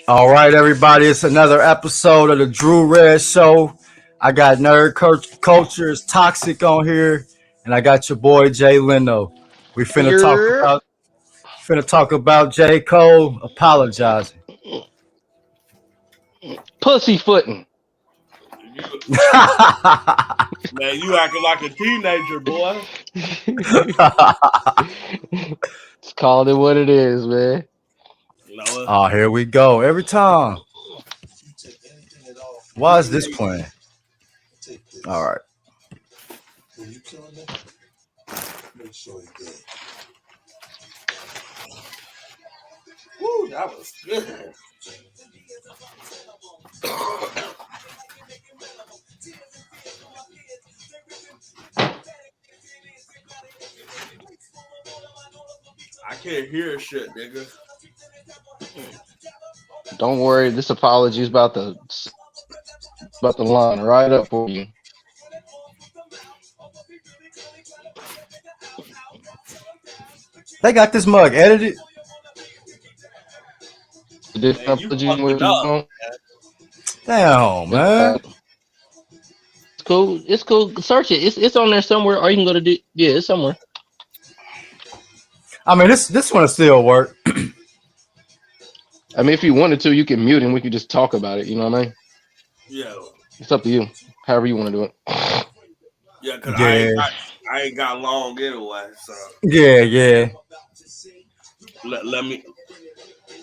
All right, everybody, it's another episode of the Drew Red Show. I got Culture's Toxic on here, and I got your boy Jay Leno. We You're finna talk about J. Cole apologizing. pussyfooting. You man, you acting like a teenager, boy. Just call it what it is, man. No, Oh, here we go. Every time. Why is this playing? All right. woo, that was good. I can't hear shit, nigga. Don't worry, this apology is about the line right up for you. They got this mug edited. This Man, you apology fucking what you up. want. Damn, man. It's cool. It's cool. Search it. It's on there somewhere, or you can go to yeah, it's somewhere. I mean, this one will still work. I mean, if you wanted to, you can mute him. We could just talk about it. You know what I mean? Yeah, It's up to you. However you want to do it. yeah, cause Yeah, I ain't got long anyway. So yeah.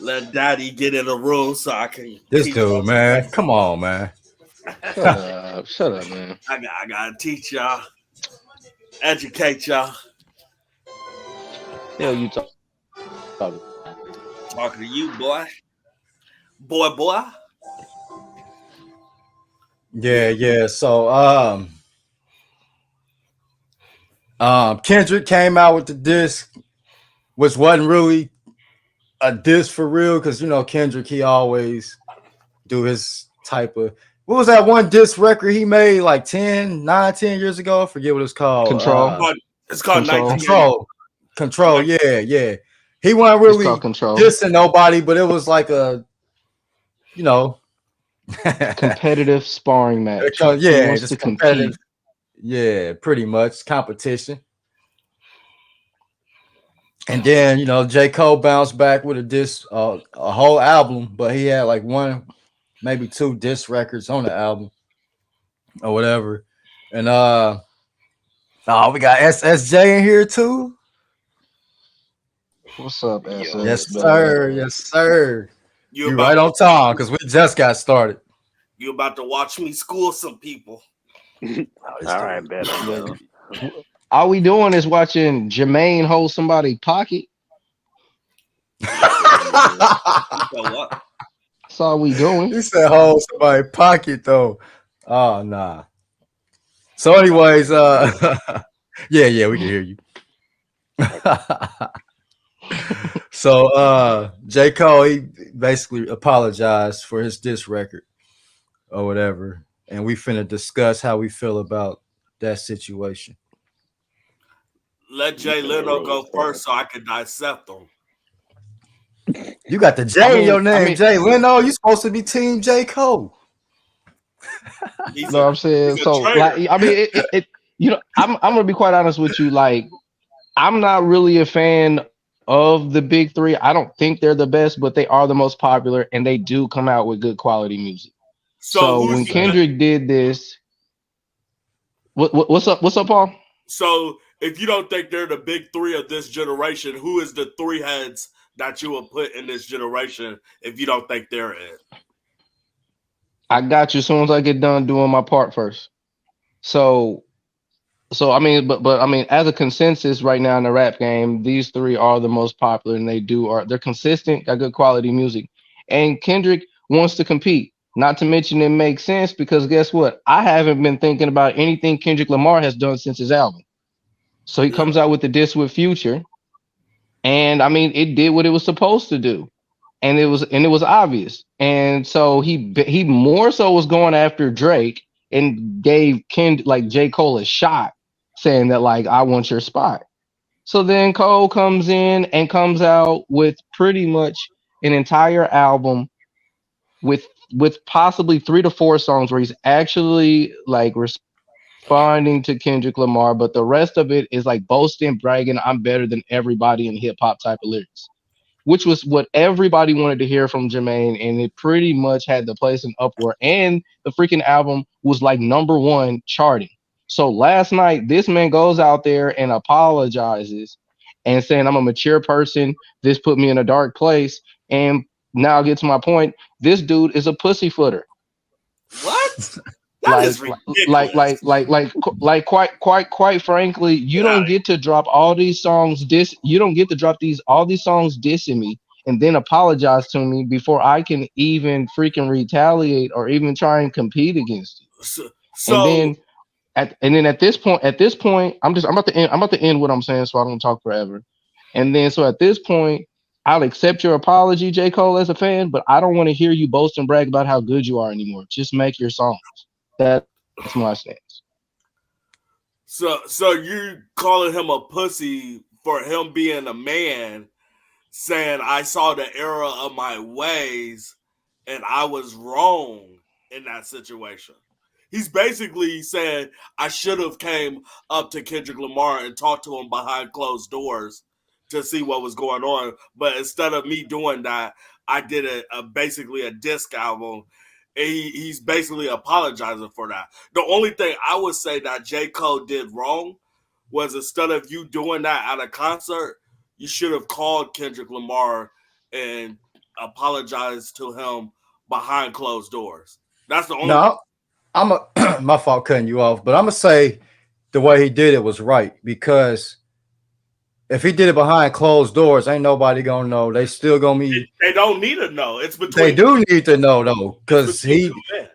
let Daddy get in the room so I can This teach y'all dude, some man. lessons. Come on, man. Shut up, man. I gotta teach y'all, educate y'all. Hell, you talk. Talking to you, boy. Yeah. So, Kendrick came out with the disc, which wasn't really a disc for real, because Kendrick, he always do his type of. What was that one disc record he made like 10 years ago? I forget what it's called. Control. It's called Control. 1980. Control. Yeah. He wasn't It's called really control. dissing nobody, but it was like a, you know, Competitive sparring match. He yeah, wants to just competitive. compete. Yeah, pretty much competition. And then J. Cole bounced back with a whole album, but he had like one, maybe two disc records on the album or whatever. And oh, we got SSJ in here too. What's up, Yo, Yes, SS, man? sir. Yes, sir. you You about right to on time because we just got started. you about to watch me school some people. Oh, this All dude. right, bet I Well, will. all we doing is watching Jermaine hold somebody pocket. Yes, indeed. So what? That's all we doing. He said hold somebody pocket though. Oh nah. So, Y'all can anyways, hear me good. yeah, we can hear you. Okay. So J. Cole, he basically apologized for his diss record or whatever. And we finna discuss how we feel about that situation. Let You Jay finna Leno roast go her. first so I can dissect them. You got the I J in mean, your I name, mean, Jay Leno. You supposed to be Team J. Cole. He's know a what I'm saying? he's a So, like, traitor. I mean, I'm gonna be quite honest with you. Like, I'm not really a fan of the big three. I don't think they're the best, but they are the most popular, and they do come out with good quality music. So So who's when Right. Kendrick did this, what's up? What's up, Paul? so if you don't think they're the big three of this generation, who is the three heads that you will put in this generation if you don't think they're it? I got you. As soon as I get done doing my part first. So, I mean, but I mean, as a consensus right now in the rap game, these three are the most popular, and they're consistent, got good quality music, and Kendrick wants to compete. Not to mention it makes sense because guess what? I haven't been thinking about anything Kendrick Lamar has done since his album. So he Yeah. comes out with the disc with Future, and I mean, it did what it was supposed to do, and it was obvious. And so he more so was going after Drake and gave like J. Cole a shot, saying that like I want your spot. So then Cole comes in and comes out with pretty much an entire album with possibly 3 to 4 songs where he's actually like responding to Kendrick Lamar, but the rest of it is like boasting, bragging, I'm better than everybody in hip hop type of lyrics, which was what everybody wanted to hear from Jermaine, and it pretty much had the place in upward. And the freaking album was like #1 charting. So last night, this man goes out there and apologizes and saying, I'm a mature person. This put me in a dark place. And now I get to my point. This dude is a pussyfooter. What? That Like, is like, like, like, ridiculous. like, like, quite frankly, you Get out don't of here. get to drop all these songs. You don't get to drop all these songs dissing me, and then apologize to me before I can even freaking retaliate or even try and compete against you. So, And so then at this point, I'm about to end. I'm about to end what I'm saying, so I don't talk forever. And then so at this point, I'll accept your apology, J. Cole, as a fan, but I don't want to hear you boast and brag about how good you are anymore. Just make your songs. That's my stance. so you calling him a pussy for him being a man, saying I saw the error of my ways and I was wrong in that situation. He's basically saying I should have came up to Kendrick Lamar and talked to him behind closed doors to see what was going on. But instead of me doing that, I did basically a disc album. And he's basically apologizing for that. The only thing I would say that J. Cole did wrong was instead of you doing that at a concert, you should have called Kendrick Lamar and apologized to him behind closed doors. That's the only. No, I'm a my fault cutting you off, but I'm gonna say the way he did it was right because if he did it behind closed doors, ain't nobody gonna know. They still gonna be. They don't need to know. It's They between do need to know though, it's because between two he men.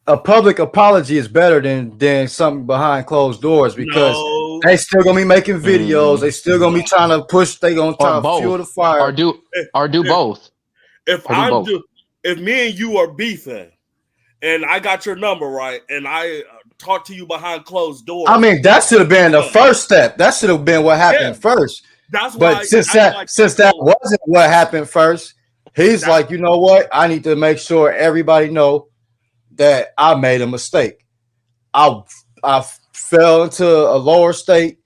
a public apology is better than something behind closed doors because No, they still gonna be making videos. Mhm. They still gonna be no. trying to push. They gonna Or try to fuel the both, or fire. do If, or do if both, if or do I'm both. do if me and you are beefing and I got your number right and I talk to you behind closed I doors, mean, that should have been the first step. That should have been what yeah, happened first. that's But why since I feel that like since that wasn't what happened first, he's that's like, you know what? I need to make sure everybody know that I made a mistake. I I fell into a lower state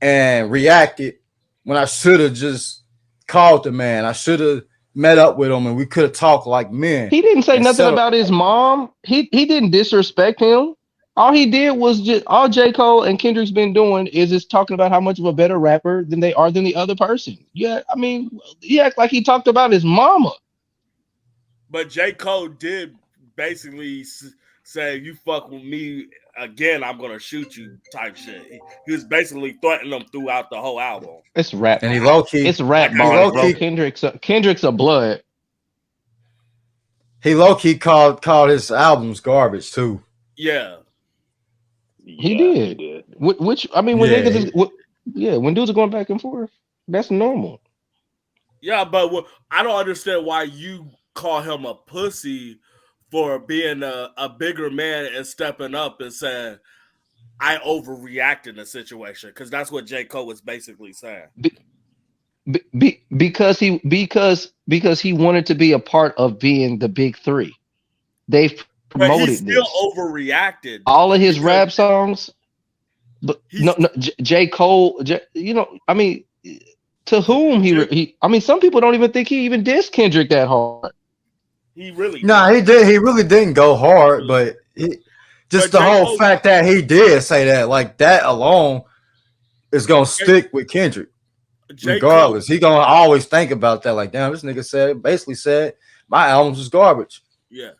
and reacted when I should have just called the man. I should have met up with him and we could have talked like men He didn't say and nothing settled. about his mom. He didn't disrespect him. All he did was just all J. Cole and Kendrick's been doing is just talking about how much of a better rapper than they are than the other person. Yeah, I mean, he act like he talked about his mama. but J. Cole did basically say, "You fuck with me again, I'm gonna shoot you." Type shit. He was basically threatening them throughout the whole album. It's rap. And he low key It's Like rap I he said, bars, low bro. key Kendrick's a blood. he low key called his albums garbage too. yeah, He Yeah, he did. did. Which I mean, when Yeah, niggas is yeah, when dudes are going back and forth, that's normal. yeah, but I don't understand why you call him a pussy for being a bigger man and stepping up and saying I overreacted in the situation because that's what J. Cole was basically saying. Because he wanted to be a part of being the big three. They've But he promoted still this. overreacted All of his because rap songs, but no, he's no J. Cole, I mean, to whom J- I mean, some people don't even think he even dissed Kendrick that hard. he really nah, didn't. he did. He really didn't go hard, but just But the J. whole Cole, fact that he did say that, like that alone, is gonna J. stick with Kendrick. J. Cole, Regardless, he gonna always think about that. Like, damn, this nigga basically said my albums was garbage. yeah,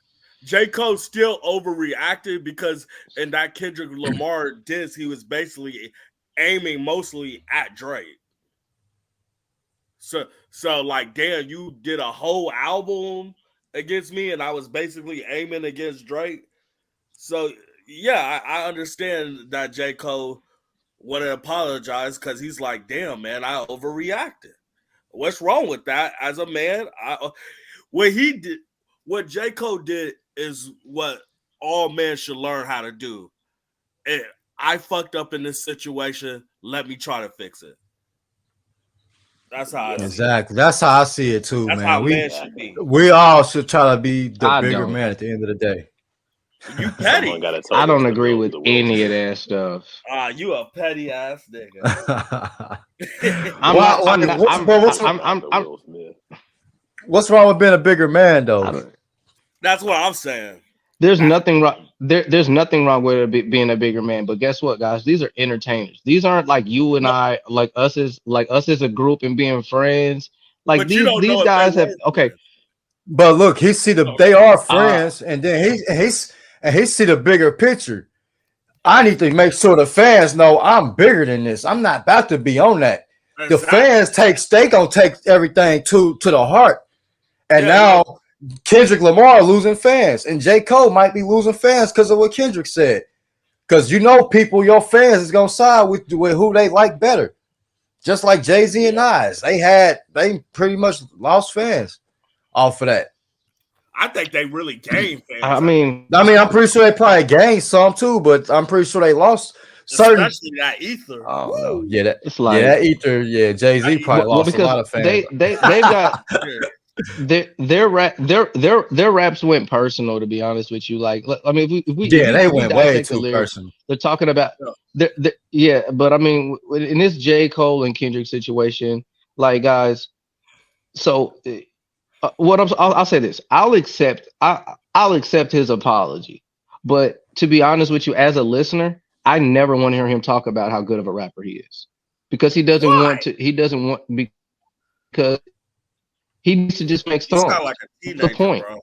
J. Cole still overreacted because in that Kendrick Lamar diss, he was basically aiming mostly at Drake. So like, damn, you did a whole album against me, and I was basically aiming against Drake. So yeah, I understand that J. Cole want to apologize because he's like, damn, man, I overreacted. What's wrong with that? As a man, what he did, what J. Cole did is what all men should learn how to do. And I fucked up in this situation. Let me try to fix it. That's how I Yeah. see it. Exactly. That's how I see it too, That's how man. We men should Exactly. be. we all should try to be the I bigger don't. man at the end of the day. You Someone petty. got to tell I us don't the agree real, with the Will any of Smith. that stuff. You a petty ass nigga. I'm Why? not. I'm Like, not. what's I'm. bro? I- Not the I'm. Will Smith. What's wrong with being a bigger man I though? don't. That's what I'm saying. There's That- nothing wrong. There's nothing wrong with being a bigger man. But guess what, guys? These are entertainers. These aren't like you and no, I, like us as a group and being friends. Like but you don't these know if they guys have. were Okay. friends. But look, he see the You don't they know. are Uh. friends, and then he see the bigger picture. I need to make sure the fans know I'm bigger than this. I'm not about to be on that. The Exactly. fans they gonna take everything to the heart. And Yeah, no. now Kendrick Lamar losing fans, and J. Cole might be losing fans because of what Kendrick said. Because people, your fans is gonna side with who they like better. Just like Jay-Z and Yeah. Nas, they pretty much lost fans off of that. I think they really gained I fans after, mean, I mean, I'm pretty sure they probably gained some too, but I'm pretty sure they lost certain. especially that Ether. I don't know. Woo! it's Yeah, like that Ether. Yeah, Jay-Z probably well lost a because lot of fans. they've got Yeah. their raps went personal, to be honest with you. Like, I mean, Yeah, they if we went way dissect the too lyrics, personal. they're talking about Yeah. yeah, but I mean, in this J. Cole and Kendrick situation, like, guys, so I'll say this: I'll accept his apology, but to be honest with you, as a listener, I never want to hear him talk about how good of a rapper he is, because he doesn't Why? want to. He doesn't want, because he needs to just make You sound songs. like a What's the teenager, point? bro.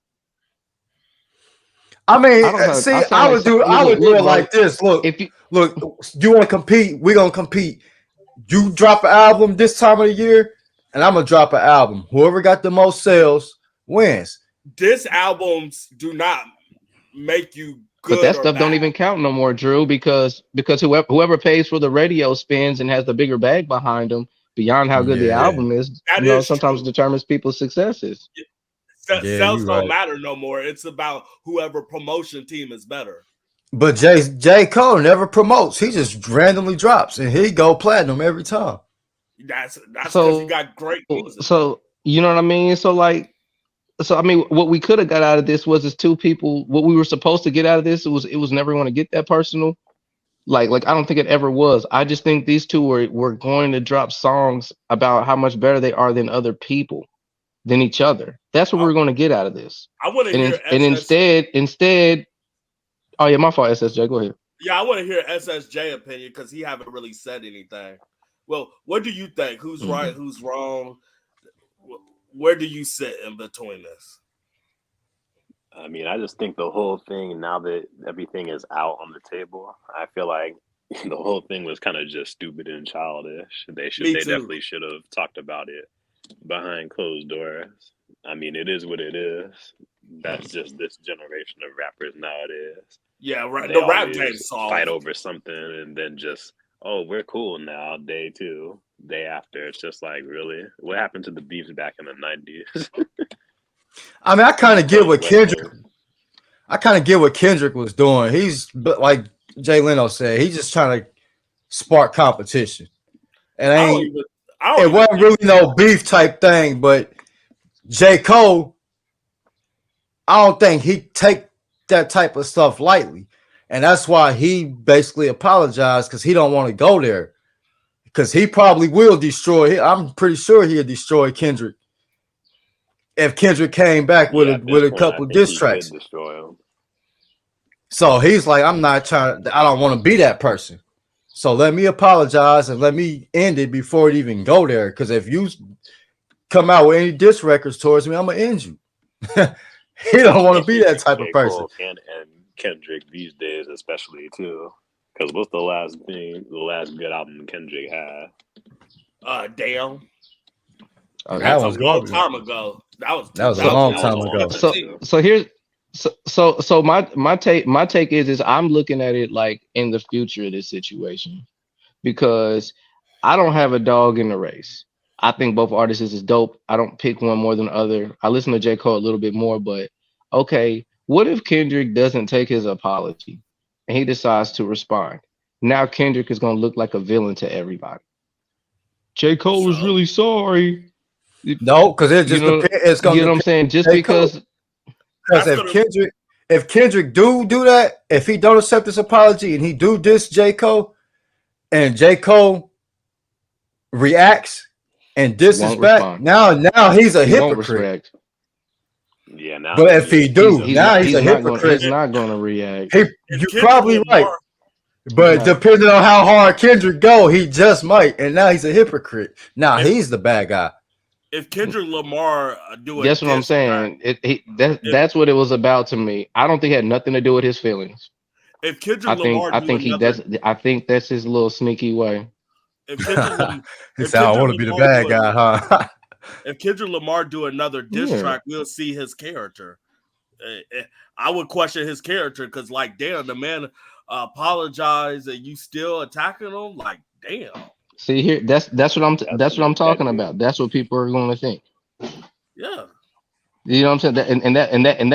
I mean, I don't have. see, I sound like. I would do Look, it bro. like this. If you Look, you want to compete? We're gonna compete. You drop an album this time of the year, and I'm gonna drop an album. Whoever got the most sales wins. Diss albums do not make you But good that or stuff don't bad. even count no more, Drew, because whoever pays for the radio spins and has the bigger bag behind them, beyond how good the Yeah, album is, That is sometimes true. determines people's successes. yeah, Sales you don't right. matter no more. It's about whoever promotion team is better. But J. Cole never promotes. He just randomly drops, and he go platinum every time. That's because he So got great music. you know what I mean? So I mean, what we could have got out of this was this two people. What we were supposed to get out of this it was never going to get that personal. Like I don't think it ever was. I just think these two were going to drop songs about how much better they are than other people, than each other. That's what I, we're going to get out of this. I want to hear And SS. instead, oh yeah, my fault, SSJ. Go ahead. Yeah, I want to hear SSJ opinion because he haven't really said anything. Well, what do you think? Who's Mhm. right? Who's wrong? Where do you sit in between this? I mean, I just think the whole thing, now that everything is out on the table, I feel like the whole thing was kind of just stupid and childish. Me They too. definitely should have talked about it behind closed doors. I mean, it is what it is. That's just this generation of rappers nowadays. Yeah, right. They The rap game always fight soft. over something and then just, oh, we're cool now, day two, day after. It's just like, really? What happened to the beefs back in the 90s? I mean, I kind of get Like, what what Kendrick. happened? I kind of get what Kendrick was doing. But like Jay Leno said, he's just trying to spark competition. And I don't ain't even. I don't it even wasn't think really no beef type thing. But J. Cole, I don't think he take that type of stuff lightly, and that's why he basically apologized because he don't want to go there because he probably will destroy. I'm pretty sure he'll destroy Kendrick if Kendrick came back Yeah, at this with a point, I couple think diss he could tracks. destroy him. So he's like, I'm not trying. I don't want to be that person. So let me apologize and let me end it before it even go there. Because if you come out with any diss records towards me, I'm gonna end you. He don't want to be Especially that type of J. person. Cole and Kendrick these days, especially too. Because what's the last good album Kendrick had? damn. Oh, That That's a was long garbage. time ago. That was That was a So long 2000. That was time a long ago. time so ago. so here's so my take is I'm looking at it like in the future of this situation, because I don't have a dog in the race. I think both artists is dope. I don't pick one more than the other. I listen to J. Cole a little bit more, but okay, what if Kendrick doesn't take his apology and he decides to respond? Now Kendrick is gonna look like a villain to everybody. J. Cole was So really sorry. No, because it You just know, depends. It's you gonna know what I'm depend saying? Just on J. Cole. because Because that's gonna if Kendrick do that, if he don't accept this apology and he do diss J. Cole, and J. Cole reacts and he disses won't back, respond. now he's a He won't hypocrite. respect. Yeah, now But it'll if be a he He's do, defensive he's now not he's he's a not gonna hypocrite. he's not gonna react. He, if you're Kendrick probably right. Lamar He's But not. depending on how hard Kendrick go, he just might. And now he's a hypocrite. Now if he's the bad guy. if Kendrick Lamar do a That's what I'm diss track, saying. if That's what it was about to me. I don't think it had nothing to do with his feelings. if Kendrick Lamar I do think another I think that's his little sneaky way. if Kendrick Lam, He if said, I don't Kendrick want to be the Lamar bad do a, guy, huh? if Kendrick Lamar do another diss Yeah. track, we'll see his character. I would question his character because, like, damn, the man apologized and you still attacking him. Like, damn, See here, that's what That's that's what I'm talking ineffective. about. That's what people are going to think. yeah. You know what I'm saying? And that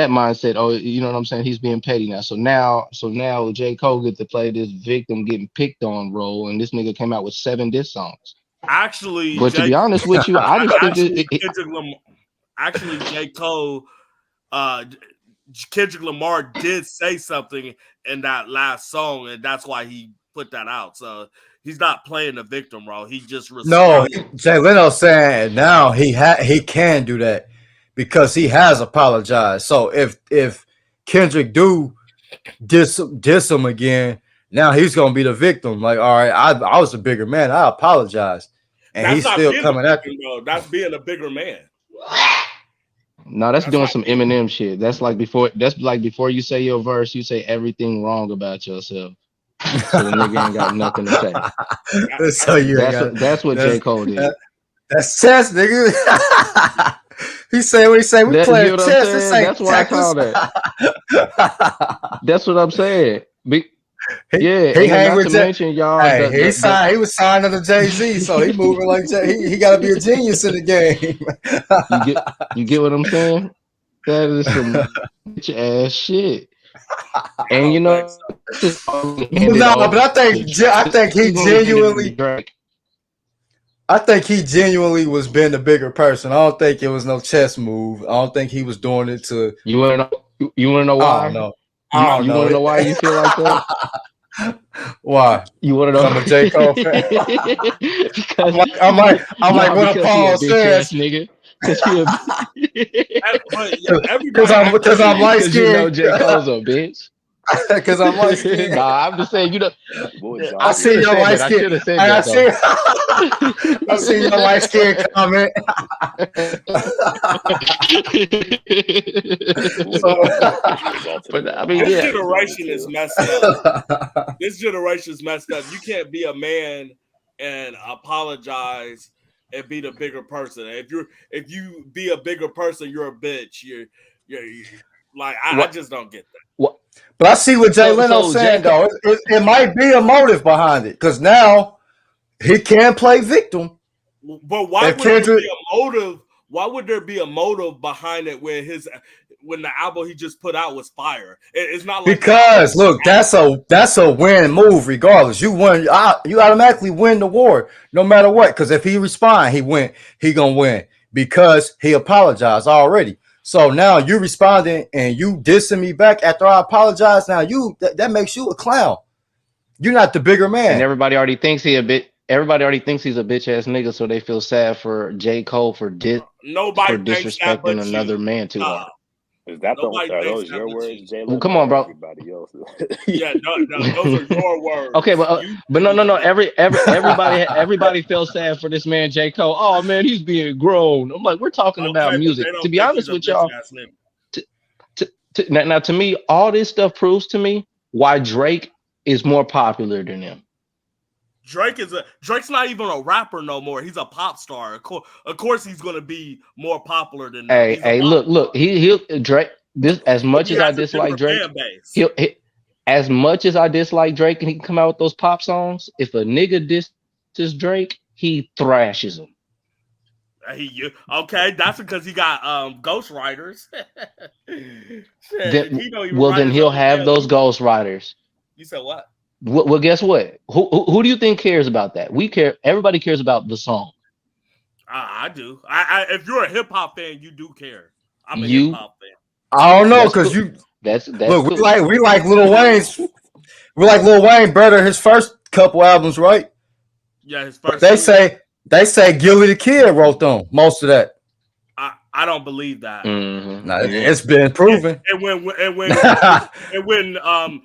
mindset. Oh, you know what I'm saying? He's being petty now. So now J. Cole get to play this victim getting picked on role, and this nigga came out with 7 diss songs. Actually, But to be honest with you, I just think actually Kendrick Lamar, actually J Cole, uh, Kendrick Lamar did say something in that last song, and that's why he put that out. So he's not playing the victim role. He just No, responded. Jay Leno saying now he can do that because he has apologized. So if Kendrick do diss him again, now he's gonna be the victim. Like, all right, I was a bigger man. I apologize, and That's he's not still being a coming after. victim, though. That's being a bigger man. no, that's That's doing not some being. Eminem shit. That's like before you say your verse, you say everything wrong about yourself. So the nigga ain't got nothing to say. So you ain't got That's what that's J. Cole did. that's chess, nigga. He say what he say. We That you playing know what I'm chess. This saying? ain't That's why I checkers. call that. That's what I'm saying. he Yeah, he and then hang not with to Jay. mention y'all Hey, he signed. He was signed under Jay Z, so he moving like Jay. He got to be a genius in the game. you get what I'm saying? That is some bitch ass shit. I And you don't think know, so. this is all handed No, over but I to think Drake. I This think he is gonna be handed over to genuinely. Drake. I think he genuinely was being the bigger person. I don't think it was no chess move. I don't think he was doing it to. You wanna know you wanna know I don't why? know. You I don't you wanna know. know why you feel like that? Why? You wanna Because know? I'm a J Cole fan. because I'm like nah, what because he a Paul bitch ass says. nigga. Cause he a But yeah, everybody act Because like I'm light because you know skinned. J. Cole's a bitch. Because I'm light skinned. Nah, I'm just saying, What would I y'all I do? see should have your said light that. I skin. should have said I that see. though. I see your light skin comment. What So, would y'all do if this resulted in But I a mean, this yeah, lawsuit between the generation is two? messed up. This generation is messed up. You can't be a man and apologize and be the bigger person. If you be a bigger person, you're a bitch. You're like I what just don't get that. what? but I see what Jay Leno's So J. saying Cole, though. It might be a motive behind it because now he can play victim. But why If would there Kendrick, be a motive? Why would there be a motive behind it when the album he just put out was fire? It's not like the album because look, that's a win move regardless. You win, you automatically win the war no matter what. Because if he respond, he gonna win because he apologized already. So now you responding and you dissing me back after I apologize. Now that makes you a clown. You're not the bigger and man everybody already thinks he a bit. Everybody already thinks he's a bitch ass nigga, so they feel sad for J. Cole for nobody thinks that disrespecting but another you. man too hard. Is that the Nobody are thinks those that your but you. words, Jay Well, Leno, come on, or bro. everybody else's? Yeah, no, those are your Okay, words. You but think no, he's no, a no. bitch. Everybody feels sad for this man, J. Cole. Oh man, he's being grown. I'm like, we're talking about Okay, but music. they To don't be think he's honest a with bitch y'all, ass nigga. to, now to me, all this stuff proves to me why Drake is more popular than him. Drake's not even a rapper no more. He's a pop star. Of course he's gonna be more popular than them. Hey, He's a hey, pop look, he'll Drake. This as but much he as I has a dislike different Drake, fan base. as much as I dislike Drake, and he can come out with those pop songs. If a nigga disses Drake, he thrashes him. Okay, that's because he got ghostwriters. Shit, Then, he don't even well, write then his he'll own have damn those music. ghostwriters. You said what? Well, guess what? Who do you think cares about that? We care. Everybody cares about the song. I do. If you're a hip hop fan, you do care. I'm a hip You. hop fan. I don't know That's because cool. you That's look. We cool. like Lil Wayne's. We like Lil Wayne better his first couple albums, right? Yeah, his But first two. they say Gilly the Kid wrote them most of that. I don't believe that. Nah, Yeah. it's been And, proven. and when and when and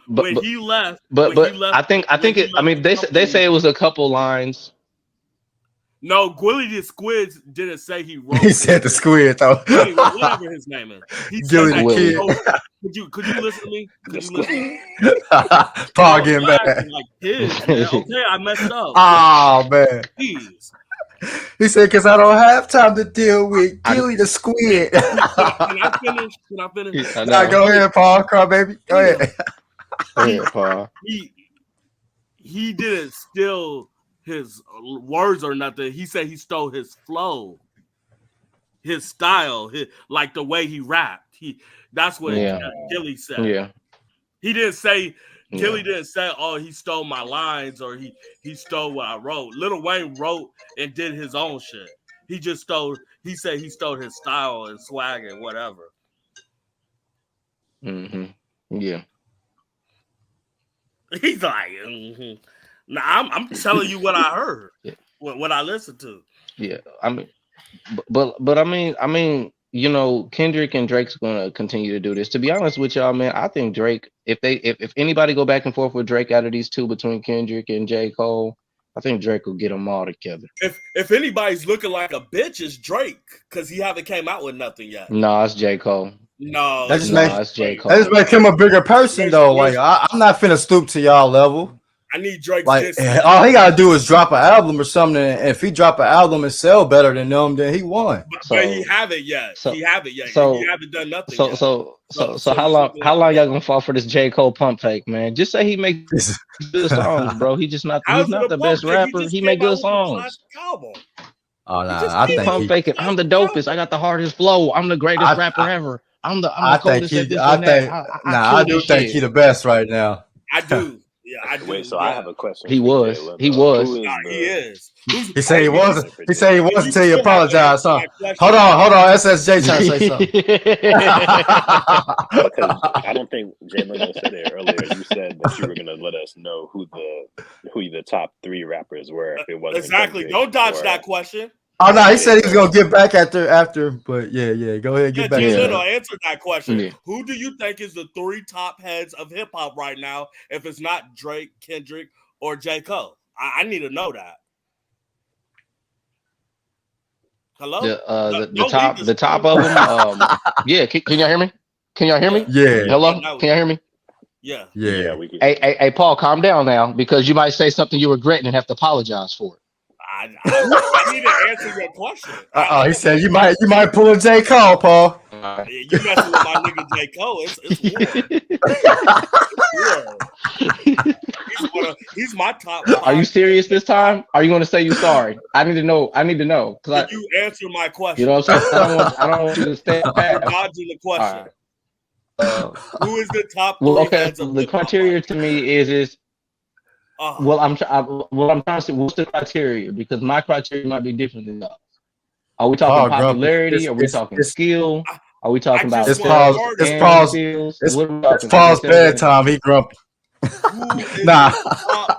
But when but he left but I when think he it. I left mean, the they say company. it was a couple lines. No, Gwilly the Squids didn't say he He wrote said the anything. squid though. Whatever his name is. He said Gilly the that he Gwilly. Kid. stole. Could you listen to me? Could you listen to me? Paul Y'all getting acting mad. like kids, man. Okay, I messed up, but Oh man. please. He said, "Cause I don't have time to deal with I Gilly the Can, Squid." can I finish? Can I finish? I Nah, know. go ahead, Paul. Cry, baby. Go Damn. ahead. Go He ahead, Paul. he he didn't steal his words or nothing. He said he stole his flow, his style, like the way he rapped. That's what Yeah. Gilly said. Yeah. He didn't say Yeah. Gilly didn't say, "Oh, he stole my lines" or he stole what I wrote. Lil Wayne wrote and did his own shit. He just stole. He said he stole his style and swag and whatever. Yeah. He's like, Nah, I'm telling you what I heard, Yeah. what I listened to. Yeah. I mean, but you know, Kendrick and Drake's gonna continue to do this. To be honest with y'all, man, I think Drake, if anybody go back and forth with Drake out of these two between Kendrick and J. Cole, I think Drake will get them all together. If anybody's looking like a bitch, it's Drake because he haven't came out with nothing yet. Nah, it's J. Cole. No, That it's just Nah, make it's J. Drake. that just Cole. make him a bigger person though. Like Where's I'm not finna stoop to y'all level. I need Drake's Like diss. all he gotta do is drop an album or something. And if he drop an album and sell better than them, then he won. But he So haven't yet. so He haven't yet. He so haven't done nothing so yet. so so so So he's looking how like long a bitch. y'all gonna fall for this J. Cole pump fake, man? Just say he makes good songs, bro. He's How's it not a the pump best fake? He rapper. just He came make out good with the songs. classic album. Oh He nah, just I He came think out pump with he, the faking. I'm the classic dopest. I album. got the hardest flow. I'm the greatest I, rapper I, ever. I'm the I think coldest at he, this I and that. think, I nah, I kill this do think he shit. the best right now. I do. Yeah, I Wait, do. so I Yeah. have a question He for was. Jalen He though. Who was. is He the is. Who's He I, said he you, wasn't. question for He said he Jalen? and wasn't you until he still have to apologized. answer Huh? my question. Hold on. SSJ trying to say something. Because I don't think Jalen said it earlier. You said that you were gonna let us know who the top three rappers were if it wasn't Exactly. Kendrick Don't dodge or that question. Oh no, he okay. said he was So gonna get back after. But yeah. Go ahead, Yeah, get back Jay to Yeah. Little that. answered that question. Yeah. Who do you think is the three top heads of hip hop right now? If it's not Drake, Kendrick, or J. Cole, I need to know that. Hello? Don't leave the The top screen. of them. Yeah. Can y'all hear me? Can y'all hear Yeah, me? Yeah, yeah. Hello. Now we Can y'all hear me? yeah. yeah, yeah. we can hear you. Hey, Paul, calm down now because you might say something you regret and have to apologize for it. I need to answer your question. He said you might pull a J Cole, Paul. You messing with my nigga J. Cole? It's war. It's war. He's my top Are you 5 in serious hip this hop. time? Are you going to say you sorry? I need to know. I need to know Can because you answer my you question? know what I'm saying. I don't want you to stay You're past. dodging the All question. right. Who is the top Well, three okay. heads of The hip hop right criteria to me is now? well, I'm trying to say what's the criteria because my criteria might be different than yours. Are we talking Paul grumpy. popularity? Are we talking skill? I, Are we I talking about just It's want Paul's. It's artists. dance Paul's. skills? It's What are we it's talking? Like Paul's instead of the, bedtime. He grumpy. Who is Nah, the top?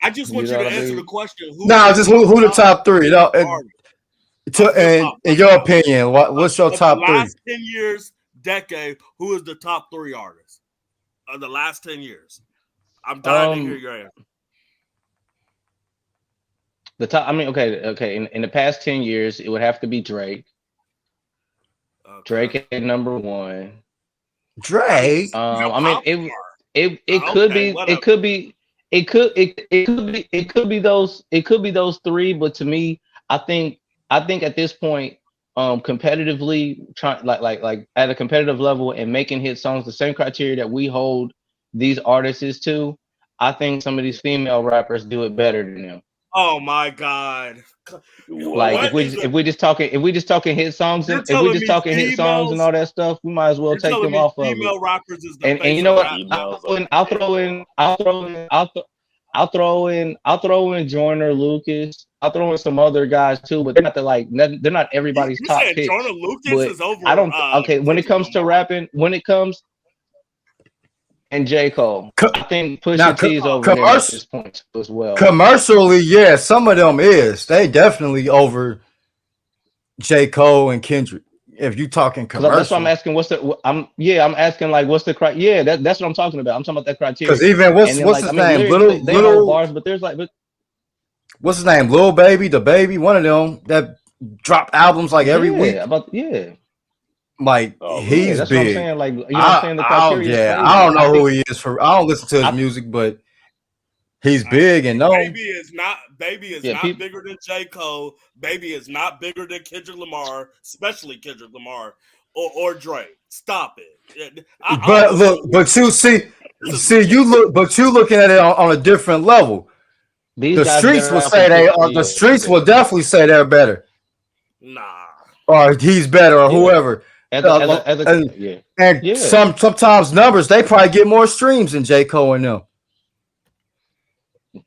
I just you want know you to what I answer the mean? question. Who nah. is Just the who the top top three? three artists of hip And hop in right your now? opinion, what's your Of the top three? last 10 years, decade, who is the top three artists of the last 10 years? I'm dying to hear Um, your answer. the top. I mean, okay. In the past 10 years, it would have to be Drake. Okay. Drake at number one. I mean, Drake. he's a I mean, pop star. it could Okay, be whatever. it could be those three. But to me, I think at this point, competitively trying like at a competitive level and making hit songs, the same criteria that we hold these artists to. I think some of these female rappers do it better than them. Oh my God! Like What? What is it? if we just talking hit songs You're and if we telling just me talking hit songs and females? all that stuff, we might as well You're take telling them me off of it. female rappers is the And you face know of what? rap now? Females over J. Cole. I'll throw in Joyner Lucas. I'll throw in some other guys too, but they're not everybody's You top said Jordan picks. Lucas But is I over don't. Okay, when it Kendrick comes to Lamar? rapping, when it comes and J Cole, Co- I think now, Pusha T is over them at commercial, this point as well. commercially, yeah, some of them is they definitely over J. Cole and Kendrick. If you talking Because that's why I'm commercial, asking. I'm asking like what's the criteria? Yeah, that's what I'm talking about. I'm talking about that because criteria. even And then what's like I his mean name, lyrics they hold bars, but there's like but what's his name, Lil Baby, the Baby, one of them that drop albums like every yeah week. about yeah. Like Oh, Lil Yeah, he's that's what I'm Baby. big. saying. Like, you know what I'm saying? The I don't, criteria is yeah, I crazy. don't know who he is for. I don't listen to his I music, but he's big and known. Baby is yeah, not people bigger than J. Cole. Baby is not bigger than Kendrick Lamar, especially Kendrick Lamar or Drake. Stop it. I don't But know who look, but you this is you ridiculous. look, but you looking at it on a different level. these The guys been streets will around for say they 50 are. The years. streets will Yeah, definitely say they're better, Nah. or he's better, or yeah. whoever. As a And yeah, and yeah, sometimes numbers they probably get more streams than J Cole and them. I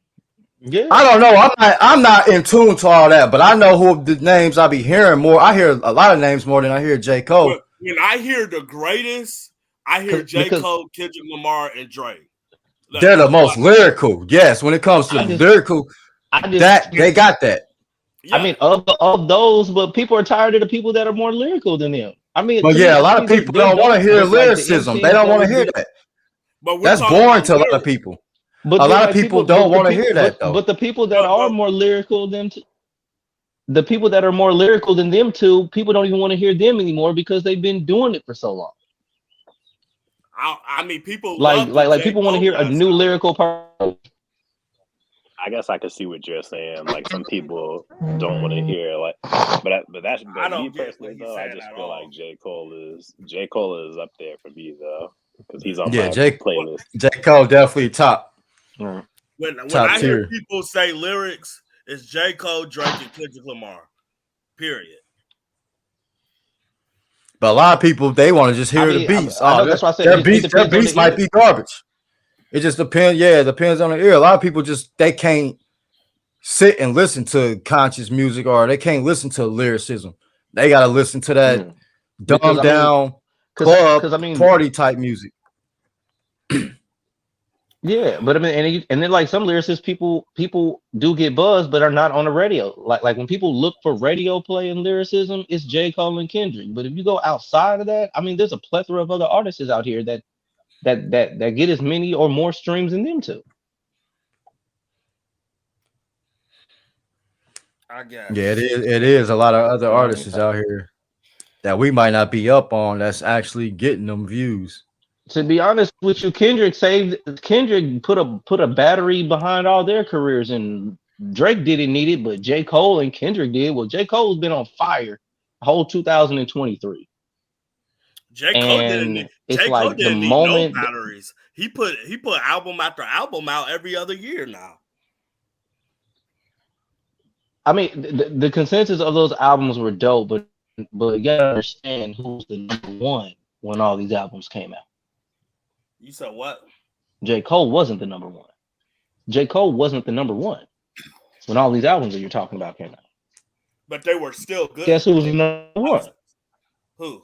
yeah. don't know. I'm not in tune to all that, but I know who the names I be hearing more. I hear a lot of names more than I hear J Cole. When I hear the greatest, I hear J. Because Cole, Kendrick Lamar, and Drake. They're the most lyrical. Yes, when it comes to I just lyrical, I just that they got that. I Yeah. mean of those, but people are tired of the people that are more lyrical than them. I mean, But yeah, a lot to of me people they're don't want to dope, hear but like the lyricism. They MCs don't that want to was hear doing, that. But we're That's talking boring about to a lot of lyrics. people. but A then lot of like people people, don't want to hear that though. but the people that But are but more lyrical than the people that are more lyrical than them two, people don't even want to hear them anymore because they've been doing it for so long. I mean, people love the Like J. people want to Cole hear a new lifestyle. lyrical person. I guess I can see what you're saying. Like some people don't want to hear like, I but me don't get what personally he's though, I saying just at feel like all. J Cole is up there for me though because he's on Yeah, my playlist. J Cole definitely Mm. When top I hear tier. people say lyrics, it's J. Cole, Drake, and Kendrick Lamar. Period. But a lot of people they want to just I hear the mean, beats. I Oh, know that's why I said it their depends on the beats might ear. be garbage. It just depends. Yeah, it depends on the ear. A lot of people just they can't sit and listen to conscious music or they can't listen to lyricism. They gotta listen to that Mm. Because dumbed down club because I mean, party type music. yeah, but I mean, and then like some lyricists, people do get buzzed, but are not on the radio. Like when people look for radio play and lyricism, it's J. Cole and Kendrick. But if you go outside of that, I mean, there's a plethora of other artists out here that get as many or more streams than them too. I Yeah, it guess. is. It is a lot of other You know what I mean? artists out here that we might not be up on. That's actually getting them views. To be honest with you, Kendrick put a battery behind all their careers, and Drake didn't need it, but J. Cole and Kendrick did. Well, J. Cole's been on fire the whole 2023. And it's J. Cole like the didn't need no moment batteries. He put album after album out every other year now. I mean, the consensus of those albums were dope, but you gotta understand who's the number one when all these albums came out. You said what? J. Cole wasn't the number one. J. Cole wasn't the number one when all these albums that you're talking about came out. But they were still good. Guess who was the number one? Who?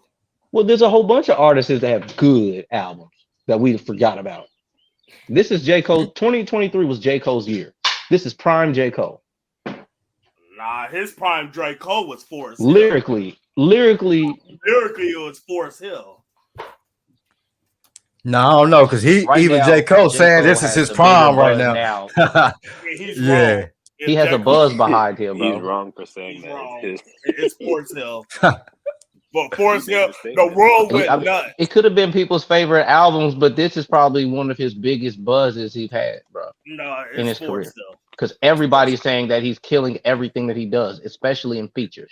Well, there's a whole bunch of artists that have good albums that we forgot about. This is J. Cole. 2023 was J. Cole's year. This is prime J. Cole. Nah, his prime Drake Cole was Forest Hill. Lyrically, it was Forest Hill. No, I don't know because even now, J Cole J. saying Cole this is has his a bigger prime right buzz now. Yeah, he's Yeah. wrong. He has a buzz behind him, He's bro. wrong for saying He's that. wrong. It's Forest Hill. Yeah, But Forest He made Hill, the the statement. world I mean, went nuts. it could have been people's favorite albums, but this is probably one of his biggest buzzes he's had, bro, No, in it's his career. Forest Hill. Because everybody's saying that he's killing everything that he does, especially in features.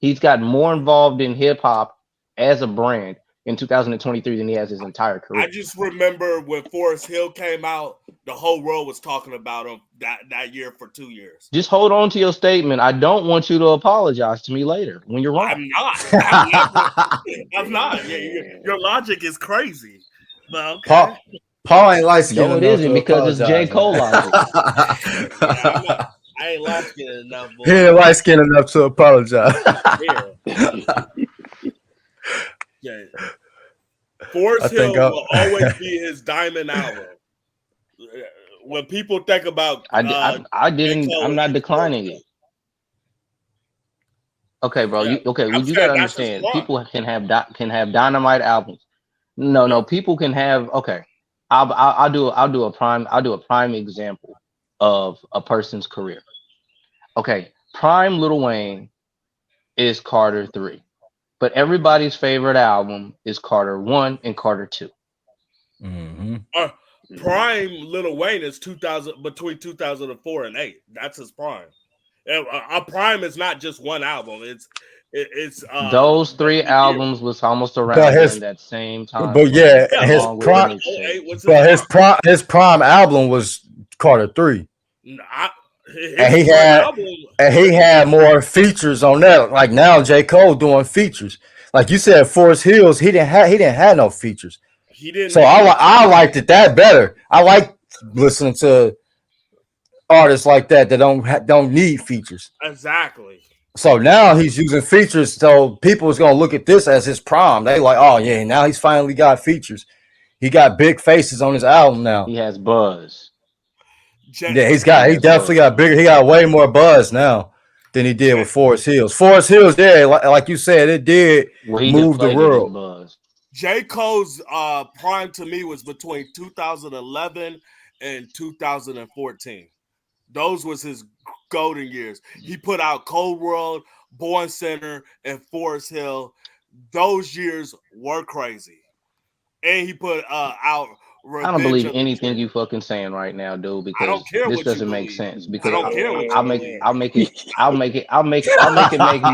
He's got more involved in hip hop as a brand in 2023 than he has his entire career. I just remember when Forest Hill came out, the whole world was talking about him that year for 2 years. Just hold on to your statement. I don't want you to apologize to me later when you're wrong. I'm not. I'm not. Your logic is crazy. But okay. Paul ain't light skinned No, it enough isn't to because it's J. apologize, Cole man. logic. I ain't light skinned enough, boy. He ain't light skinned enough to apologize. Yeah. Forest Hill will always be his diamond album. When people think about, I didn't. I'm not declining it. Okay, bro. Yeah. You got to understand. People can have dynamite albums. No. People can have. Okay, I'll do a prime example of a person's career. Okay, prime Lil Wayne is Carter 3, but everybody's favorite album is Carter 1 and Carter 2. Mm-hmm. Prime Lil Wayne is between 2004 and 8. That's his prime. A prime is not just one album. It's those 3 albums was almost around during that same time. But yeah, his prime album was Carter 3. And he had more features on that. Like now, J. Cole doing features. Like you said, Forest Hills, he didn't have no features. He didn't. So I liked it that better. I like listening to artists like that don't need features. Exactly. So now he's using features. So people is gonna look at this as his prime. They like, oh yeah, now he's finally got features. He got big faces on his album now. He has buzz. Yeah, he definitely got bigger. He got way more buzz now than he did with Forest Hills. Forest Hills, yeah, like you said, it did move the world. J. Cole's prime to me was between 2011 and 2014. Those was his golden years. He put out Cold World, Born Center, and Forest Hill. Those years were crazy. And he put out Revenge. I don't believe anything you fucking saying right now, dude, because this doesn't make sense. Because I'll make it make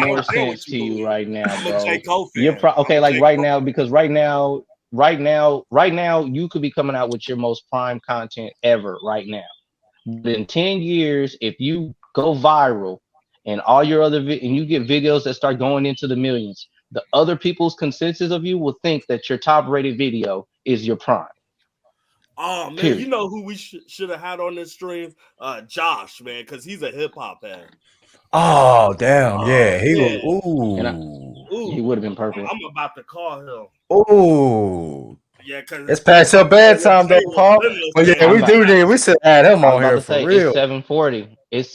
more sense to you right now, bro. You're okay, like right now, because right now you could be coming out with your most prime content ever right now. But in 10 years, if you go viral and all your other and you get videos that start going into the millions, the other people's consensus of you will think that your top rated video is your prime. Oh man, period. You know who we should have had on this stream? Josh, man, because he's a hip hop head. Oh damn, yeah, he would have been perfect. I'm about to call him. Ooh. Yeah, because it's past your bedtime, though, Paul. But yeah, we should add him on here for real. It's 7:40. It's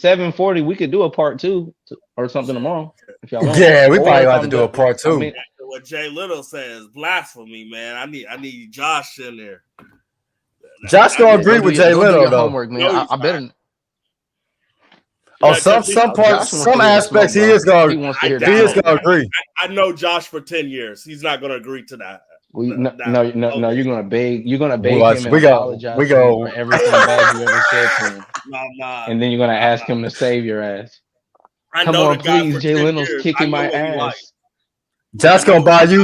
7:40. We could do a part 2 or something tomorrow if y'all want. Yeah, we probably have to do a part 2. I mean, what Jay Little says, blasphemy, man. I need Josh in there. Josh gonna agree with Jay Little though. Homework, man. No, I better. Oh, some parts, some aspects, he is gonna agree. I know Josh for 10 years. He's not gonna agree to that. No, you're gonna beg. You're gonna beg him and apologize for everything bad you ever said to him. And then you're gonna ask him to save your ass. Come on, please, Jay Leno's kicking my ass. Josh gonna buy you.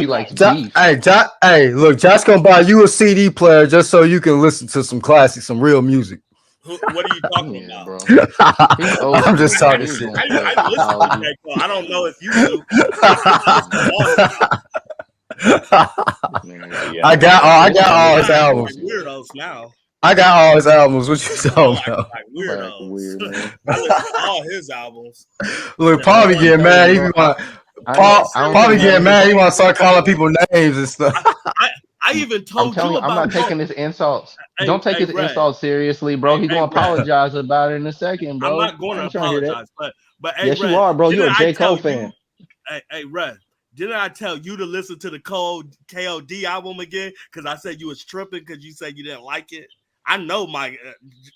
Hey, look, Josh gonna buy you a CD player just so you can listen to some classics, some real music. What are you talking about, bro? I'm just talking shit. I listen to J. Cole. I don't know if you do. I got all his albums. Weirdos now. I got all his albums. What you talking about? Like weirdos. I listen to all his albums. Look, Paul be getting mad. He want Paul be getting mad. He want to start calling people names and stuff. I even told you about. I'm not taking his insults. Don't take his insults seriously, bro. He's gonna apologize about it in a second, bro. I'm not going to apologize, but yes, you are, bro. You're a J. Cole fan. Hey, Red. Didn't I tell you to listen to the KOD album again? Because I said you was tripping because you said you didn't like it. I know my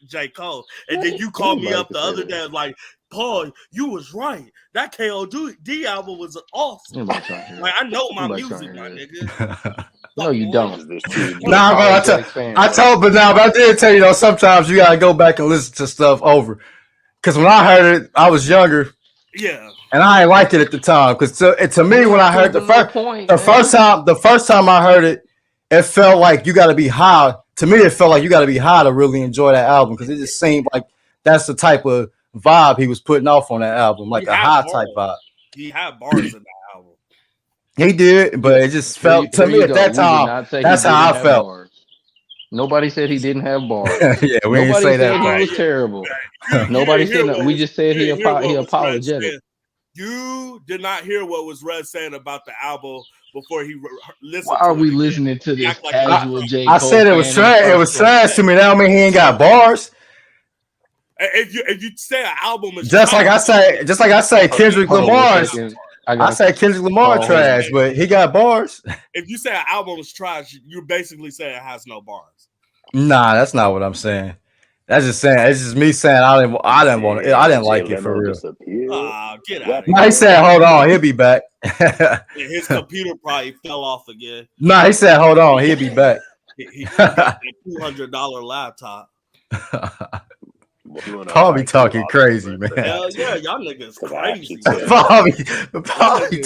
J. Cole. And then you called me up the other day like, Paul, you was right. That KOD album was awesome. Like, I know my music, my nigga. No, you don't. Nah, bro, but I did tell you, though, sometimes you got to go back and listen to stuff over. Because when I heard it, I was younger. Yeah. and I ain't like it at the time because to me when I heard the first time I heard it, it felt like you got to be high. To me, it felt like you got to be high to really enjoy that album because it just seemed like that's the type of vibe he was putting off on that album, like a high type vibe. He had bars in that album. He did, but it just felt to me at that time. That's how I felt. Bars. Nobody said he didn't have bars. Yeah, we Nobody didn't say said that. He was terrible. Nobody said that. We just said he apologetic. You did not hear what was Red saying about the album before he listened. Why are we listening to this casual J. I said it was trash. It was trash to me. That don't mean he ain't got bars. If you say an album is just like I say Kendrick Lamar. I say Kendrick Lamar trash, but he got bars. If you say an album is trash, you're basically saying it has no bars. Nah, that's not what I'm saying. That's just saying. It's just me saying I didn't want it. I didn't like it for real. Get out of here. He said, "Hold on, he'll be back." His computer probably fell off again. Nah, he said, "Hold on, he'll be back." He got a $200 laptop. Paul be talking crazy, man. Hell yeah, y'all niggas crazy. Paul be talking.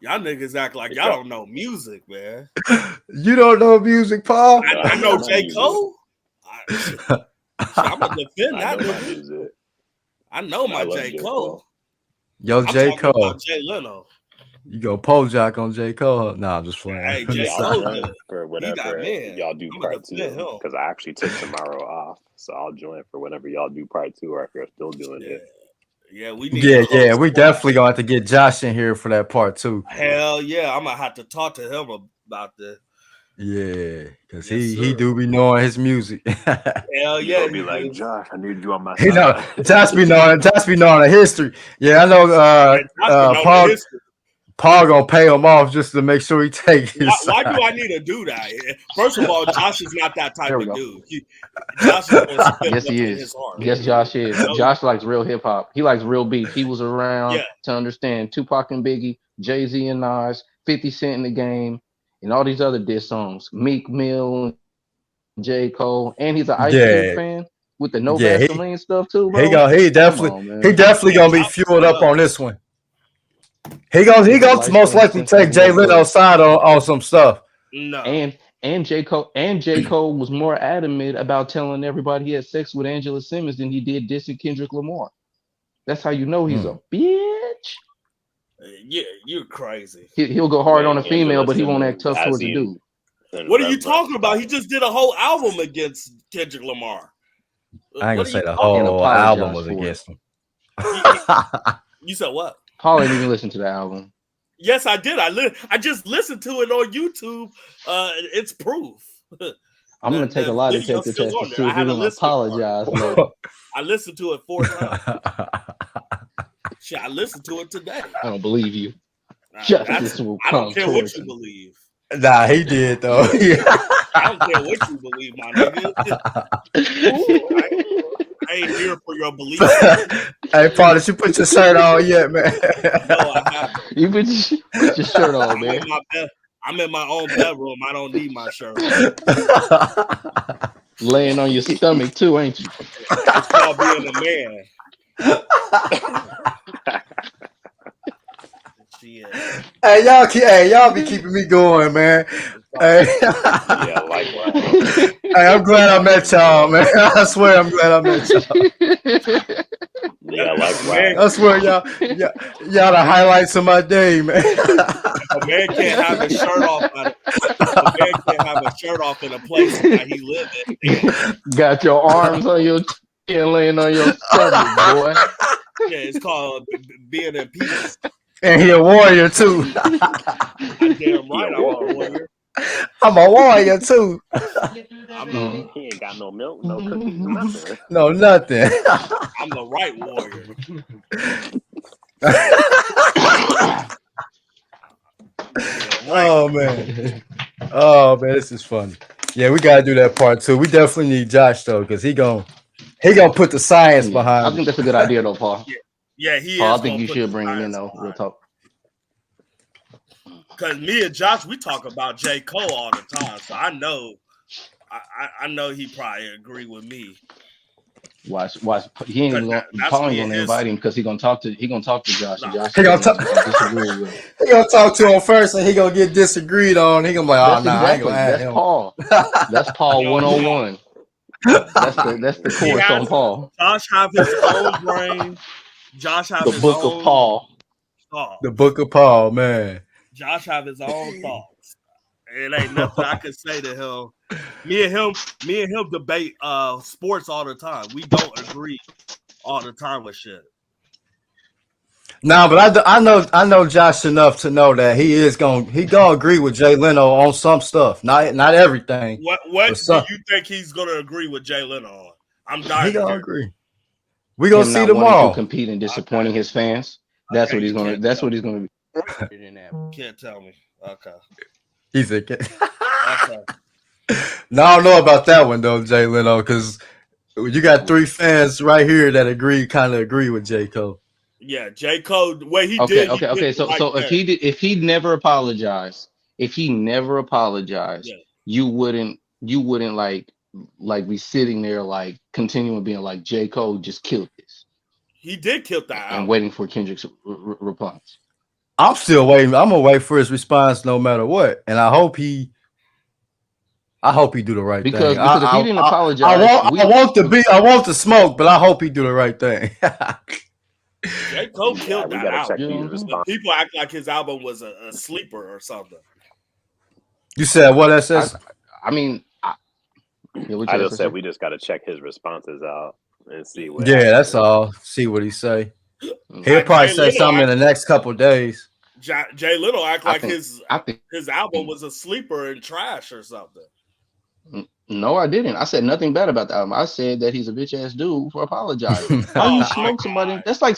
Y'all niggas act like y'all don't know music, man. You don't know music, Paul? I know J. Cole. I'm gonna defend that nigga. I know my J. Cole. Yo, J. Cole. Jay Leno. You go pole jack on J. Cole? Nah, I'm just playing. Hey, J. Cole for whatever y'all do part 2, because I actually took tomorrow off, so I'll join for whenever y'all do part 2, or if you're still doing it. Yeah, we need. Yeah, we definitely gonna have to get Josh in here for that part 2. Hell yeah, I'm gonna have to talk to him about this. Yeah, because he do be knowing his music. Hell yeah, be like, Josh, I need you on my side. Josh be knowing the history. Yeah, I know. Paul gonna pay him off just to make sure he takes his why do I need to do that? First of all, Josh is not that type of dude. Josh is yes, he is. Yes, Josh is. Josh likes real hip hop. He likes real beef. He was around to understand Tupac and Biggie, Jay-Z and Nas, 50 Cent in the Game, and all these other diss songs. Meek Mill, J. Cole, and he's an Ice Cube fan with the No Vaseline stuff too, bro. He definitely gonna be fueled up on this one. He goes to most likely take Jay Leno's side on some stuff. No. And J. Cole was more adamant about telling everybody he had sex with Angela Simmons than he did dissing Kendrick Lamar. That's how you know he's a bitch. Yeah, you're crazy. He'll go hard on a female, but he won't act tough towards a dude. What are you talking about? He just did a whole album against Kendrick Lamar. I ain't gonna say the whole album was against him. You said what? Paul ain't even listened to the album. Yes, I did. I just listened to it on YouTube. It's proof. I'm gonna take a lie detector test to see if he's gonna apologize. I listened to it 4 times. Shit, I listened to it today. I don't believe you. Justice will come. I don't care what you believe. Nah, he did though. I don't care what you believe, my nigga. I ain't here for your belief. Hey, Paul, did you put your shirt on yet, man? No, I haven't. You put your shirt on, man. I'm in my own bedroom. I don't need my shirt. Laying on your stomach too, ain't you? It's called being a man. Hey, y'all be keeping me going, man. Hey. Yeah, likewise. Hey, I'm glad I met y'all, man. I swear I'm glad I met y'all. Yeah, likewise. I swear y'all the highlights of my day, man. A man can't have his shirt off. A man can't have his shirt off in a place that he lives in. Got your arms on your chin, laying on your stomach, boy. Yeah, it's called being in peace. And he a warrior too. Damn right, I'm a warrior. I'm a warrior too. He ain't got no milk, no cookies, nothing. No, nothing. I'm the right warrior. Oh man, this is funny. Yeah, we gotta do that part 2. We definitely need Josh though, because he gonna put the science behind. I think that's a good idea though, Paul. Yeah, he Paul, is. I think you should bring him in though. Real talk. Because me and Josh, we talk about J. Cole all the time, so I know he probably agree with me. Watch. He ain't Cause even that, gonna. that's Paul ain't me and gonna his. invite him because he gonna talk to Josh, and Nah, Josh He is gonna gonna, talk. gonna disagree with him. He gonna talk to him first, and he gonna get disagreed on. He gonna be like, "Oh That's no, I ain't gonna exactly. add That's him." Paul. That's Paul yo, no. 101. That's the He course on has Paul. Josh have his own brain. Josh have The his book of own Paul. The thoughts. Book of Paul, man. Josh have his own thoughts. It ain't nothing I can say to him. Me and him debate sports all the time. We don't agree all the time with shit. No, but I know Josh enough to know that he gonna agree with Jay Leno on some stuff, not everything, What but do some you think he's gonna agree with Jay Leno on? I'm he dying to gonna hear. agree. We gonna Him see not wanting to tomorrow. compete and Okay, disappointing his fans. That's okay, what he's you gonna. can't That's tell what he's me. gonna be. In that. Can't tell me. Okay, He said, okay. "No, I don't know about that one though, Jay Leno, because you got three fans right here that kind of agree with J Cole." Yeah, J. Cole, what Okay, he did okay. it So right so there. if he never apologized, Yeah, you wouldn't like be sitting there like continuing being like J. Cole just killed this he did kill that and album. waiting for Kendrick's response. I'm still waiting. I'm gonna wait for his response no matter what, and I hope he do the right thing. Because if he didn't I apologize, want I want to be I want to smoke, but I hope he do the right thing. J. Cole Yeah, killed we that gotta check album, you know these what I'm saying? but responses. people act like his album was a sleeper or something. You said what? That I says I mean, yeah, what I you just said say? we just gotta check his responses out and see what yeah. That's actually. all. See what he say. He'll Mm, probably Jay say Leno something in act the next couple of days. Jay Leno act I like think I think his album was a sleeper and trash or something. no, I didn't. I said nothing bad about the album. I said that he's a bitch ass dude for apologizing. How Oh you my smoke somebody? god! That's like,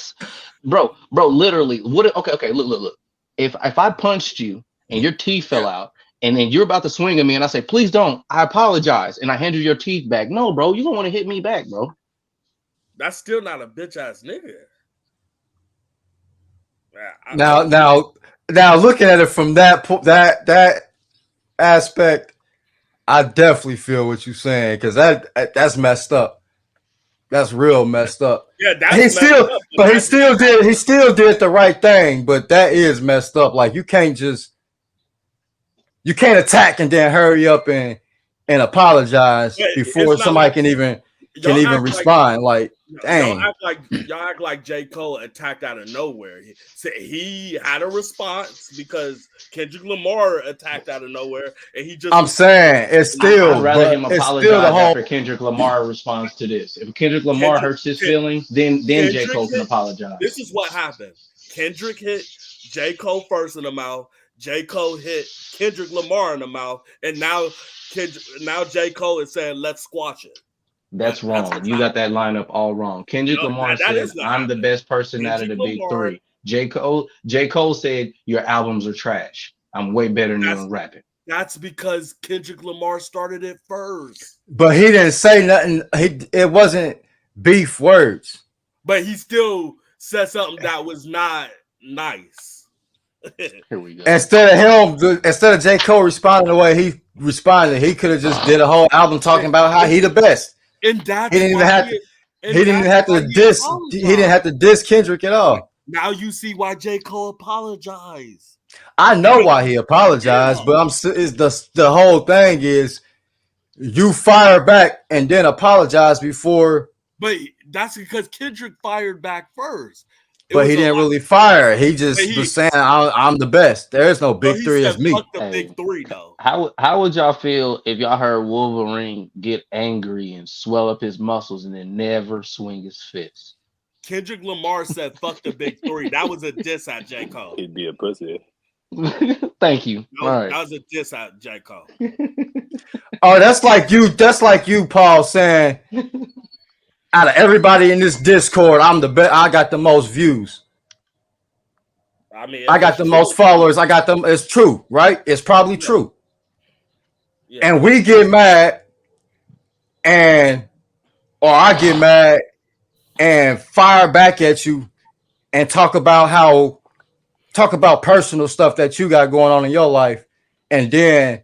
bro, literally. What? Okay. Look. If I punched you and your teeth fell Yeah, out, and then you're about to swing at me, and I say, please don't. I apologize, and I hand you your teeth back. No, bro, you don't want to hit me back, bro. that's still not a bitch ass nigga. Yeah, now, now, now, looking at it from that aspect, I definitely feel what you're saying because that's messed up. That's real messed up. yeah, He that's messed still, up. But but he that still did. He still did the right thing. But that is messed up. Like you can't attack and then hurry up and apologize it's before not somebody like can even y'all act like respond. Like, dang, y'all act like J. Cole attacked out of nowhere. He had a response because Kendrick Lamar attacked out of nowhere, and he just I'm responded. saying it's I'd still, rather but him it's still the apologize whole. after Kendrick Lamar responds to this. If Kendrick Lamar Kendrick, hurts his feelings, then J. Kendrick Cole can hit. This apologize. is what happened. Kendrick hit J. Cole first in the mouth. J. Cole hit Kendrick Lamar in the mouth, and now J. Cole is saying, "Let's squash it." That's That's wrong. what's You got happening. that lineup all wrong. Kendrick No, Lamar that said, is what I'm the happened. best person out of Kendrick the big Lamar. three. J. Cole said, your albums are trash. I'm way better than you That's in rapping. that's because Kendrick Lamar started it first. But he didn't say nothing. It wasn't beef words. But he still said something that was not nice. Here we go. Instead of J Cole responding the way he responded, he could have just did a whole album talking about how and, he the best. and He that's didn't even why have to. he He and didn't even that's have why to he diss. He didn't apologized. have to diss Kendrick at all. Now you see why J. Cole apologized. I Now, know why he apologized, yeah. but is the whole thing is you fire back and then apologize before. But that's because Kendrick fired back first. It But he was a didn't lot. really fire. He But just he was saying, I'm the best. There is no so big he three. said It's me. fuck the big Hey, three though. how would y'all feel if y'all heard Wolverine get angry and swell up his muscles and then never swing his fist? Kendrick Lamar said fuck the big three. That was a diss at J. Cole. He'd be a pussy. Thank you. All That right. was a diss at J. Cole. Oh, that's like you. That's like you, Paul, saying out of everybody in this Discord, I'm the best. I got the most views. I mean, I if got it's the true, most it's true. followers. I got them. It's true, right? It's probably Yeah, true. yeah. And we get mad, and or I get mad and fire back at you and talk about personal stuff that you got going on in your life, and then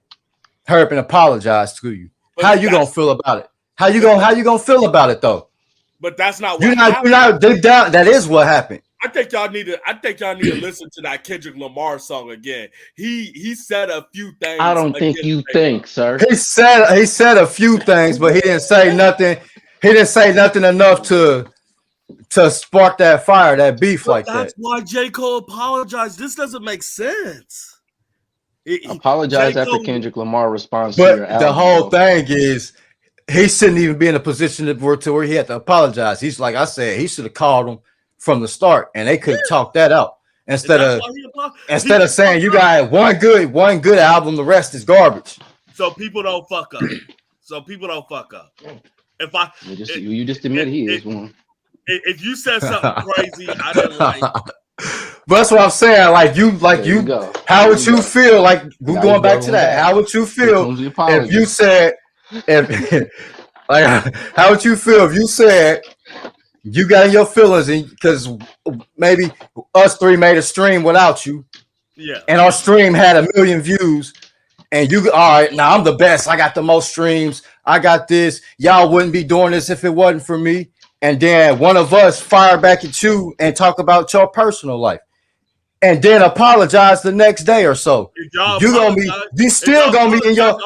hurry up and apologize to you. How But you gonna that's feel about it? How but you gonna feel about it though? But that's not You're what not. happened. You're not deep down. That is what happened. I think y'all need to listen to that Kendrick Lamar song again. He said a few things. I don't think you think, sir. He said a few things, but he didn't say nothing. He didn't say nothing enough to spark that fire, that beef But like that's that. why J. Cole apologized. This doesn't make sense. Apologize J. after Cole, Kendrick Lamar responds to But your the album, whole bro. thing is he shouldn't even be in a position to where he had to apologize. He's like I said, he should have called him from the start, and they could have talked that out and instead that's of why he saying you fucked up. got one good album, the rest is garbage. So people don't fuck up. If I You just admit he is one. if you said something crazy I didn't like, But that's what I'm saying. There you go. How would you feel? Like we're Now you going back to doubling that. back. How would you Here feel comes the if you apology. said, if like, how would you feel if you said you got in your feelings and because maybe us three made a stream without you, yeah. and our stream had 1 million views, and you all right? Now I'm the best. I got the most streams. I got this. Y'all wouldn't be doing this if it wasn't for me. And then one of us fire back at you and talk about your personal life and then apologize the next day or so. If y'all You gonna be apologize, you still gonna be in your I'm,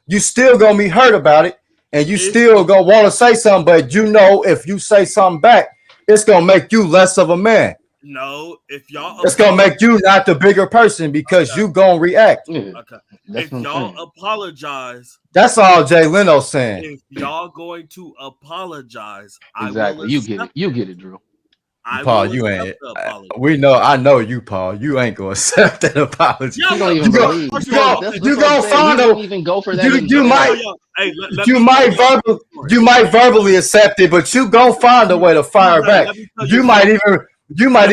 you still gonna be hurt about it, and you if still gonna want to say something, but you know if you say something back, it's gonna make you less of a man. no, if y'all It's gonna make you not the bigger person because okay, you gonna react. Yeah, okay. that's If what I'm y'all saying. apologize, That's all Jay Leno saying. if y'all going to apologize, I will Exactly. You get it. accept You it. get it, Drew. I Paul, will you accept ain't. the apology. We know. I know you, Paul. You ain't gonna accept that apology. Yeah, He don't look, even You go. believe. first You of all, go. That's You what I'm gonna saying. He find wouldn't a. even go for that You yo, might. himself. yo, hey, let me tell y'all a story. You might verbally accept it, but you gonna find a way to fire Hey, back. let me tell you You might let me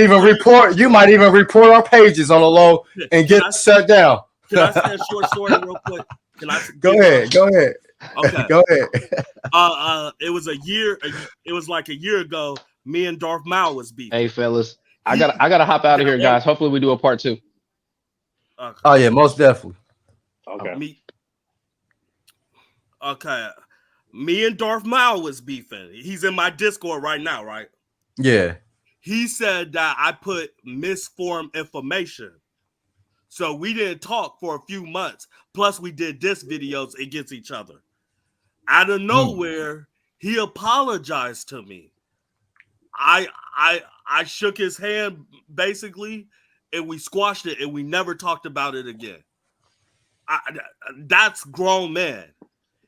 even tell you a short report. You story. might even report our pages on the low and Can get I us shut down. say a short story real quick? Can I Go give y'all a ahead. Go short story? ahead. Okay. Go ahead. It was it was like a year ago. Me and Darth Maul was Hey, beefing. fellas, I He, gotta hop out of here, hey, guys. Hopefully, we do a part 2. okay, Oh yeah, most definitely. Okay. me, okay, me and Darth Maul was beefing. He's in my Discord right now, right? Yeah. He said that I put misformed information. So we didn't talk for a few months. Plus, we did diss videos against each other. Out of nowhere, he apologized to me. I I shook his hand basically, and we squashed it, and we never talked about it again. I, that's grown man.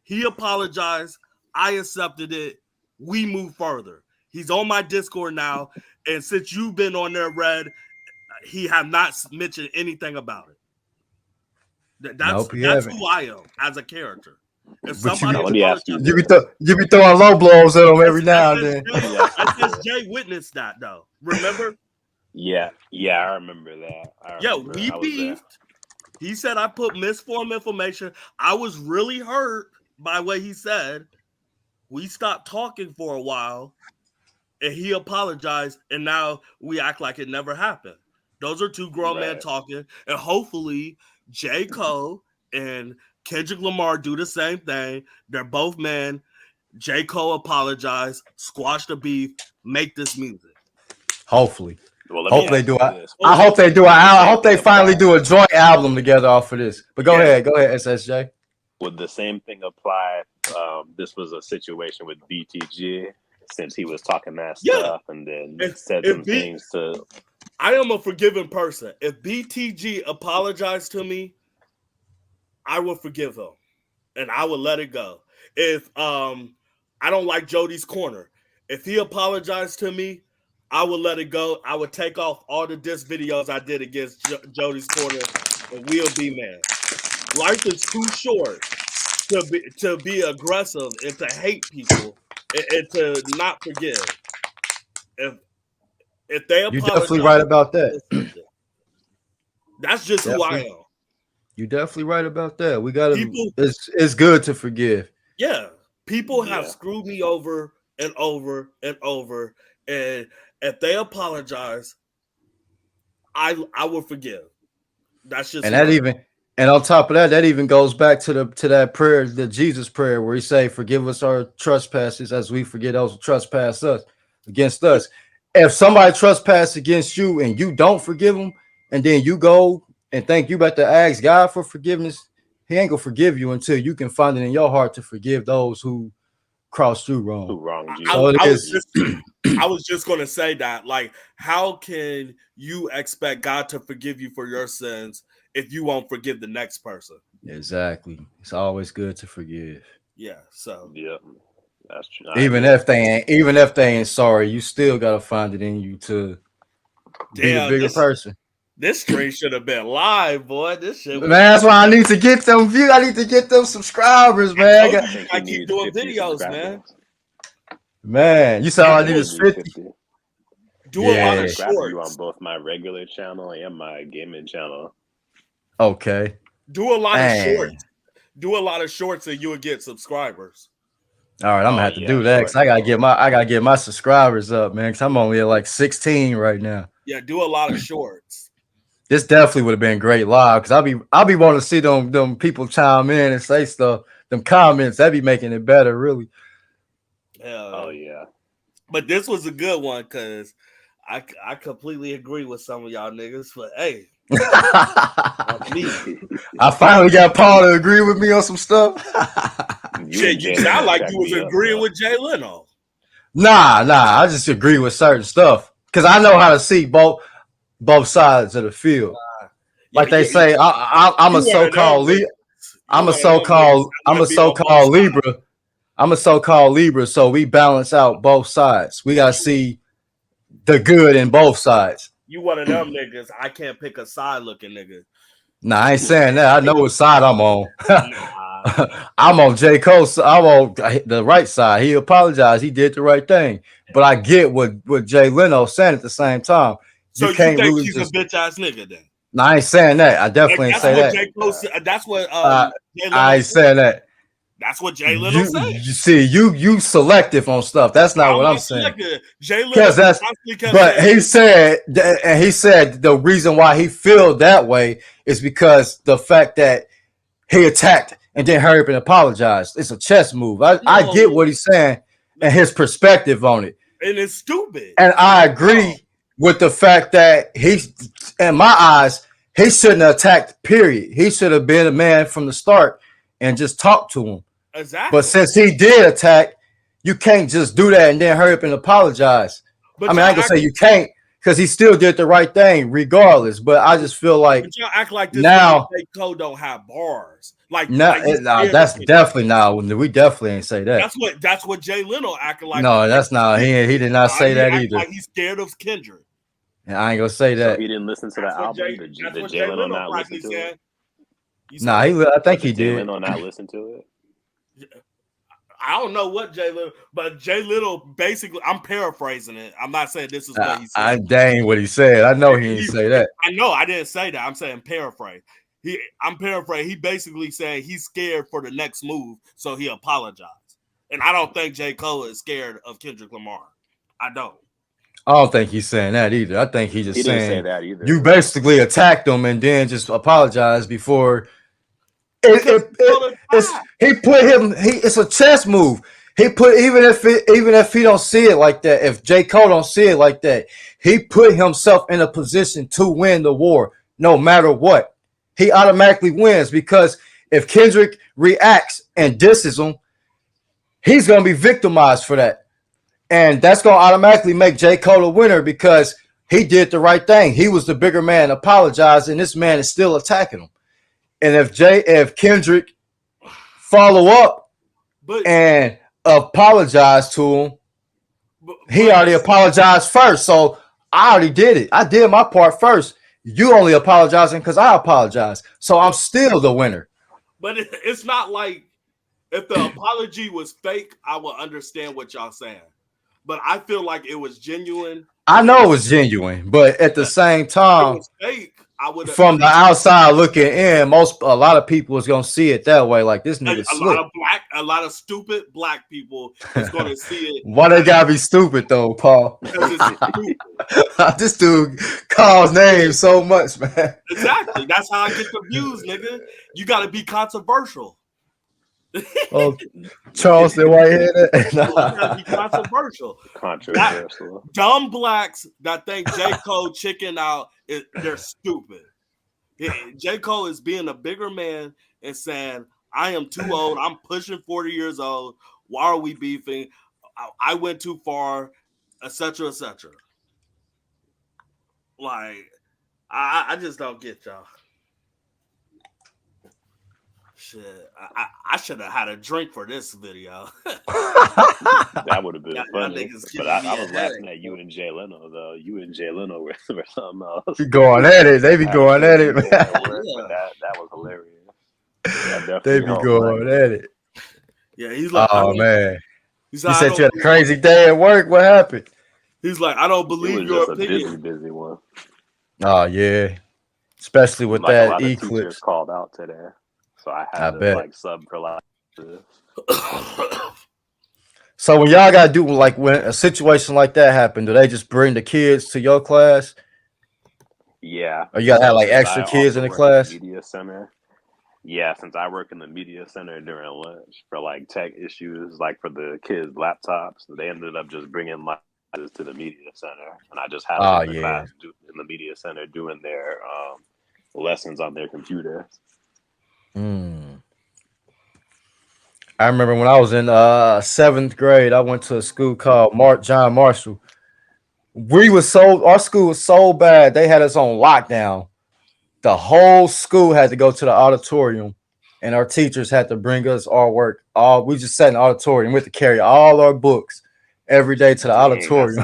He apologized. I accepted it. We move further. He's on my Discord now, and since you've been on there, Red, he have not mentioned anything about it. Nope, you That's haven't. who I am as a character. If But you somebody Now let me ask you apologizes, this. you be throwing low blows at them every now and then. Let me ask you this. SSJ witnessed that though. Remember? Yeah, yeah, I remember that. I Yeah, remember. we I was there. beefed. He said I put misformed information. I was really hurt by what he said. We stopped talking for a while, and he apologized, and now we act like it never happened. Those are two grown men Right. talking, and hopefully J. Cole and Kendrick Lamar do the same thing. They're both men. J. Cole apologized, squash the beef, make this music. Hopefully. Well, let me Hope they ask do. you this. I Hopefully. hope they do. Would the I same hope they thing finally apply? do a joint album together off of this. But go Yeah. ahead. Go ahead, SSJ. Would the same thing apply if this was a situation with BTG, since he was talking that Yeah. stuff and then If, said if some B, things to? I am a forgiving person. If BTG apologized to me, I will forgive him and I will let it go. If I don't like Jody's corner, if he apologized to me, I would let it go. I would take off all the diss videos I did against Jody's corner, and we'll be man. Life is too short to be aggressive and to hate people and to not forgive. If if they You definitely right apologize, about I that. accept it. That's just who I Definitely. am. You definitely right about that. We gotta. People, It's good to forgive. yeah, people have Yeah. screwed me over and over and over, and if they apologize, I will forgive. That's just And who that I am. And on top of that, that even goes back to that prayer, the Jesus prayer, where he say, "Forgive us our trespasses, as we forget those who trespass us against us." If somebody trespass against you and you don't forgive them, and then you go and think you about to ask God for forgiveness, He ain't gonna forgive you until you can find it in your heart to forgive those who crossed you wrong. Who wronged you? So it I was is just I was just gonna say that. Like, how can you expect God to forgive you for your sins if you won't forgive the next person? exactly. It's always good to forgive, Yeah. So Yep, that's true. I agree. even if they ain't sorry. You still gotta find it in you to be the damn, bigger person. this stream should have been live, boy. This shit Man, was. that's why I need to get them views. I need to get them subscribers, I man. told I you you think he gotta keep needs doing 50 videos, man. subscribers. Man, you said Do all I I need do, just is need 50. 50. do a Yeah, I lot Yeah. of subscribe to you on shorts. both my regular channel and my gaming channel. Okay. Do a lot of Man. shorts. Do a lot of shorts, and you would get subscribers. All right, I'm gonna Oh have to yeah, do that because shorts. I gotta get my subscribers up, man. Because I'm only at like 16 right now. Yeah, do a lot of shorts. This definitely would have been great live because I'll be wanting to see them people chime in and say stuff. Them comments that be making it better, really. Oh Uh, yeah. but this was a good one because I completely agree with some of y'all niggas. But hey, that's me. I finally got Paul to agree with me on some stuff. You Shit, and you Jay sound Leno like crack you was me up, agreeing bro. with Jay Leno. Nah. I just agree with certain stuff because I know how to see both sides of the field. Yeah, Like they yeah, say, I'm a you one of them so-called niggas. You one of them niggas that I'm want to a be on both so-called sides. Libra. I'm a so-called Libra, so we balance out both sides. We gotta see the good in both sides. You one of them niggas. I can't pick a side looking nigga. Nah, I ain't saying that. I know what side I'm on. Nah, I'm on J. Cole. I'm on the right side. He apologized. He did the right thing. But I get what Jay Leno saying at the same time. You so you can't think really he's a just. bitch ass nigga then? Nah, I ain't saying that. I Like, definitely ain't that's say what that. J Cole said. That's what Uh, Jay I Leno ain't said. saying that. That's what Jay Leno You said. see, you selective on stuff. That's not I'm what I'm not saying. selected. Jay Leno Because that's, constantly kept but saying, he said the reason why he feel that way is because the fact that he attacked and then hurry up and apologized. It's a chess move. I get no, what he's saying and his perspective on it. and it's stupid. And And I it's dumb. agree with the fact that in my eyes, he shouldn't have attacked, period. He should have been a man from the start and just talked to him. But Exactly. since he did attack, you can't just do that and then hurry up and apologize. I But mean, I y'all ain't gonna act say you can't because he still did the right thing regardless. But I just feel like but y'all act like this nigga now, J. Cole don't have bars. Like he's nah, scared of that's Kendrick. definitely now. We definitely ain't say that. That's what Jay Leno acting like with No, that's not. He did not say he that acting either. like he's scared of Kendrick. And I ain't gonna say So that. he didn't listen to the album. That's Did what Jay Jay Leno Leno not listen practically to it? said. You Nah, said I think he Did Jay did. Leno not listen to it? I don't know what Jay Little, but Jay Little basically, I'm paraphrasing it. I'm not saying this is what he I said. dang what he said. I know he didn't say that. I know I didn't say that. I'm saying paraphrase. I'm paraphrasing. He basically saying he's scared for the next move, so he apologized. And I don't think J. Cole is scared of Kendrick Lamar. I don't. I don't think he's saying that either. I think he's He just didn't say saying that you either. basically attacked him and then just apologize before Because he felt it's attacked. he put him it's a chess move. He put even if he don't see it like that, if J. Cole don't see it like that, he put himself in a position to win the war no matter what. He automatically wins because if Kendrick reacts and disses him, he's gonna be victimized for that. And that's gonna automatically make J. Cole a winner because he did the right thing. He was the bigger man, apologized, and this man is still attacking him. And if Kendrick follow up But and apologize to him, he but already apologized first. So I already did it. I did my part first. You only apologizing because I apologize. So I'm but still the winner. it's not like if the apology was fake, I would understand what y'all saying. But I feel like it was genuine I know because it was genuine, but at the but same it time, was fake. I would from the outside looking in, a lot of people is gonna see it that way. Like this nigga a lot slick. of a lot of stupid black people is going to see it Why they gotta be stupid though, Paul? because it's stupid. This dude calls names so much, man. Exactly. That's how I get the views, nigga. You got to be controversial. Oh, Charleston Whitehead. You got to be controversial. Controversial. Dumb blacks that think J. Cole chicken out, they're stupid. J. Cole is being a bigger man and saying, I am too old. I'm pushing 40 years old. Why are we beefing? I went too far, etc., etc. Like, I just don't get y'all. Shit, I should have had a drink for this video. That would have been funny. But I was laughing at you and Jay Leno, though. You and Jay Leno were something else. Be going at it. They be going at it, man. That was hilarious. They be going at it. Yeah, he's like, oh man. He's like, you said you had a crazy day at work. What happened? He's like, I don't believe your opinion. Just a busy one. Oh yeah, especially with like that a lot eclipse. Of teachers called out today, so I had to like sub for like this. So when y'all gotta do like when a situation like that happened, do they just bring the kids to your class? Yeah. Or you gotta have like extra kids in the class? Media center. Yeah, since I work in the media center during lunch for like tech issues, like for the kids' laptops, they ended up just bringing my to the media center, and I just had them in the class in the media center doing their lessons on their computers. I remember when I was in 7th grade, I went to a school called John Marshall. Our school was so bad, they had us on lockdown. The whole school had to go to the auditorium, and our teachers had to bring us our work. We just sat in the auditorium. We had to carry all our books every day to the auditorium.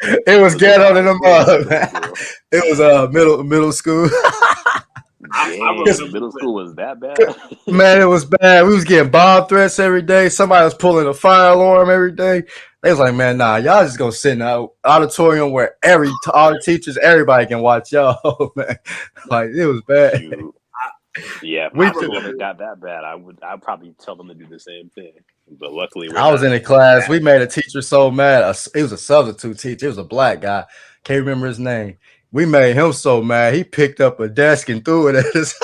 It was ghetto in the mud, man. It was middle school. Middle school was that bad? Man, it was bad. We was getting bomb threats every day. Somebody was pulling a fire alarm every day. They was like, man, nah, y'all just gonna sit in the auditorium where all the teachers, everybody can watch y'all, man. Like, it was bad. Yeah, if it got that bad, I'd probably tell them to do the same thing. But luckily, I was in a class. We made a teacher so mad. It was a substitute teacher. It was a black guy. Can't remember his name. We made him so mad. He picked up a desk and threw it at us.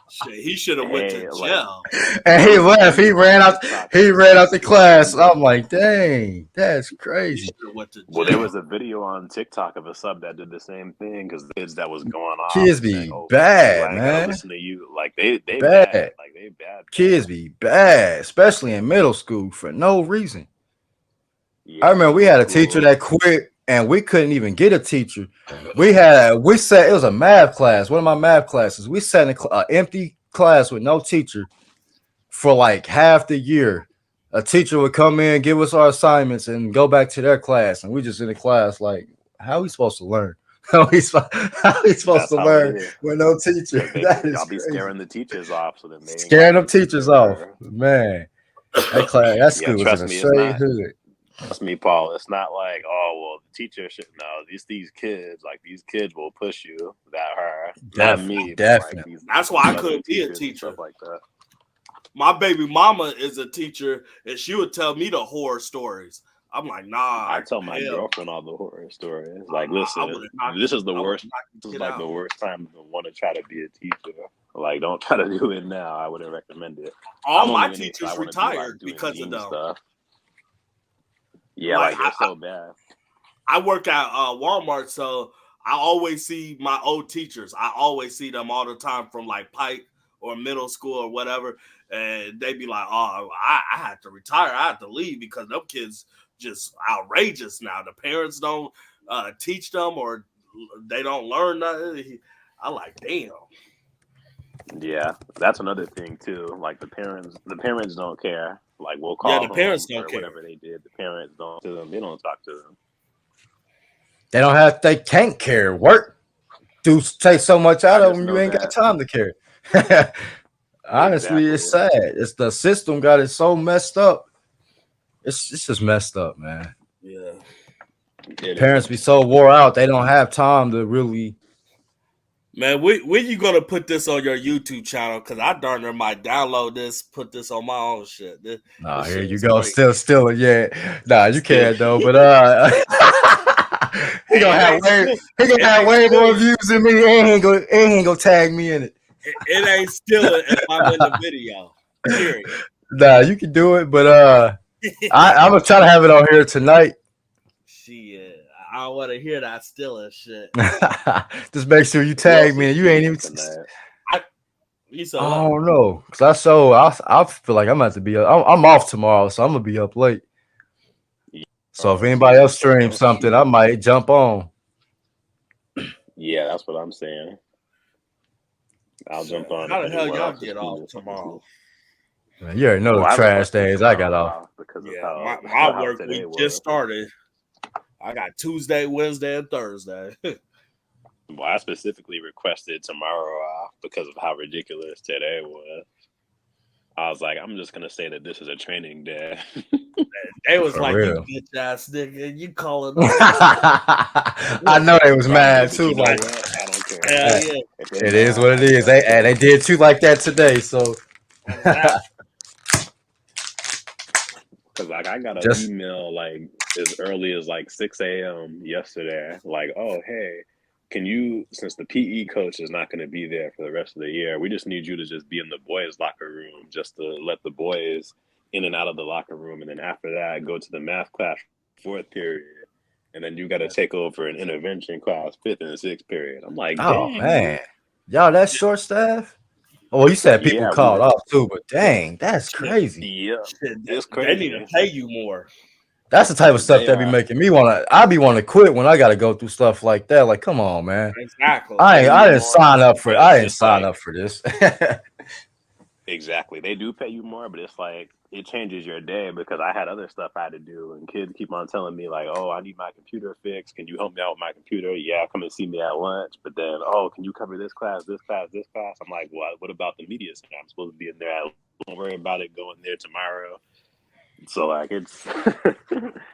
Shit, he should have went to jail. And he left. He ran out the class. I'm like, dang, that's crazy. Well, there was a video on TikTok of a sub that did the same thing because the kids that was going off. Kids be bad, man. Listen to you, like they bad. Like they bad. Kids be bad, especially in middle school for no reason. Yeah, I remember we had a teacher that quit, and we couldn't even get a teacher. We sat. It was a math class. One of my math classes. We sat in an empty class with no teacher for like half the year. A teacher would come in, give us our assignments, and go back to their class, and we just in the class like, how are we supposed to learn? How are we supposed to learn with no teacher? Y'all be scaring the teachers off, so then scaring them teachers off, man. That class, that school was in a straight hood. Trust me, Paul. It's not like, oh well, the teacher should know. These kids, like these kids, will push you that hard. Not me. Definitely. Like, that's why I couldn't be a teacher like that. My baby mama is a teacher, and she would tell me the horror stories. I'm like, nah. I tell my girlfriend all the horror stories. Like, listen, this is the worst. This is like the worst time to want to try to be a teacher. Like, don't try to do it now. I wouldn't recommend it. All my teachers retired because of them. Stuff. Yeah, like they're so bad. I work at Walmart, so I always see my old teachers. I always see them all the time from like Pike or middle school or whatever. And they be like, oh, I had to retire. I had to leave because them kids just outrageous now. The parents don't teach them or they don't learn nothing. I like, damn. Yeah, that's another thing too. Like the parents don't care. Like we'll call the parents don't care. Whatever they did, the parents don't to them. They don't talk to them. They can't care. Work take so much out of them. You ain't got time to care. Honestly, it's sad. It's the system got it so messed up. It's just messed up, man. Yeah. Parents be so wore out, they don't have time to really Man, when you gonna put this on your YouTube channel? Because I darn near might download this, put this on my own shit. This Here shit you is go. great. Still, yeah. Nah, you Still, can't though. But he Hey, gonna have he gonna it have ain't way more stealing. views than me. And he ain't gonna tag me in it. It ain't stealing if I'm in the video. Period. Nah, you can do it. But I'm gonna try to have it on here tonight. Shit, I don't want to hear that stealing shit. Just make sure you who else tag me, is and you ain't streaming even. tonight? You said I what? don't know, cause I feel like I'm about to be. I'm off tomorrow, so I'm gonna be up late. So if anybody else streams I'm something, I shooting. might jump on. Yeah, that's what I'm saying. I'll jump on How if the hell anyone y'all else is get off streaming something. tomorrow? Man, you already know Oh, the I trash requested days I got tomorrow off. off because of Yeah, how my how work today week just was. started. I got Tuesday, Wednesday, and Thursday. Well, I specifically requested tomorrow off because of how ridiculous today was. I was like, I'm just gonna say that this is a training day. They was For like, "You real. bitch ass nigga, you calling us?" I know they was Probably, mad but you too. know Like, what? I don't care. Hell yeah, If they it is mad, what I it is. guess They so. did too like that today. So exactly. Because like I got an just email like as early as like 6 a.m. yesterday, like, oh hey, can you, since the PE coach is not going to be there for the rest of the year, we just need you to just be in the boys' locker room, just to let the boys in and out of the locker room, and then after that, go to the math class fourth period, and then you got to take over an intervention class fifth and sixth period. I'm like, oh dang, dude. man, y'all that short staff. Well, you said people Yeah, we called were. off too, but dang, that's Shit, crazy. Yeah, shit, it's they need to crazy. pay you more. That's the type of stuff They that be are. making me wanna. I be want to quit when I got to go through stuff like that. Like, come on, man. Exactly. They I need didn't more, sign up for. but I it's didn't just sign like, up for this. exactly. They do pay you more, but it's like it changes your day because I had other stuff I had to do, and kids keep on telling me like, "Oh, I need my computer fixed. Can you help me out with my computer?" Yeah, come and see me at lunch. But then, oh, can you cover this class, this class, this class? I'm like, what about the media center? I'm supposed to be in there. Don't worry about it going there tomorrow. So like, it's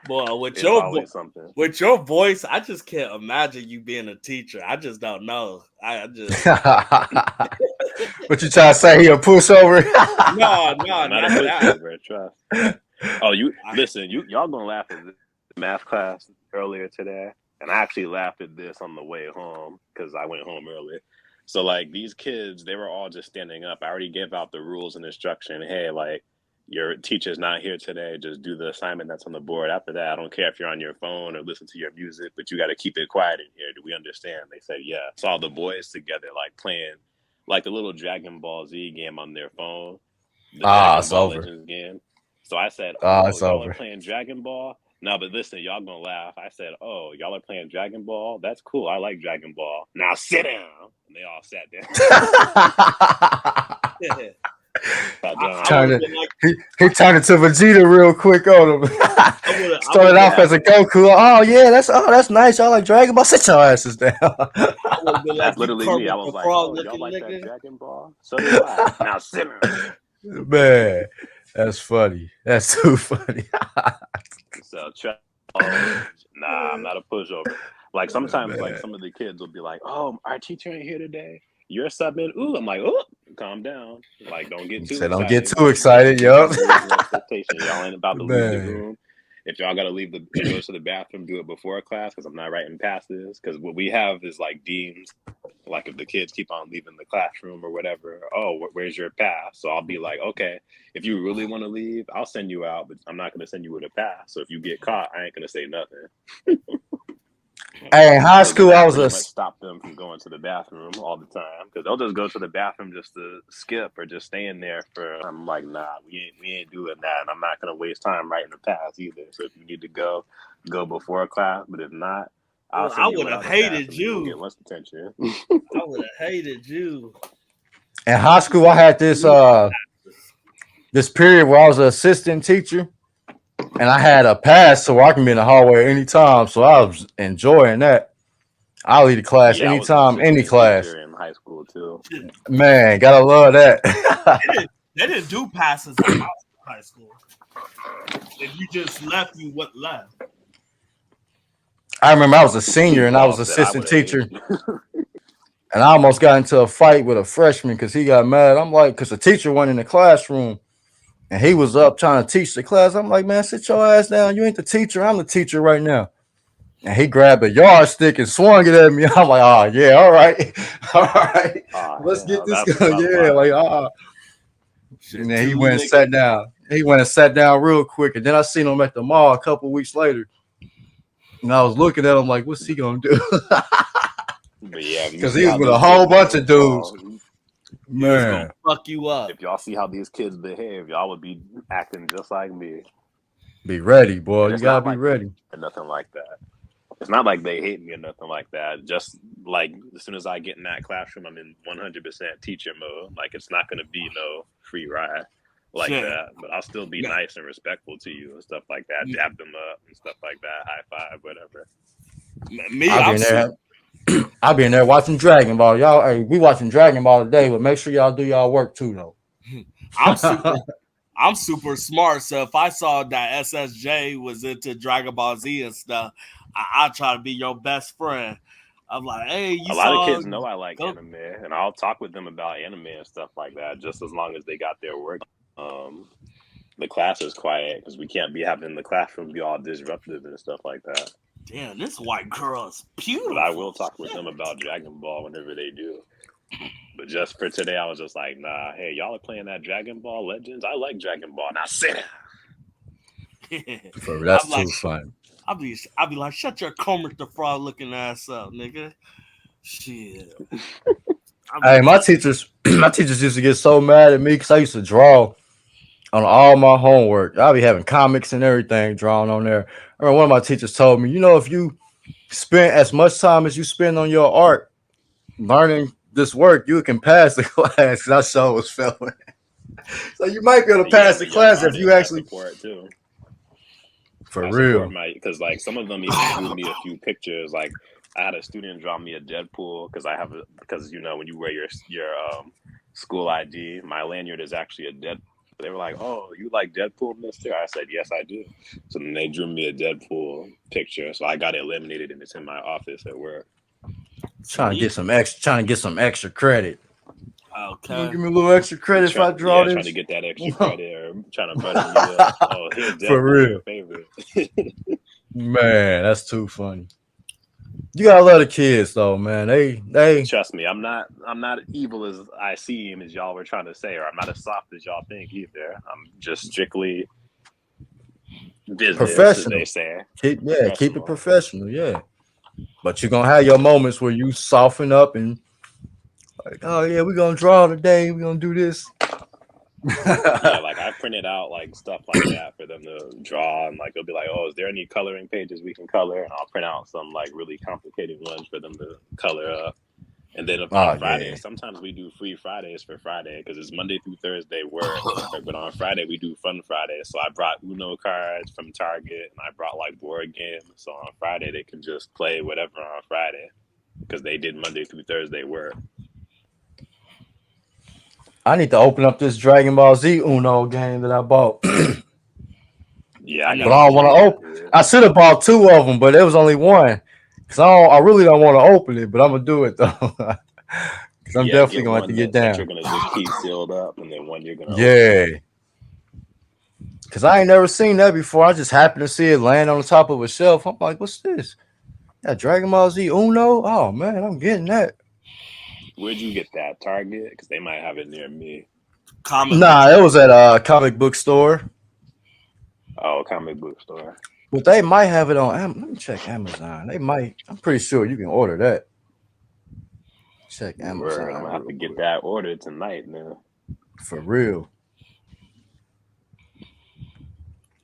Boy, it's always something. with your voice, I just can't imagine you being a teacher. I just don't know. I just What you trying to say? He a pushover? no, I'm not a not that. pushover. Trust. Oh, you I, listen. Y'all gonna laugh at this math class earlier today, and I actually laughed at this on the way home because I went home early. So like these kids, they were all just standing up. I already gave out the rules and instruction. Hey, like your teacher's not here today. Just do the assignment that's on the board. After that, I don't care if you're on your phone or listen to your music, but you got to keep it quiet in here. Do we understand? They said, yeah. Saw all the boys together, like playing like the little Dragon Ball Z game on their phone, the Dragon It's Ball over. Legends game. So I said, "Oh, It's y'all are over. playing Dragon Ball." No, but listen, y'all gonna laugh. I said, "Oh, y'all are playing Dragon Ball. That's cool. I like Dragon Ball. Now sit down." And they all sat down. Sat down. I would Turned have it. been like, He turned into Vegeta real quick on him. I would Started have been off like, as a Goku. Oh yeah, that's nice. Y'all like Dragon Ball? Sit your asses down. I would have been like, That's you literally me. I Kermit was the like, Frog "Oh, y'all looking like that nigga. Dragon Ball? So do I. Now sit down." Man, that's funny. That's too funny. So nah, I'm not a pushover. Like sometimes, like Man. some of the kids will be like, "Oh, our teacher ain't here today. You're subbing." Ooh, I'm like, "Oh, calm down. Like, don't get too Said don't get excited. too excited, We yo. got rules and expectations. Y'all ain't about to leave the Man. room. If y'all gotta leave and go to the bathroom, do it before class because I'm not writing passes. Because what we have is like deemed, like if the kids keep on leaving the classroom or whatever, oh, where's your pass? So I'll be like, okay, if you really want to leave, I'll send you out, but I'm not going to send you with a pass. So if you get caught, I ain't going to say nothing. Hey, in high So then school, I that was pretty a much stopped them from going to the bathroom all the time because they'll just go to the bathroom just to skip or just stay in there for. I'm like, nah, we ain't doing that, and I'm not gonna waste time writing a pass either. So if you need to go, go before class. But if not, I'll Well, I send you would have without a pass, hated and we won't you. get less attention. I would have hated you. in high school. I had this period where I was an assistant teacher, and I had a pass so I can be in the hallway anytime. So I was enjoying that. I'll leave the class Yeah, I was an anytime, any assistant class. teacher in high school too. Shit, Man, gotta love that. they didn't do passes in my high school. If you just left, you what left. I remember I was a senior and I Paul was said I assistant would have hated teacher. you. And I almost got into a fight with a freshman because he got mad. I'm like, because the teacher went in the classroom and he was up trying to teach the class. I'm like, man, sit your ass down. You ain't the teacher. I'm the teacher right now. And he grabbed a yardstick and swung it at me. I'm like, oh yeah, all right, all right, let's get this That's a going. tough Yeah, fight. like And Shit, then he two went and niggas. sat down. He went and sat down real quick. And then I seen him at the mall a couple weeks later. And I was looking at him like, what's he gonna do? But yeah, if you Because see he was how with a these whole kids bunch of behave, dudes. He was gonna Man, fuck you up. if y'all see how these kids behave, y'all would be acting just like me. be ready, boy. And You it's gotta not be like they ready. or nothing like that. It's not like they hate me or nothing like that. Just like as soon as I get in that classroom, I'm in 100% teacher mode. Like it's not going to be no free ride like Shit. that. But I'll still be Nah, nice and respectful to you and stuff like that. Dap them up and stuff like that. High five, whatever. me, I'll be I'm in super. there. I'll be in there watching Dragon Ball. Y'all, hey, we watching Dragon Ball today, but make sure y'all do y'all work too, though. I'm super. I'm super smart. So if I saw that SSJ was into Dragon Ball Z and stuff, I try to be your best friend. I'm like, hey, you A lot of saw kids know I like go anime, and I'll talk with them about anime and stuff like that, just as long as they got their work. Um, the class is quiet because we can't be having the classroom be all disruptive and stuff like that. damn, this white girl is But I will beautiful. talk with Shit. them about Dragon Ball whenever they do. But just for today, I was just like, nah, hey, y'all are playing that Dragon Ball Legends. I like Dragon Ball. Now sit down. For I'm that's like, too funny. I'll be like, shut your Comer the Frog looking ass up, nigga. Shit. I'll be Hey, like, my teachers, my teachers used to get so mad at me because I used to draw on all my homework. I'll be having comics and everything drawn on there. I remember one of my teachers told me, if you spend as much time as you spend on your art learning this work, you can pass the class. Because I sure was failing. So you might be able to Yeah, pass the the young class if you artists I actually, support too. for I support real. my because like some of them even drew me a few pictures. Like I had a student draw me a Deadpool because I have a because when you wear your school ID, my lanyard is actually a Deadpool. They were like, "Oh, you like Deadpool, Mister?" I said, "Yes, I do." So then they drew me a Deadpool picture. So I got it laminated and it's in my office at work. sweet. Trying to get some extra credit. You gonna Okay. give me a little extra credit if I draw Trying to this? get that extra credit or trying to butter me up. Oh, here's For Deadpool, your real. favorite. Man, that's too funny. You gotta love the kids though, man. They Trust me, I'm not evil as I seem as y'all were trying to say, or I'm not as soft as y'all think either. I'm just strictly business, as they professional. say, Keep it professional. professional, yeah. But you're gonna have your moments where you soften up and like, oh yeah, we're gonna draw today, we're gonna do this. Yeah, like I printed out like stuff like that for them to draw, and like they'll be like, "Oh, is there any coloring pages we can color?" And I'll print out some like really complicated ones for them to color up. And then on Oh yeah. Fridays, sometimes we do free Fridays for Friday because it's Monday through Thursday work. But on Friday, we do Fun Friday. So I brought Uno cards from Target and I brought like board games. So on Friday, they can just play whatever on Friday because they did Monday through Thursday work. I need to open up this Dragon Ball Z Uno game that I bought. But Yeah, I I I never got to don't get want played. to that. open. Yeah. I should have bought two of them, but there was only one. I really don't want to open it, but I'm gonna do it though. Because I'm Yeah, definitely get gonna have to one get that you're down. going to just keep sealed up and then one you're going to open. Yeah. Because I ain't never seen that before. I just happened to see it laying on the top of a shelf. I'm like, what's this? That Dragon Ball Z Uno? Oh man, I'm getting that. Where'd you get that? Target? Because they might have it near me. Comic book Nah, it store. was at a comic book store. Oh, comic book store. But they might have it on Let me check Amazon. They might. I'm pretty sure you can order that. Check Word. I'm Amazon going to have to real get quick. that ordered tonight now. For real.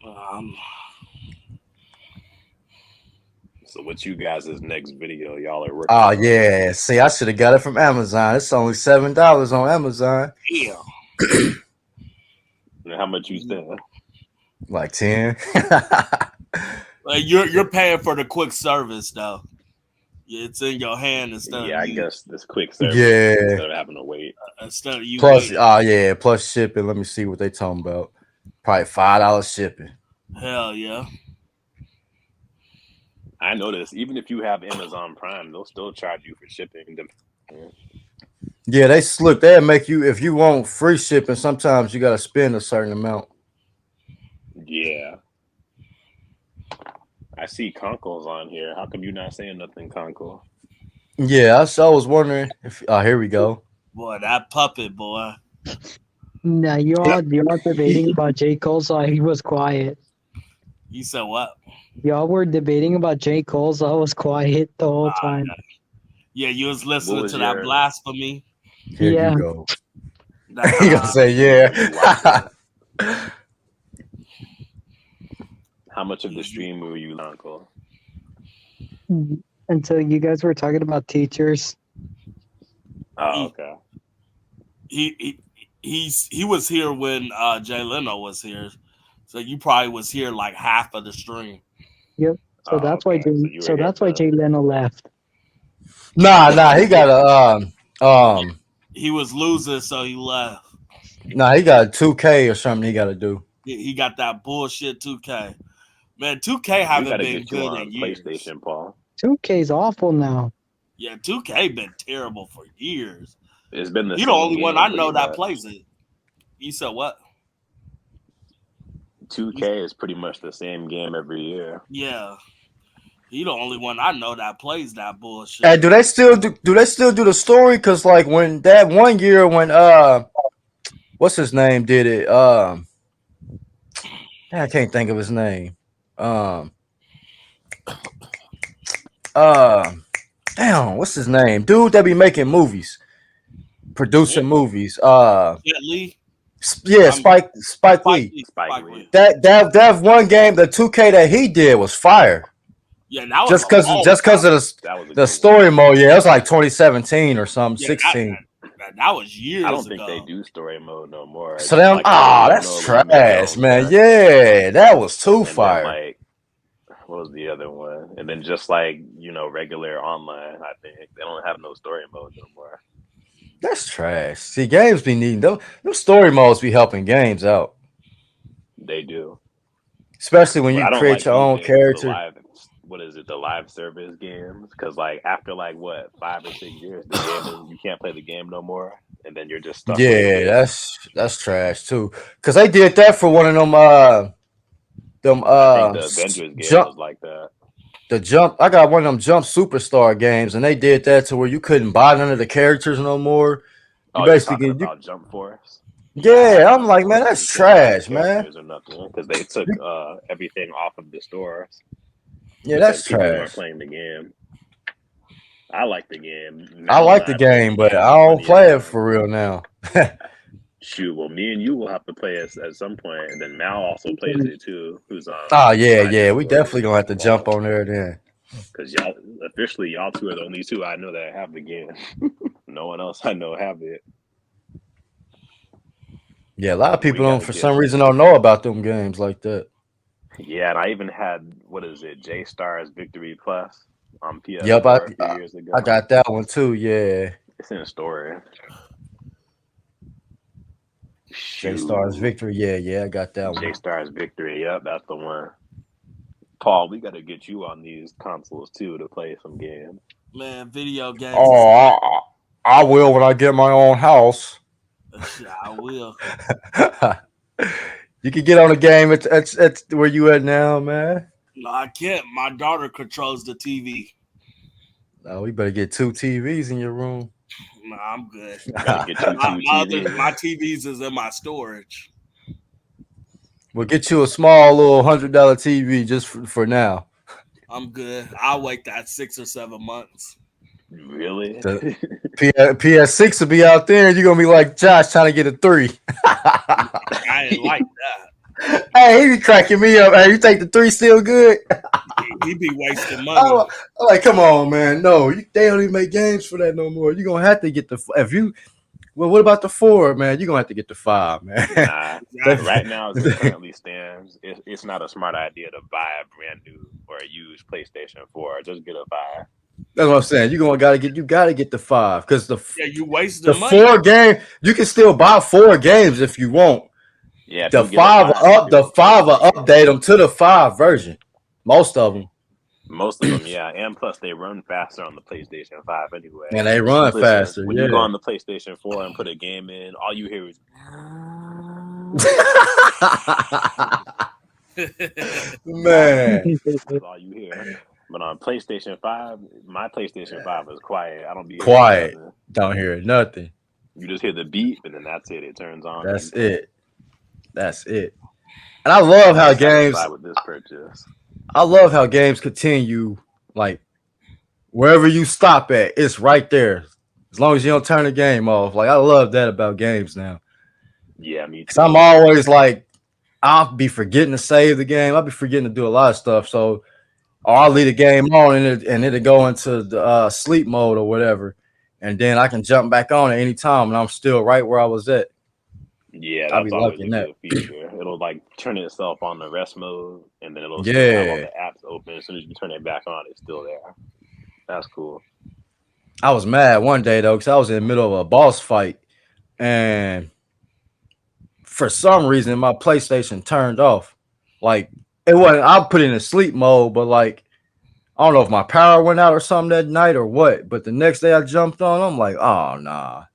Um, So what's you guys' next video y'all are working Oh on? yeah. See, I should have got it from Amazon. It's only $7 on Amazon. yeah. And how much you spend? Like 10. Like you're paying for the quick service though. Yeah, it's in your hand instead of Yeah, I you guess this quick service Yeah. instead of having to wait. instead of you Plus, waiting. oh yeah, plus shipping. Let me see what they talking about. Probably $5 shipping. Hell yeah. I noticed even if you have Amazon Prime, they'll still charge you for shipping. Yeah, they slick. They'll make you if you want free shipping. Sometimes you gotta spend a certain amount. Yeah. I see Conkle's on here. How come you're not saying nothing, Conkle? Yeah, I was wondering if. Oh, here we go. Boy, that puppet boy. Nah, y'all debating about J. Cole, so he was quiet. You said what? Y'all were debating about J. Cole, so I was quiet the whole Ah, time. yeah, you was What listening was to that your? blasphemy. Here you Yeah. go. That You gonna say You liked yeah? it. How much of the stream were you, Uncle? Until you guys were talking about teachers. Oh, okay. he was here when Jay Leno was here, so you probably was here like half of the stream. Yep. So Oh, that's okay. why So you were here that's why for. Jay Leno left. Nah. He got He was losing, so he left. he got a 2K or something. He got to do. He got that bullshit 2K. Man, 2K We haven't got to been get you good on in years. PlayStation, Paul. 2K's awful now. Yeah, 2K been terrible for years. It's been the He same the only game one I pretty know that much. plays it. You said what? 2K is pretty much the same game every year. Yeah. He the only one I know that plays that bullshit. Hey, do they still do the story? Cause like when that one year when what's his name did it? I can't think of his name. Um uh damn, what's his name? Dude that be making movies, producing movies. Jet Li? Yeah, I'm Spike Lee. Spike Lee. That one game, the 2K that he did was fire. Yeah, that was Just a cause long just cause time. of That was a the good story one. mode. Yeah, it was like 2017 or something, Yeah, 16. that was years I don't think ago. they do story mode no more. It's So just then, like the original that's where you make your trash, own man. set. Yeah, that was too And then fire. like what was the other one? And then just like, regular online, I think. They don't have no story mode no more. That's trash. See, games be needing them story modes be helping games out, They do. especially when What I you don't create like your these own days is the character. live what is it, the live service games? Because like after like what, 5 or 6 years, the game is you can't play the game no more, and then you're just stuck with the Yeah, game. that's trash too. Cause they did that for one of them I think the Avengers game jump was like that. the jump. I got one of them jump superstar games, and they did that to where you couldn't buy none of the characters no more. You Oh, you're basically talking you about Jump Force? Yeah, I had yeah. I'm Jump like, man, Force, and that's you couldn't buy the trash, man. characters or nothing because they took everything off of the stores Yeah, because that's people weren't trash. playing the game. I like the game. I Mal and like the I played game, the but game I don't plenty of play it times. for real now. Shoot, well, me and you will have to play it at some point, and then Mal also plays it too. Who's Oh on yeah, my yeah. We Discord definitely with gonna have to jump Paul, on there then. because y'all two are the only two I know that have the game. No one else I know have it. Yeah, a lot of We people don't gotta for get. some reason don't know about them games like that. Yeah, and I even had what is it, J Stars Victory Plus on Yep, PS4 a few years I ago. got that one too. Yeah, It's in storage. J Stars Shoot, Victory. Yeah, I got that J one. Stars Victory. Yep, that's the one. Paul, we got to get you on these consoles too to play some games. Man, video games is Oh, I will when I get my own house. shit, I will. You can get on a game. It's where you at now, man. No, I can't. My daughter controls the TV. Oh, we better get 2 TVs in your room. Nah, I'm good. Got to get you two TVs. My TVs is in my storage. We'll get you a small little $100 TV just for now. I'm good. I'll wait that 6 or 7 months. Really? The PS6 will be out there, and you're gonna be like Josh trying to get a 3. I ain't like that. Hey, he be cracking me up. Hey, you think the 3 still good? He be wasting money. I'm like, come on, man. No, they don't even make games for that no more. You're gonna have to get the if you. Well, what about the 4, man? You're gonna have to get the 5, man. Nah. Right now, as it currently stands, it's not a smart idea to buy a brand new or a used PlayStation 4. Just get a 5. That's what I'm saying. You gotta get the 5 because you wasting the money. 4 game you can still buy 4 games if you want. Yeah, if The you get a 5 5, you will can play update them games. to the 5 version. Most of them. Most of them, yeah, and plus they run faster on the PlayStation 5 anyway. And they run Listen, faster. when you go on the PlayStation 4 and put a game in, all you hear is Man, that's all you hear. But on PlayStation 5, my PlayStation 5 is quiet. I don't be hearing quiet. nothing. Don't hear nothing. You just hear the beep, and then that's it. It turns on. That's And you play. it. That's it. And I love how games. Satisfied with this purchase. I love how games continue. Like wherever you stop at, it's right there. As long as you don't turn the game off. Like I love that about games now. Yeah, me too. Cause I'm always like, I'll be forgetting to save the game. I'll be forgetting to do a lot of stuff. So, or I'll leave the game on and it'll go into the sleep mode or whatever, and then I can jump back on at any time, and I'm still right where I was at. Yeah, I'll be that's always a liking that. good feature. It'll like turn itself on the rest mode, and then it'll still have all Yeah, the apps open. As soon as you turn it back on, it's still there. That's cool. I was mad one day though because I was in the middle of a boss fight, and for some reason my PlayStation turned off. Like it wasn't. I put it in sleep mode, but like I don't know if my power went out or something that night or what. But the next day I jumped on, I'm like, oh nah,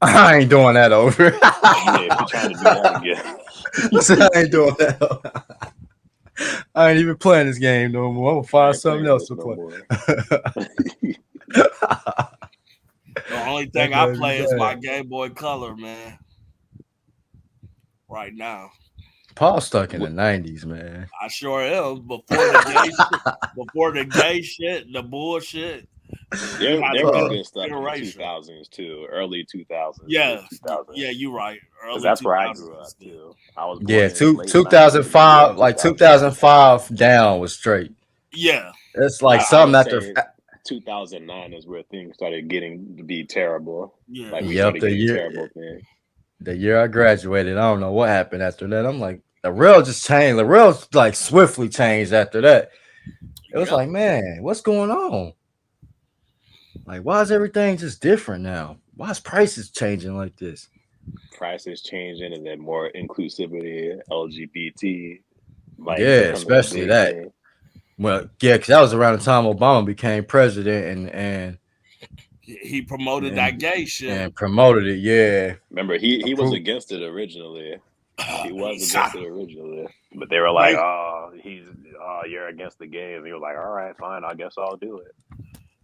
I ain't doing that over. Yeah, if you're trying to do that again. I ain't doing that. I ain't even playing this game no more. I'm gonna find something else to play. The only thing I play is my Game Boy Color, man. Right now. Paul's stuck in the 90s, man. I sure am. Before the gay shit, the bullshit. There was good stuff in the 2000s too, early 2000s. Yeah, you're right. Early that's 2000s where I grew up too. I was born 2005, like 2005 down was straight. Yeah, it's like something after 2009 is where things started getting to be terrible. Yeah, like we started getting terrible things. The year I graduated, I don't know what happened after that. I'm like, the real just changed. The real like swiftly changed after that. It was like, man, what's going on? Like, why is everything just different now? Why is prices changing like this? Prices changing and then more inclusivity, LGBT. Like, yeah, especially that. Thing. Well, yeah, because that was around the time Obama became president and he promoted that gay shit. And promoted it, yeah. Remember, he was against it originally. He was against it originally. But they were like, you're against the gays. And he was like, all right, fine, I guess I'll do it.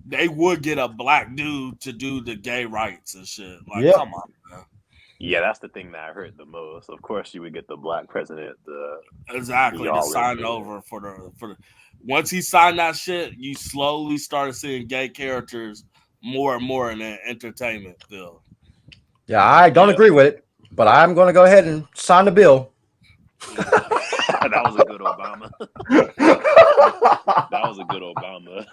They would get a black dude to do the gay rights and shit. Like, come on, man. Yeah, that's the thing that I hurt the most. Of course, you would get the black president to sign over for the. Once he signed that shit, you slowly started seeing gay characters more and more in the entertainment field. Yeah, I don't agree with it, but I'm going to go ahead and sign the bill. That was a good Obama. That was a good Obama.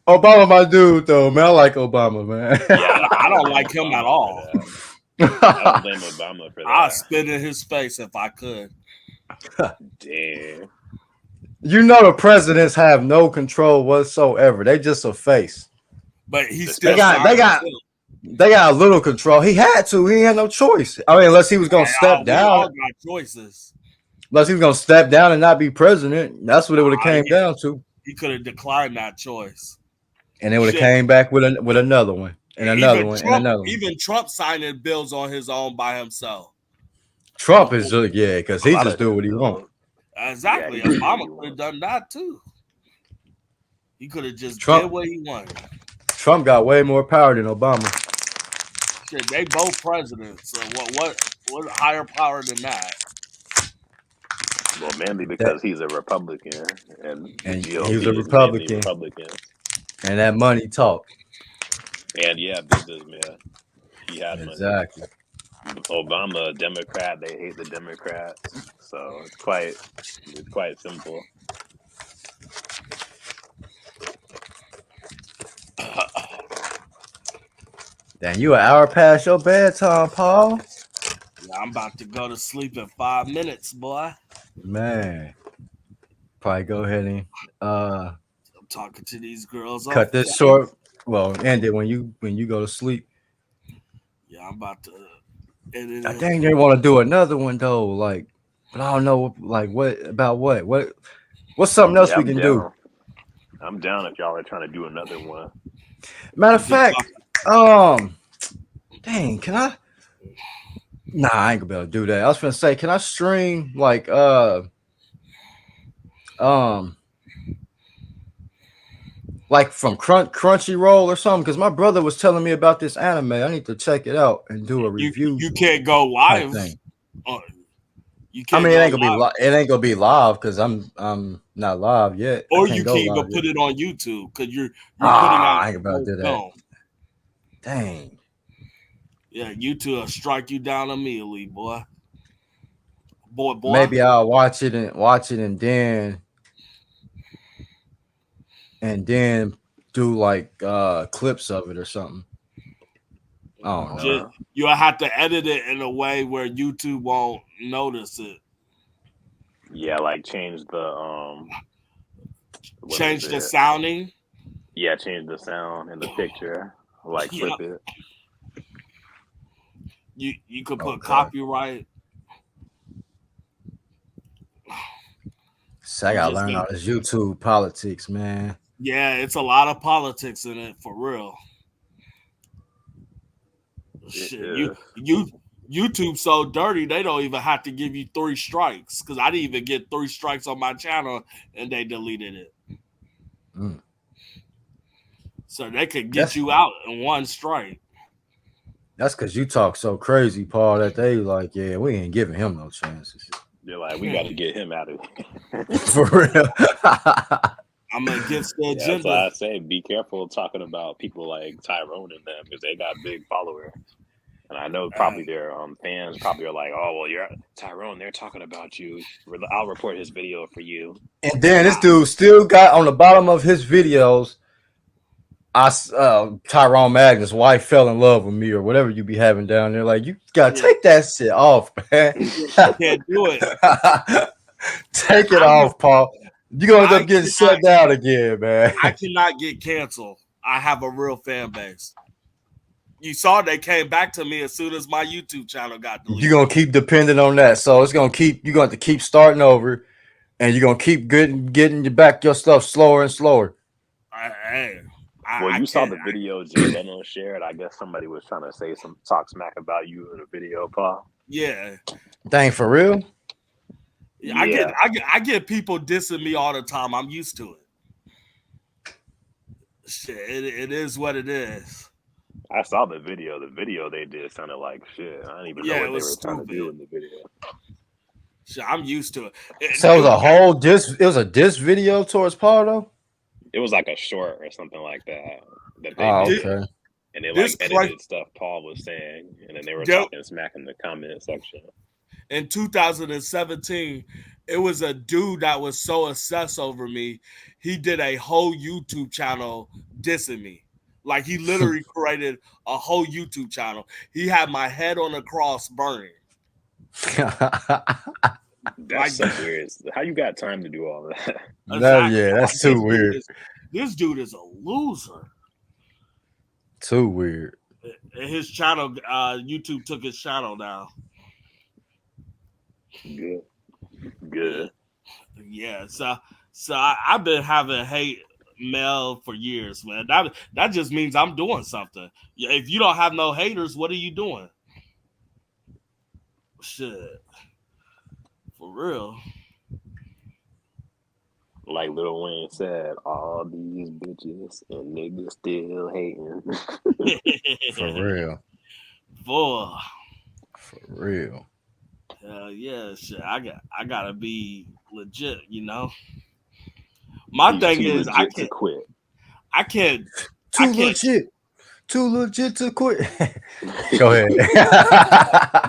Obama, my dude, though, man. I like Obama, man. Yeah, I don't like him at all. I blame Obama for that. I'll spit in his face if I could. Damn. You know the presidents have no control whatsoever. They just a face. But he's still they got a little control. He had to. He had no choice. I mean, unless he was gonna step down. All got choices. Unless he was gonna step down and not be president. That's what it would have came down to. He could have declined that choice. And it would have came back with another one. And another one. And another one. Even Trump signing bills on his own by himself. Trump is because he just do what he wants. Exactly. Yeah, Obama could have done that too. He could have just did what he wanted. Trump got way more power than Obama. Shit, they both presidents. So what higher power than that? Well, mainly because he's a Republican and he's a Republican. And that money talk. And businessman. He had money. Exactly. Obama, a Democrat, they hate the Democrats. So it's quite simple. Damn, you an hour past your bedtime, Paul. Yeah, I'm about to go to sleep in 5 minutes, boy. Man. Probably go ahead and I'm talking to these girls. Cut this short. Well, end it when you go to sleep. Yeah, I'm about to I think they want to do another one though. Like but I don't know like what about what's something else Yeah, we I'm can do. down. I'm down if y'all are trying to do another one. Matter We of can talk. fact, um, dang, can I? Nah, I ain't gonna be able to do that. I was gonna say, can I stream um like from Crunchyroll or something? Because my brother was telling me about this anime. I need to check it out and do a review You can't go type live. thing. Uh, you I can't mean, it go ain't gonna be live, it ain't gonna be live because I'm not live yet. I or can't you go can't live even yet. put it on YouTube because you're putting out Ah, I ain't the about whole to do that. film. Dang. Yeah, YouTube will strike you down immediately, boy. Boy. Maybe I'll watch it and then do like clips of it or something. I don't know. Just, you'll have to edit it in a way where YouTube won't notice it. Yeah, like change the what is Change the it? sounding. Yeah, change the sound in the picture. Like Yep. flip it. You could put Okay. copyright. So I You gotta just learn got all this YouTube politics, man. yeah, it's a lot of politics in it for real. It Shit, is. YouTube so dirty they don't even have to give you 3 strikes because I didn't even get 3 strikes on my channel and they deleted it. Mm. So they could get That's you out in 1 strike. that's because you talk so crazy, Paul, that they like, yeah, we ain't giving him no chances. They're like, we got to get him out of here. For real. I'm against the Yeah, that's agenda. why I say be careful talking about people like Tyrone and them because they got big followers. And I know probably their fans probably are like, oh, well, you're Tyrone. They're talking about you. I'll report his video for you. And then this dude still got on the bottom of his videos. Tyrone Magnus' wife fell in love with me or whatever you be having down there. Like you gotta Yeah, take that shit off, man. you can't do it. Take it I off, Paul. You're gonna end I up getting cannot shut down again, man. I cannot get canceled. I have a real fan base. You saw they came back to me as soon as my YouTube channel got You're deleted. gonna keep depending on that. So it's gonna keep you're gonna have to keep starting over and you're gonna keep getting your stuff slower and slower. I, Well, I you saw can't. the video Jay Leno shared. I guess somebody was trying to say some talk smack about you in a video, Paul. Yeah, Dang, for real? Yeah, I get people dissing me all the time. I'm used to it. Shit, it is what it is. I saw the video. The video they did sounded like shit. I didn't even know Yeah, it what they was were trying to do stupid. in the video. Shit, I'm used to it. So it was a whole it was a diss video towards Paul though? It was like a short or something like that that they Oh, this, did, okay. and they this like cra- edited stuff Paul was saying, and then they were there- talking smack in the comment section. in 2017, it was a dude that was so obsessed over me. He did a whole YouTube channel dissing me. Like he literally created a whole YouTube channel. He had my head on a cross burning. That's Like some weird. How you got time to do all that? exactly. Yeah, Like that's too weird. this dude is a loser. Too weird. His channel, YouTube took his channel down. Good, good. Yeah, so I've been having hate mail for years, man. That just means I'm doing something. Yeah, if you don't have no haters, what are you doing? Shit, for real. Like Lil Wayne said, all these bitches and niggas still hating. For real. Boy, For real. yeah, shit. I gotta be legit, you know. My He's thing too is, legit to quit. I can't, I Too can't. legit. Too legit to quit. Go ahead.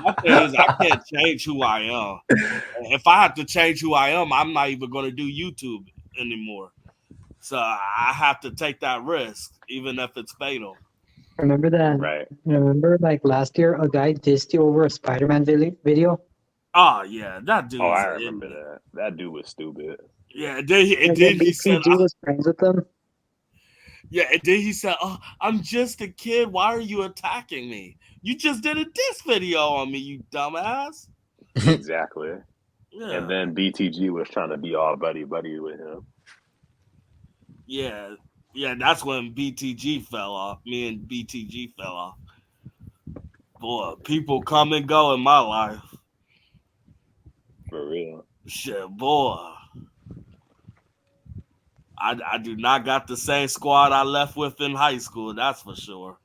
My thing is, I can't change who I am. If I have to change who I am, I'm not even going to do YouTube anymore. So I have to take that risk, even if it's fatal. Remember that? Right. Remember, like last year, a guy dissed you over a Spider-Man video. Oh yeah, that Oh, dude's I an remember idiot. that. That dude was stupid. Yeah, And then then he basically, said, dude was friends with them. yeah, and then he said, "Oh, I'm just a kid. Why are you attacking me? You just did a diss video on me, you dumbass." Exactly. And then BTG was trying to be all buddy with him. Yeah, that's when BTG fell off. Me and BTG fell off. Boy, people come and go in my life. For real. Shit, boy. I do not got the same squad I left with in high school, that's for sure.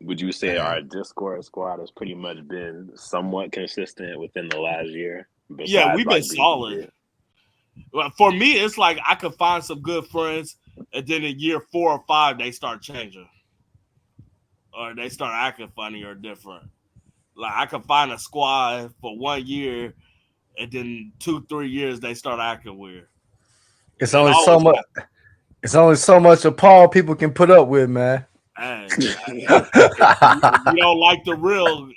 Would you say our Discord squad has pretty much been somewhat consistent within the last year? Yeah, Besides we've been like solid. BTG? Well, for me, it's like I could find some good friends, and then in year 4 or 5, they start changing. Or they start acting funny or different. Like I could find a squad for 1 year, and then 2-3 years they start acting weird. It's It only so always much. happens. It's only so much of Paul people can put up with, man. Hey, if you don't like the real,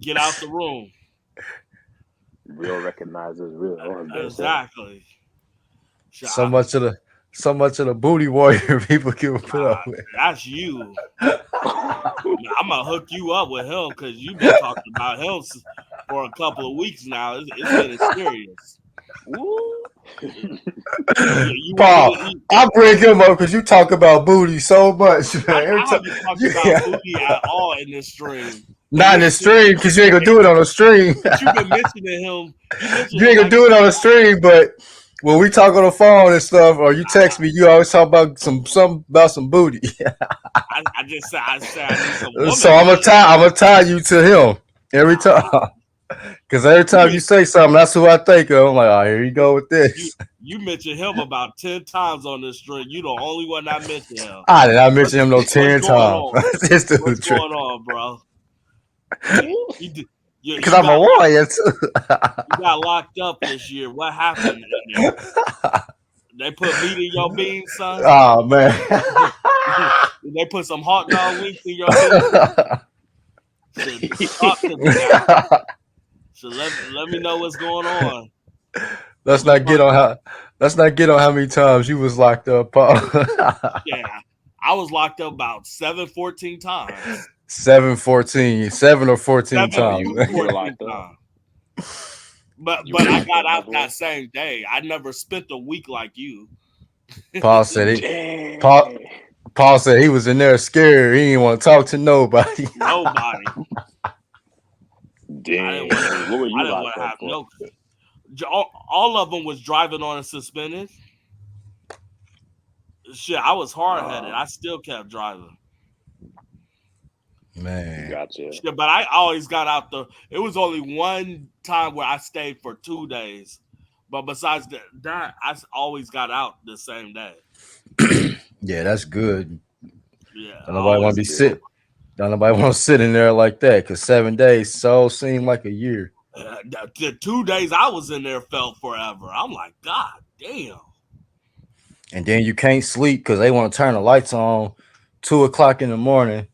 get out the room. Real recognizes real, as they say. Exactly. so much of the booty warrior people can put up with. That's you. I'm gonna hook you up with him because you've been talking about him for a couple of weeks now. It's getting serious. You want me Paul, to eat? I bring him up because you talk about booty so much, man. I Every time, haven't talked about booty at all in this stream. not in the stream because you ain't gonna do it on the stream. But you've been mentioning him. You ain't gonna do it on the stream, but when we talk on the phone and stuff, or you text me, you always talk about something about some booty. I just said I need some woman. So I'm gonna tie you to him every time. Because every time you say something, that's who I think of. I'm like, oh, here you go with this. You mentioned him about 10 times on this stream. You the only one that mentioned him. I did not mention him no 10 times. What's going on, bro? Because I'm a warrior too. You got locked up this year. What happened? They put meat in your beans, son? Oh, man. They put some hot dog wings in your beans? Talk to me now. So let me know what's going on. Let's not get on how many times you was locked up, Paul. Yeah. I was locked up about 14 times. 7 or 14 times. You were locked up. But I got out that same day. I never spent a week like you. Paul said Paul said he was in there scared. He didn't want to talk to nobody. Nobody. Damn. What were you locked up for? All of them was driving on a suspended. Shit, I was hard headed. I still kept driving. Man, gotcha. Shit, but I always got out it was only one time where I stayed for 2 days. But besides that, I always got out the same day. Yeah, that's good. Yeah. Don't nobody want to sit in there like that because 7 days so seemed like a year. The 2 days I was in there felt forever. I'm like, God damn. And then you can't sleep because they want to turn the lights on 2 o'clock in the morning.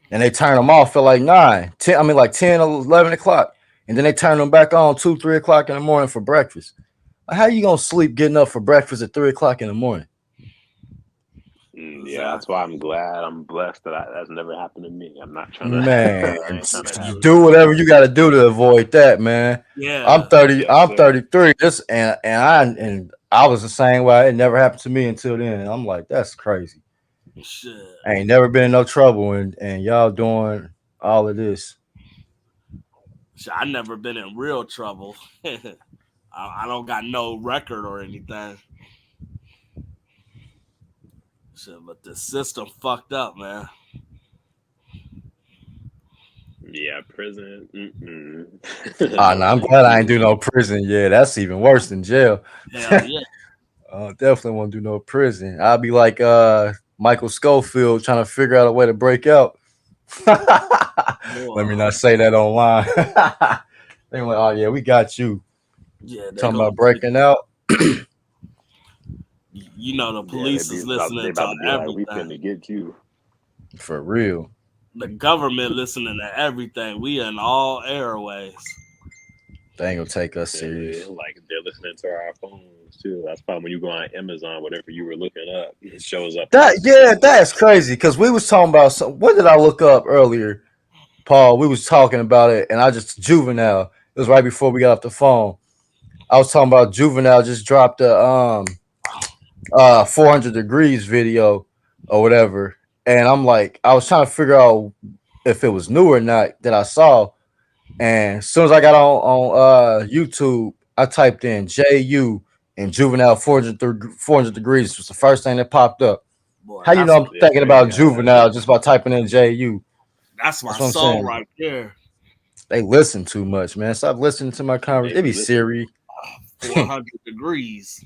And they turn them off at like 10, 11 o'clock. And then they turn them back on 2, 3 o'clock in the morning for breakfast. How you going to sleep getting up for breakfast at 3 o'clock in the morning? Yeah, that's why I'm glad. I'm blessed that that's never happened to me. I'm not trying to. Man, do whatever you got to do to avoid that, man. Yeah, I'm 30. Yes, I'm 33. And I was the same way. It never happened to me until then. And I'm like, that's crazy. Shit. I ain't never been in no trouble, and y'all doing all of this. Shit, I never been in real trouble. I don't got no record or anything. Shit, but the system fucked up, man. Yeah, prison. No, I'm glad I ain't do no prison. Yeah, that's even worse than jail. Hell yeah. Definitely won't do no prison. I'll be like Michael Schofield trying to figure out a way to break out. Let me not say that online. They're like, oh yeah, we got you. Yeah, talking about breaking out. You know the police is listening to everything. We finna get you. For real. The government listening to everything. We in all airways. They ain't gonna take us serious. Like they're listening to our phones too. That's probably when you go on Amazon, whatever you were looking up, it shows up. That's crazy. Because we was talking about what did I look up earlier? Paul, we was talking about it, and I just Juvenile. It was right before we got off the phone. I was talking about Juvenile just dropped a 400 degrees video or whatever, and I'm like, I was trying to figure out if it was new or not that I saw, and as soon as I got on YouTube, I typed in JU and Juvenile 400 degrees was the first thing that popped up. Boy, How you that's know I'm Yeah, thinking about yeah, Juvenile just by typing in JU? that's my That's what I'm soul saying. right there. They listen too much, man. Stop listening to my they conversation. It be be listening. Siri. 400 degrees.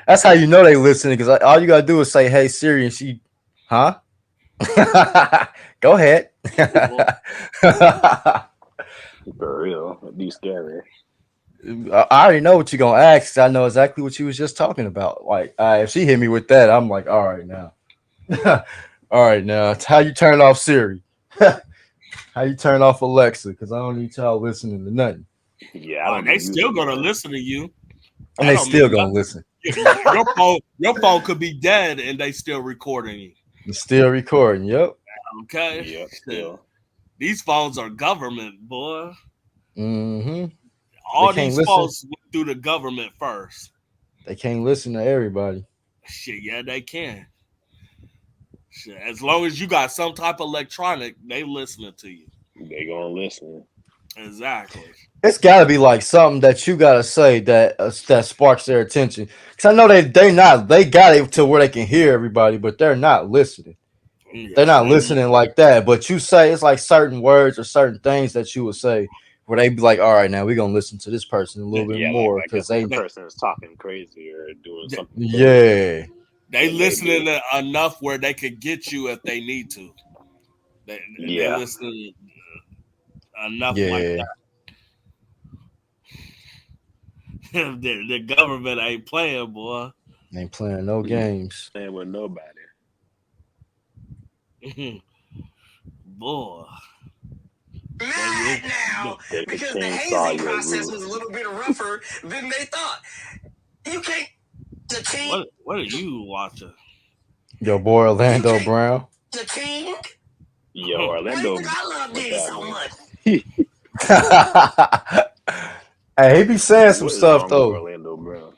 That's how you know they listening because all you gotta do is say, "Hey Siri," and she, huh? Go ahead. Boy, For real, it'd be scary. I already know what you're gonna ask. 'Cause I know exactly what you was just talking about. Like, if she hit me with that, I'm like, all right now, all right now. It's how you turn off Siri. How you turn off Alexa? Because I don't need y'all listening to nothing, Yeah, I don't be they still using gonna that. listen to you. and That they don't mean still gonna nothing. listen. Your phone could be dead and they still recording you. It's still recording. Yep. Okay, Yep, still. these phones are government, boy. Mm-hmm. They All can't these listen. phones went through the government first. They can't listen to everybody. Shit, yeah, they can. Shit, as long as you got some type of electronic, they listening to you. They gonna listen. Exactly. It's got to be like something that you gotta say that sparks their attention. Because I know they got it to where they can hear everybody, but they're not listening. They're Yeah, not listening like that. But you say it's like certain words or certain things that you would say where they be like, all right, now we're gonna listen to this person a little bit Yeah, more like if because the they, they, person is talking crazy or doing they, something crazy, yeah, they then listening maybe. enough where they could get you if they need to. They Yeah, listening enough like yeah, that. The government ain't playing, boy. ain't playing no games. playing with nobody. Boy, Mad now They can because the chainsaw hazing your process roof. was a little bit rougher than they thought. You can't the king. what are you watching? Yo, boy, You Orlando can't Brown. the king. Yo, Why do you Orlando, think I love what's Diddy that so man? much? Hey, he be saying some What is stuff wrong with though. Orlando Brown?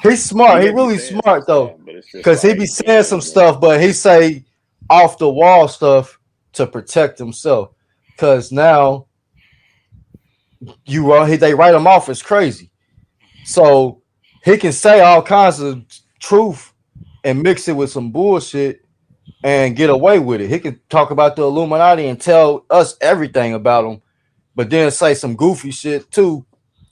He's He smart. He may be really saying some smart though, stuff, but it's just because he be like, saying some damn, man. stuff, but he say off the wall stuff to protect himself. Because now they write him off as crazy, so he can say all kinds of truth and mix it with some bullshit and get away with it. He can talk about the Illuminati and tell us everything about them, but then say some goofy shit too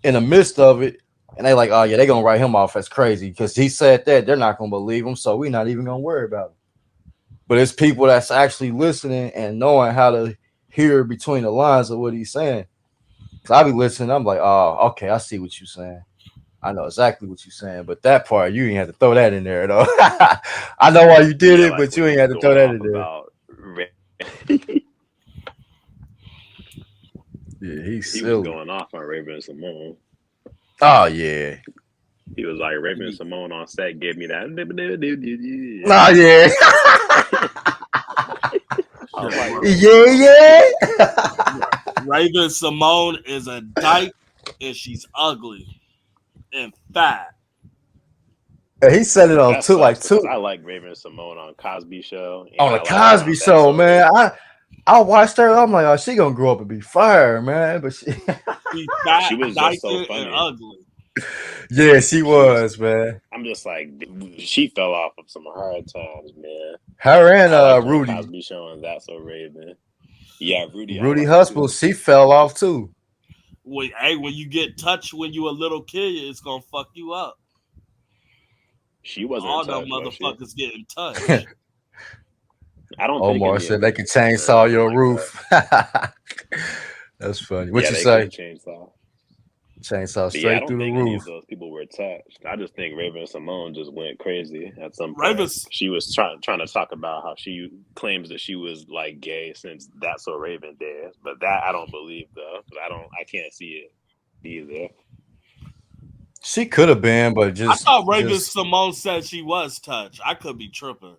in the midst of it. And they like, oh yeah, they gonna write him off as crazy because he said that. They're not gonna believe him, so we're not even gonna worry about him. But it's people that's actually listening and knowing how to hear between the lines of what he's saying. Cause I be listening, I'm like, oh, okay, I see what you're saying. I know exactly what you're saying, but that part you ain't have to throw that in there though. I know why you did Yeah, it, like but when you he ain't was had to throw going that off in there. about, Yeah, he's he was silly. going off on Raven Simone. Oh yeah. He was like, Raven Simone on set gave me that. Oh yeah. I was like, yo, Yeah, Raven Simone is a dyke and she's ugly and fat. yeah. He said it on that two, sucks like because two I like Raven Simone on Cosby Show and on the I like her Cosby on That's Show, So man. Raven. I watched her. I'm like, oh, she gonna grow up and be fire, man. But she, She's fat, She was just dyked, so and funny. ugly. yeah, she She was. was, man. I'm just like, she fell off of some hard times, man. Her and I liked her on Rudy, Cosby Show and That's So Raven. Yeah, Rudy, I Rudy like Husband, too. she fell off too. When you get touched when you a little kid, it's gonna fuck you up. She wasn't All them touched, was she? motherfuckers getting touched. I don't think Omar any of said they them could were chainsaw nothing your like that. roof. That's funny. What Yeah, you they say? could chainsaw. Chainsaw But yeah, I straight don't through the think any roof. of those people were touched. I just think Raven Simone just went crazy at some point. Raven's She was trying to talk about how she claims that she was like gay since That's So Raven days, but that I don't believe though. 'Cause I can't see it either. She could have been, but I thought Raven just Simone said she was touched. I could be tripping.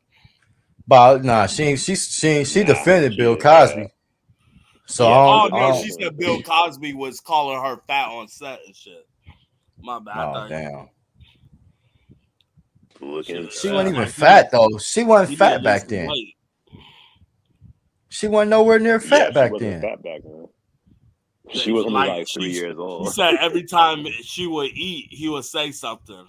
But nah, she Nah, defended Bill she Cosby. So Yeah, Oh I no, don't, she said Bill Cosby was calling her fat on set and shit. My bad. I oh thought damn. looking She he was wasn't fat. even like fat though. She wasn't he need to fat lose back some then. weight. She wasn't nowhere near Yeah, fat she back wasn't then. fat back then. She was only Like like 3 years he old. said every time she would eat, he would say something.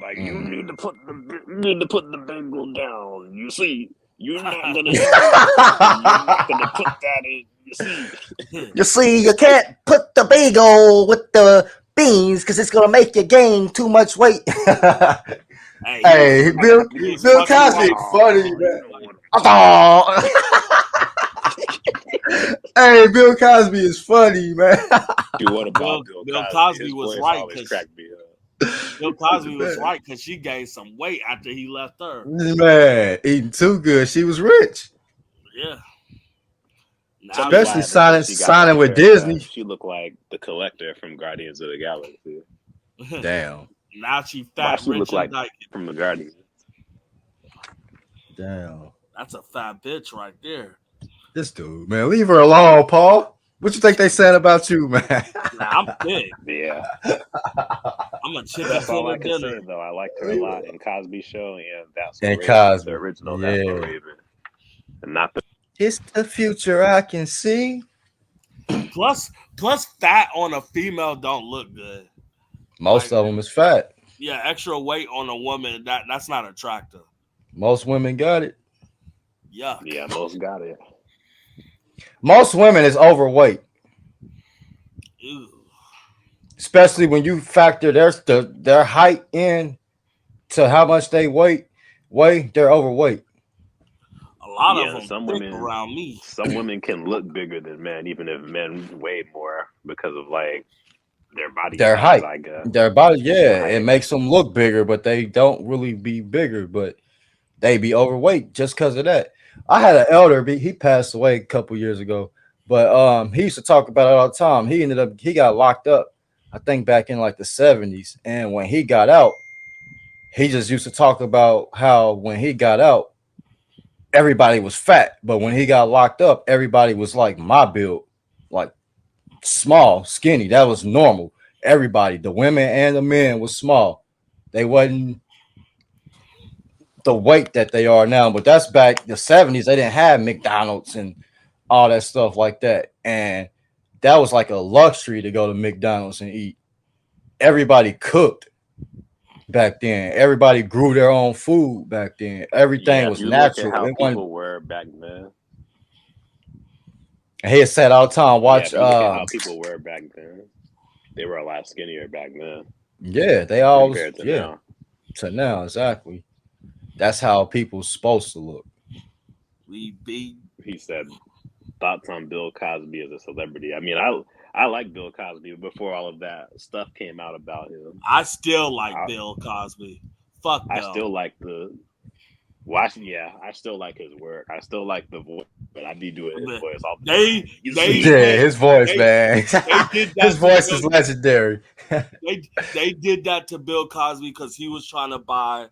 Like you Mm. need to put the bagel down. You see, you're not gonna eat it. You're not gonna put that in. You see. You see, you can't put the bagel with the beans because it's gonna make you gain too much weight. Hey, Hey, he was Bill fucking Cosby right. is funny, Oh, you man. don't want Oh. Hey, Bill Cosby is funny, man. to. What about Bill Bill Cosby? Cosby His was voice right always because cracked me up. Bill He's the Cosby was best. right because she gained some weight after he left her. Man, eating too good. She was rich, Yeah. Tell Now me especially why ever since she got signing that with haircut, Disney. she looked like the Collector from Guardians of the Galaxy. Damn, now she Why fat, she look rich, and like dyke. from the Guardians? damn. That's a fat bitch right there. This dude, man, leave her alone, Paul. What you think they said about you, man? Now I'm big. Yeah, I'm a chicken that's all tender I can dinner. say though. I liked her a lot in Cosby Show, and That's So And Raven, the Cosby, original That's So yeah. Raven, and not the. It's the future I can see. Plus, fat on a female don't look good. Most Like, of them is fat. yeah, extra weight on a woman that's not attractive. Most women got it. Yuck. Yeah, most got it. Most women is overweight, Ew. especially when you factor their height in to how much they weigh. They're overweight. A lot of Yeah, them thick around me. some women can look bigger than men, even if men weigh more because of like their body Their size. height, I guess their body, their yeah, it height. makes them look bigger, but they don't really be bigger, but they be overweight just because of that. I had an elder, he passed away a couple years ago, but he used to talk about it all the time. He got locked up, I think back in like the 70s, and when he got out, he just used to talk about how when he got out, everybody was fat, but when he got locked up, everybody was like my build, like small, skinny. That was normal. Everybody, the women and the men, was small. They wasn't the weight that they are now. But that's back the 70s. They didn't have McDonald's and all that stuff like that. And that was like a luxury to go to McDonald's and eat. Everybody cooked back then. Everybody grew their own food back then. Everything Yeah, if was you look at natural. how It wasn't. people were back then. He had said all the time, Yeah, watch. if you look at how people were back then, they were a lot skinnier back then Yeah, they always, compared to yeah, now. to now exactly. That's how people's supposed to look. We be. He said thoughts on Bill Cosby as a celebrity. I mean, I like Bill Cosby before all of that stuff came out about him. I still like I, Bill Cosby. Fuck I Bill. still like the watch. Yeah, I still like his work. I still like the voice, but I be doing his voice all the They time. You they see, Yeah, they his voice, they man. they did His that to voice Bill. is legendary. They did that to Bill Cosby because he was trying to buy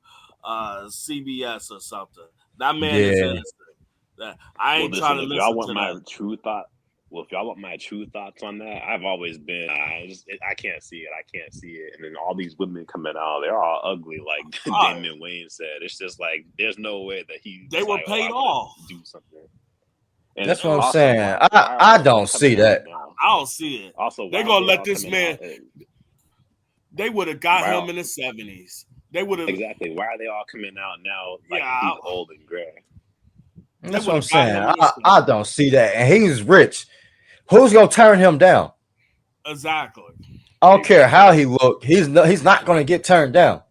CBS or something. That man is Yeah. innocent. I well, ain't trying listen, to if y'all listen want to my that. true thought, well, if y'all want my true thoughts on that, I've always been, I can't see it. I can't see it. And then all these women coming out, they're all ugly, like All right. Damon Wayne said. It's just like there's no way that he's They were like, oh, paid I want off. to do something. And That's what I'm also, saying. why are I all of them don't see coming out that. now? I don't see it. Also, They why are gonna they let all this coming man. out? They would have got Why him in the 70s. They would have. exactly? Why are they all coming out now? Like Yeah, he's old and gray. they That's would what I'm have got saying. him in the I 70s. don't see that. And he's rich. Who's gonna turn him down? Exactly. I don't care how Exactly. he look. He's not gonna get turned down.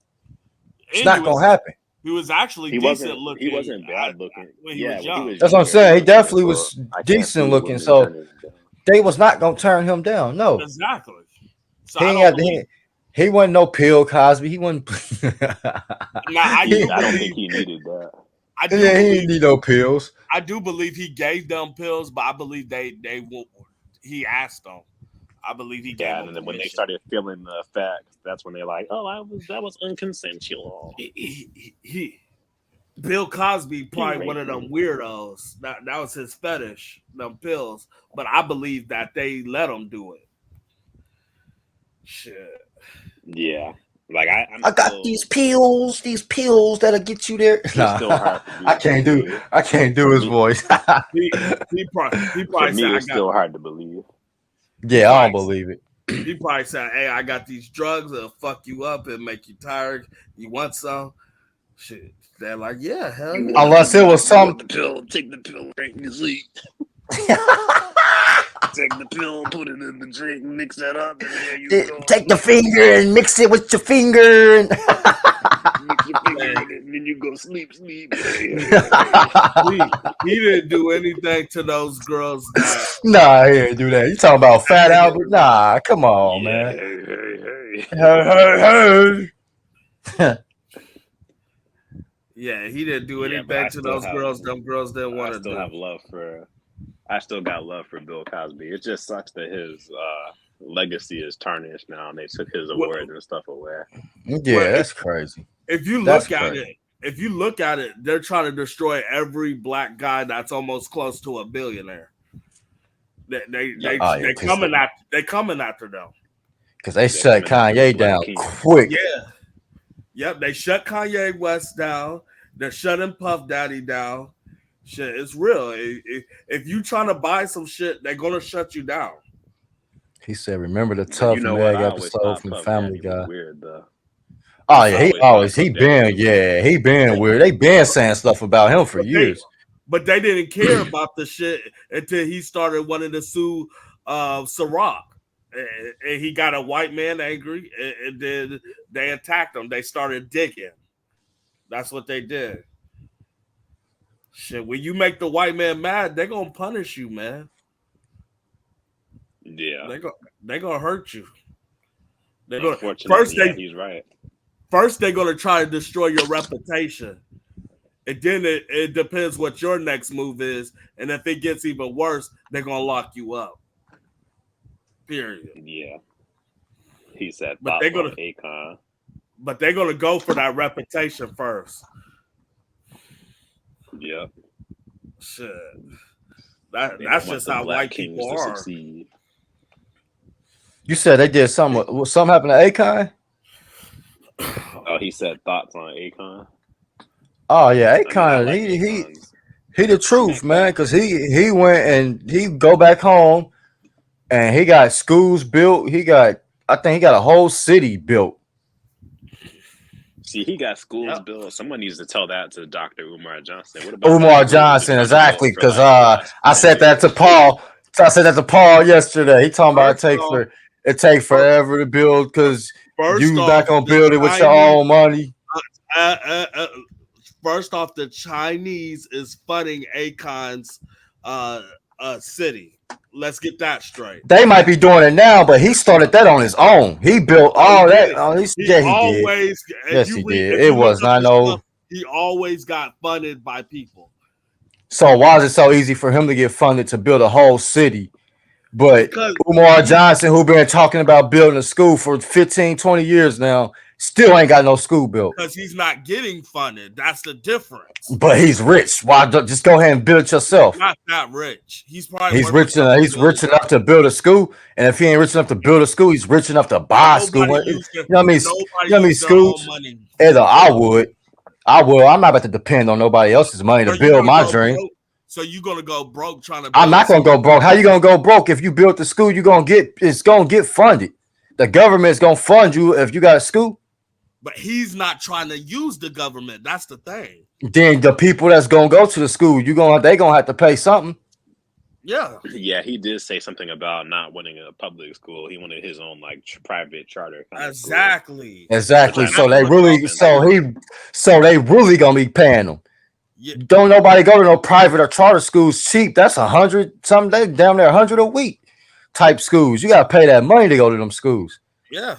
It's And not gonna happen. he was actually decent He looking wasn't bad looking. when he Yeah, was when he young. was That's what I'm younger, he saying. He was good, definitely but was I can't decent see the looking. women So turning him down. they was not gonna turn him down. No. Exactly. So He I ain't don't had believe. he wasn't no pill Cosby. He wasn't Now I he, do I don't think believe. he needed that. I do yeah, he didn't believe. need no pills. I do believe he gave them pills, but I believe they won't. He asked them. I believe he gave Yeah, them and then when they permission. started feeling the effects, that's when they're like, "Oh, that was unconsensual." He Bill Cosby He probably one raped of them me. weirdos. That was his fetish, them pills. But I believe that they let him do it. Shit. Yeah, like I'm I got still. these pills that'll get you there. It's still Nah, hard for me to believe. I can't do For his me, voice. He for probably said me, I it's got still hard to believe. he Yeah, I don't probably believe it. he probably said, hey, I got these drugs that'll fuck you up and make you tired. You want some? Shit. They're like, yeah, hell yeah. Unless it was You want some. the pill? Take the pill right in your sleep. Take the pill, put it in the drink, mix that up, and there you go. Take the Sleep. finger and mix it with your finger. And Mix your finger Man, in it, and then you go sleep. Hey, hey, hey. he didn't do anything to those girls that nah, he didn't do that. You talking about Fat hey, Albert? Nah, come on, Yeah, man. hey, hey, Hey, hey. hey, hey. yeah, he didn't do Yeah, but anything to those girls. Them girls didn't want I to still do. have love for. I still got love for Bill Cosby. It just sucks that his legacy is tarnished now, and they took his Well, awards and stuff away. Yeah, that's crazy. if you That's look at crazy. it, they're trying to destroy every black guy that's almost close to a billionaire. Yep, Oh yeah, They coming after them. because they they're shut coming after the Kanye Black down King. quick. Yeah, yep. They shut Kanye West down. They're shutting Puff Daddy down. Shit, it's real. If you trying to buy some shit, they're gonna shut you down. He said, "Remember the But you Tough know what? Meg I always episode thought from Puff Family Daddy was Guy." weird, though. Oh What's yeah, up? I always thought Puff Daddy was weird. he been But, weird. They been saying stuff about him for but they years. but they didn't care about the shit until he started wanting to sue Ciroc. And he got a white man angry, and then they attacked him. They started digging. That's what they did. Shit, when you make the white man mad, they're gonna punish you, man. Yeah. They go they gonna hurt you. They're gonna Unfortunately, yeah, he's right. first they're gonna try to destroy your reputation. And then it depends what your next move is. And if it gets even worse, they're gonna lock you up. Period. Yeah. He said But they're thoughts on gonna Akon. but they're gonna go for that reputation first. Yep. Shit. They That's don't want just the how Black white Kings people to are. succeed. You said they did something. Something happened to Akon. Oh, he said thoughts on Akon. Oh yeah, I mean, I Akon. like Akon's. He the I mean, truth, man. Because he went and he go back home and he got schools built. I think he got a whole city built. see, he got schools Yep. built. Someone needs to tell that to Dr. Umar Johnson. What about the Umar schools the Johnson, Trump built exactly. for Because like the last I 10 said that to years? Paul. I said that to Paul yesterday. He talking about First off, it take forever to build because first you not off, gonna the build it with your Chinese own money. uh, uh, uh, first off, the Chinese is funding Akon's city. Let's get that straight. They might be doing it now, but he started that on his own. He built No, he all that. didn't. He Yeah, he did. always, Yes, he did. if It you look was up not his no. stuff, he always got funded by people So why is it so easy for him to get funded to build a whole city? But because Umar Johnson, who been talking about building a school for 15, 20 years now, still ain't got no school built. he's not getting funded. That's the difference. But he's rich. Why just go ahead and build it yourself? Not that rich. He's probably worth a couple He's rich billion. enough to build a school. And if he ain't rich enough to build a school, he's rich enough to buy a school. You know what I mean? You Nobody know what I mean? used their own Schools. money. Either I would. I will. I'm not about to depend on nobody else's money to So you build gonna my go dream. broke? So you gonna go broke trying to I'm build a not gonna school? go broke. How you gonna go broke if you built the school? It's gonna get funded. The government's gonna fund you if you got a school. But he's not trying to use the government. That's the thing. Then the people that's gonna go to the school, they gonna have to pay something. Yeah. Yeah, he did say something about not wanting a public school. He wanted his own like private charter kind of school. Exactly. Exactly. Which I So think they would really, make sense. so they really gonna be paying them. Yeah. Don't nobody go to no private or charter schools cheap. That's 100 something. They down there 100 a week type schools. You gotta pay that money to go to them schools. Yeah.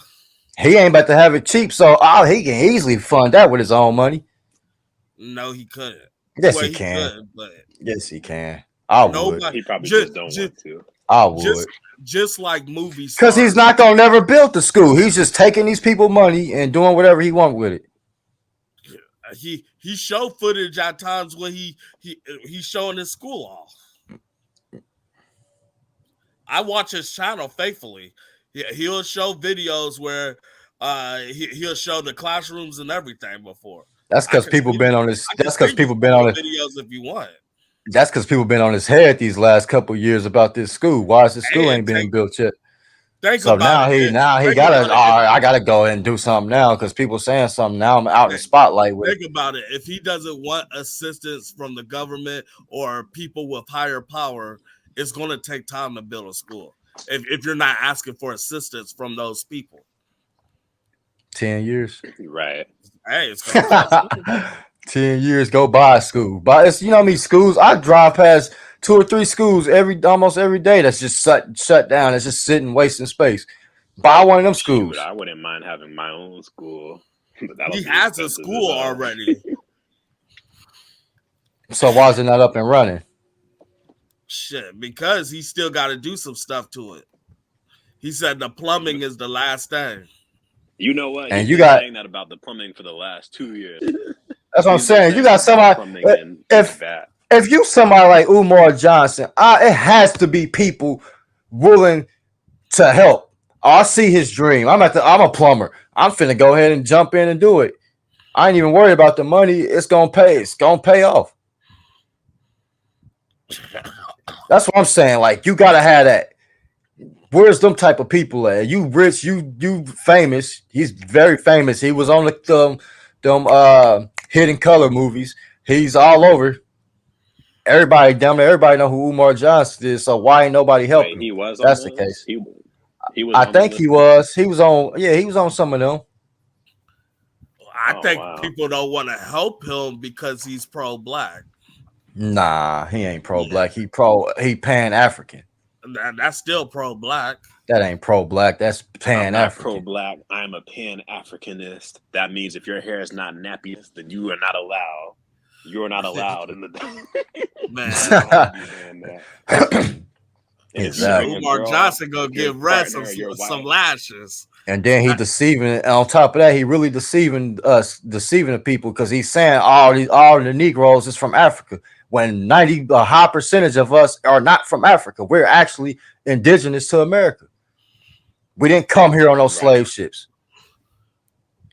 He ain't about to have it cheap, so he can easily fund that with his own money. No, he couldn't. Yes, Well, he can. could, but Yes, he can. I would. nobody. He probably just don't want to. I would. Just like movie Because stars. he's not gonna never build the school. He's just taking these people money and doing whatever he want with it. he showed footage at times when he's showing his school off. I watch his channel faithfully. He'll show videos where he'll show the classrooms and everything before. That's because people been on his. I can That's because send you people some been on more it. videos if you want. That's because people been on his head these last couple years about this school. Why is the school Hey, ain't being built yet? think So about now it. he Think gotta. about it. All right, I gotta go ahead and do something now because people saying something. Now I'm out in the spotlight with. Think about it. If he doesn't want assistance from the government or people with higher power, it's going to take time to build a school. If you're not asking for assistance from those people, 10 years. Right. hey, it's going to take 10 years, go buy a school. But it's, you know how many schools? I drive past 2 or 3 schools almost every day that's just shut down. It's just sitting, wasting space. Buy one of them schools. Shoot, I wouldn't mind having my own school. But that'll He be has a expensive school as hell. already. So why is it not up and running? Shit, because he still got to do some stuff to it. He said the plumbing is the last thing. You know what? And He's you been got- saying that about the plumbing for the last 2 years. That's what I'm He's been saying. You got that about somebody. plumbing and If if you somebody like Umar Johnson, it has to be people willing to help. I see his dream. I'm a plumber. I'm finna go ahead and jump in and do it. I ain't even worried about the money. It's gonna pay. It's gonna pay off. That's what I'm saying. Like, you gotta have that. Where's them type of people at? You rich, you famous. He's very famous. He was on them Hidden Color movies. He's all over. Everybody down there, everybody know who Umar Johnson is. So why ain't nobody helping? Wait, he was That's on the those? case. He was. I on think the he list? was. He was on. Yeah, he was on some of them. I Oh, think wow. people don't want to help him because he's pro-black. Nah, he ain't pro-black. He pan-African. That's still pro-black. That ain't pro-black. That's I'm not pan-African. pro-black. I'm a pan-Africanist. That means if your hair is not nappy, then you are not allowed. You're not allowed in the. Man. Exactly. Umar Johnson gonna give Red some lashes. And then he deceiving. And on top of that, he really deceiving the people because he's saying all the Negroes is from Africa when a high percentage of us are not from Africa. We're actually indigenous to America. We didn't come here on those slave ships.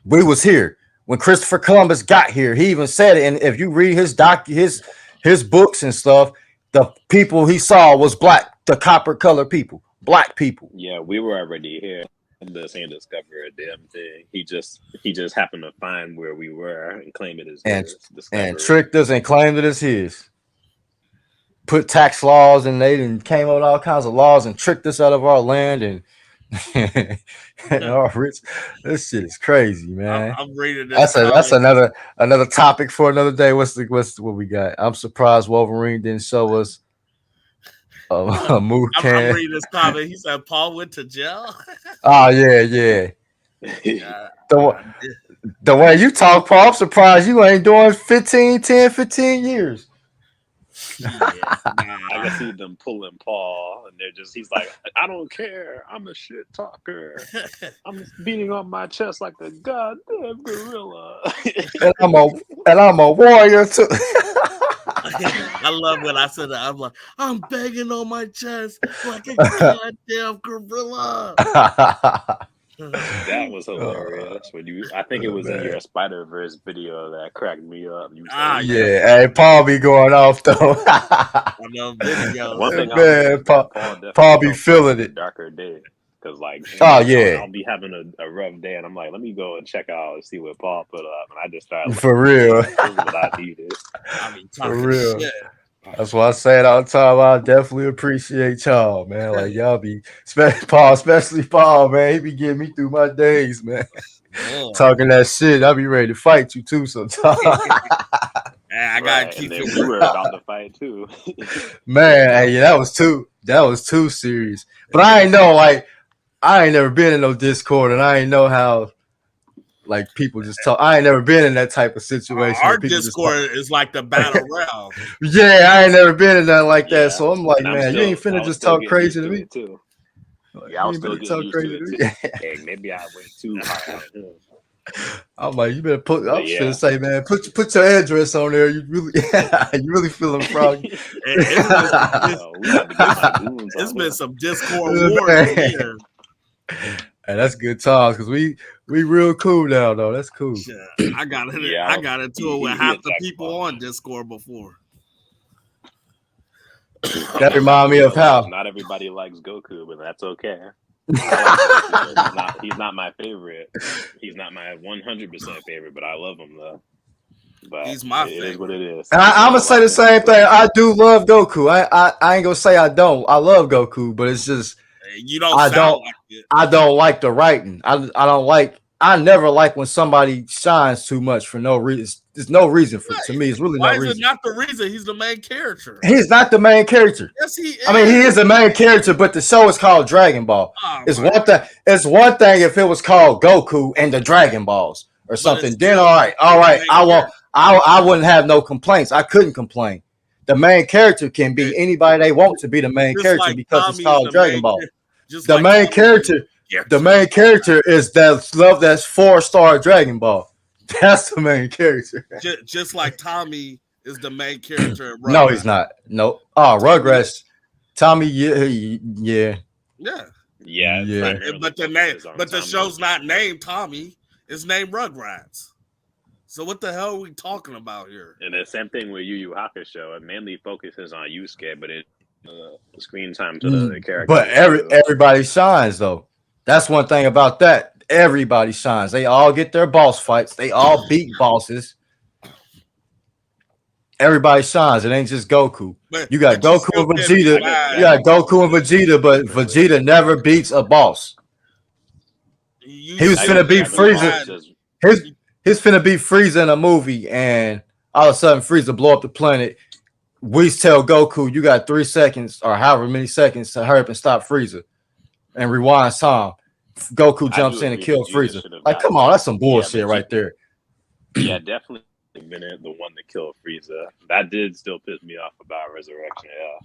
We was here when Christopher Columbus got here. He even said it. And if you read his books and stuff, the people he saw was black, the copper colored people, black people. Yeah, we were already here. The same discover a damn thing. He just happened to find where we were and claim it as his. And tricked us and claimed it as his. Put tax laws and they came up with all kinds of laws and tricked us out of our land and our rich. This shit is crazy, man. I'm reading this. That's another topic for another day. What's what we got? I'm surprised Wolverine didn't show us a move can. I'm reading this comment. He said Paul went to jail. Oh yeah. The way you talk, Paul, I'm surprised you ain't doing 15 years. I can see them pulling Paul, and he's like, I don't care. I'm a shit talker. I'm beating on my chest like a goddamn gorilla. and I'm a warrior too. I love when I said that. I'm like, I'm banging on my chest like a goddamn gorilla. That was hilarious. I think it was in your Spider-Verse video that cracked me up. Yeah. Hey, Paul be going off though. On the video. One thing Paul be feeling it. Darker day. Because I'll be having a rough day, and I'm like, let me go and check out and see what Paul put up, and I just started for real. This is what I needed. I mean, talking for real. shit. That's why I say it all the time. I definitely appreciate y'all, man. Like y'all be, especially Paul, man. He be getting me through my days, man. Yeah. Talking that shit, I be ready to fight you too sometimes. I gotta keep it. We were about to fight too. Man, hey, that was too serious. But I ain't know, like, I ain't never been in no Discord, and I ain't know how. Like people just talk. I ain't never been in that type of situation. Our Discord is like the battle round. Yeah, I ain't never been in that like that. So I'm like, man, you ain't finna just talk crazy to me. Too. Yeah, I was still getting used to it too. Hey, maybe I went too hard. I'm like, you better put. I'm But just gonna yeah. say, man, put your address on there. You really, you really feeling froggy. We about to get my goons It's on been it. some Discord wars in here. Hey, that's good times because we real cool now though. That's cool. Shit, I got into Yeah, it with he half a the jack people ball. on Discord before. That remind me of how. Not everybody likes Goku, but that's okay. I like Goku. He's not my favorite. He's not my 100% favorite, but I love him though. But He's my it is what favorite. it is. And I'm gonna say the same thing. I do love Goku. I ain't gonna say I don't. I love Goku, but it's just You don't I sound don't like it. I don't like the writing. I don't like. I never like when somebody shines too much for no reason. There's no reason for to me. It's really Why no is it reason. not the reason he's the main character? He's not the main character. Yes, he is. I mean, he is the main character, but the show is called Dragon Ball. Oh, It's my one thing. It's one thing if it was called Goku and the Dragon Balls or something. Then still all right. main I won't. I wouldn't have no complaints. I couldn't complain. The main character can be anybody they want to be the main Just character like because it's Tommy is called the Dragon main Ball. just The like main Tommy character. The main character is that love that's 4-star Dragon Ball. That's the main character. just like Tommy is the main character in Rugrats. No, he's not. No. Oh, Rugrats. Tommy, yeah. But the show's not named Tommy. It's named Rugrats. So what the hell are we talking about here? And the same thing with Yu Yu Hakusho. It mainly focuses on Yusuke, but it screen time to the other characters. But everybody shines though. That's one thing about that. Everybody shines. They all get their boss fights. They all beat bosses. Everybody shines. It ain't just Goku. You got Goku and Vegeta. You got Goku and Vegeta, but Vegeta never beats a boss. He was finna beat Frieza. He's finna beat Frieza in a movie, and all of a sudden Frieza blow up the planet. We tell Goku, you got 3 seconds or however many seconds to hurry up and stop Frieza and rewind time. Goku jumps in and kills Frieza. Like, come on, that's some bullshit right there. Yeah, definitely been the one to kill Frieza. That did still piss me off about Resurrection. Yeah.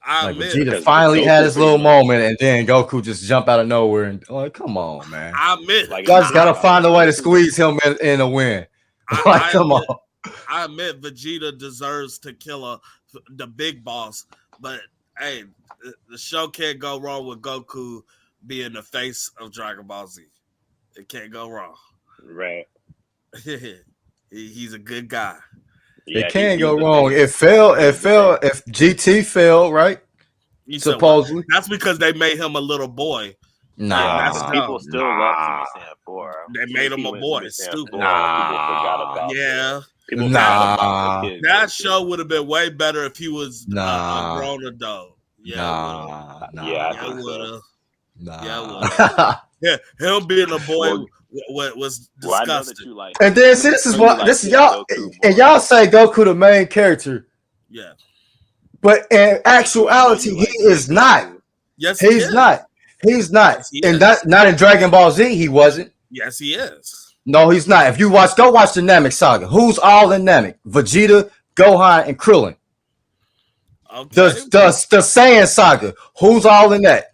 Like Vegeta finally had his little moment, and then Goku just jump out of nowhere and like, come on, man. I admit, y'all just gotta find a way to squeeze him in a win. Like, come on. I admit Vegeta deserves to kill the big boss, but hey, the show can't go wrong with Goku being the face of Dragon Ball Z. It can't go wrong. Right. He's a good guy. It can't go wrong. It failed. If GT failed, right? Supposedly. That's because they made him a little boy. Nah, people still love Super Saiyan 4. They made him a boy. It's stupid. Nah. People that show would have been way better if he was a grown adult. Yeah, it would have. Yeah, him being a boy was disgusting. And then see, this is y'all, and y'all say Goku the main character. Yeah, but in actuality, he is not. Yes, he's not. He's not. Yes, he and is. not in Dragon Ball Z, he wasn't. Yes, he is. No, he's not. If you go watch the Namek saga. Who's all in Namek? Vegeta, Gohan, and Krillin. Okay. The Saiyan saga. Who's all in that?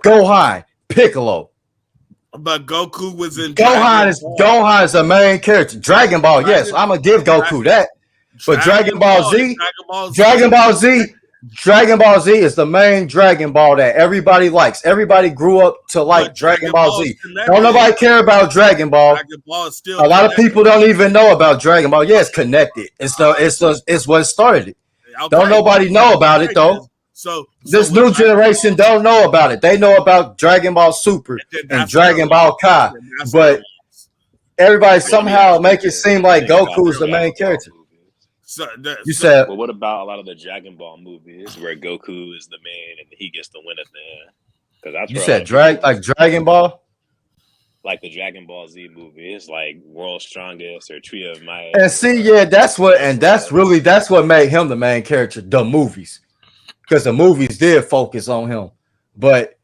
Gohan, Piccolo. But Goku was in Gohan is the main character. Dragon Ball, yes, I'm gonna give Goku that. But Dragon Ball Z is the main Dragon Ball that everybody likes. Everybody grew up to like Dragon Ball Z. Don't nobody care about Dragon Ball. A lot of people don't even know about Dragon Ball. Yeah, it's connected. It's what started it. Don't nobody know about it though. So this new generation don't know about it. They know about Dragon Ball Super and Dragon Ball Kai, but everybody somehow make it seem like Goku is the main character. You said, well, what about a lot of the Dragon Ball movies where Goku is the main and he gets the win at the end? Because that's you said Dragon Ball, like the Dragon Ball Z movie. It's like World's Strongest or Tree of Might. And see, yeah, that's what made him the main character. The movies. Because the movies did focus on him, but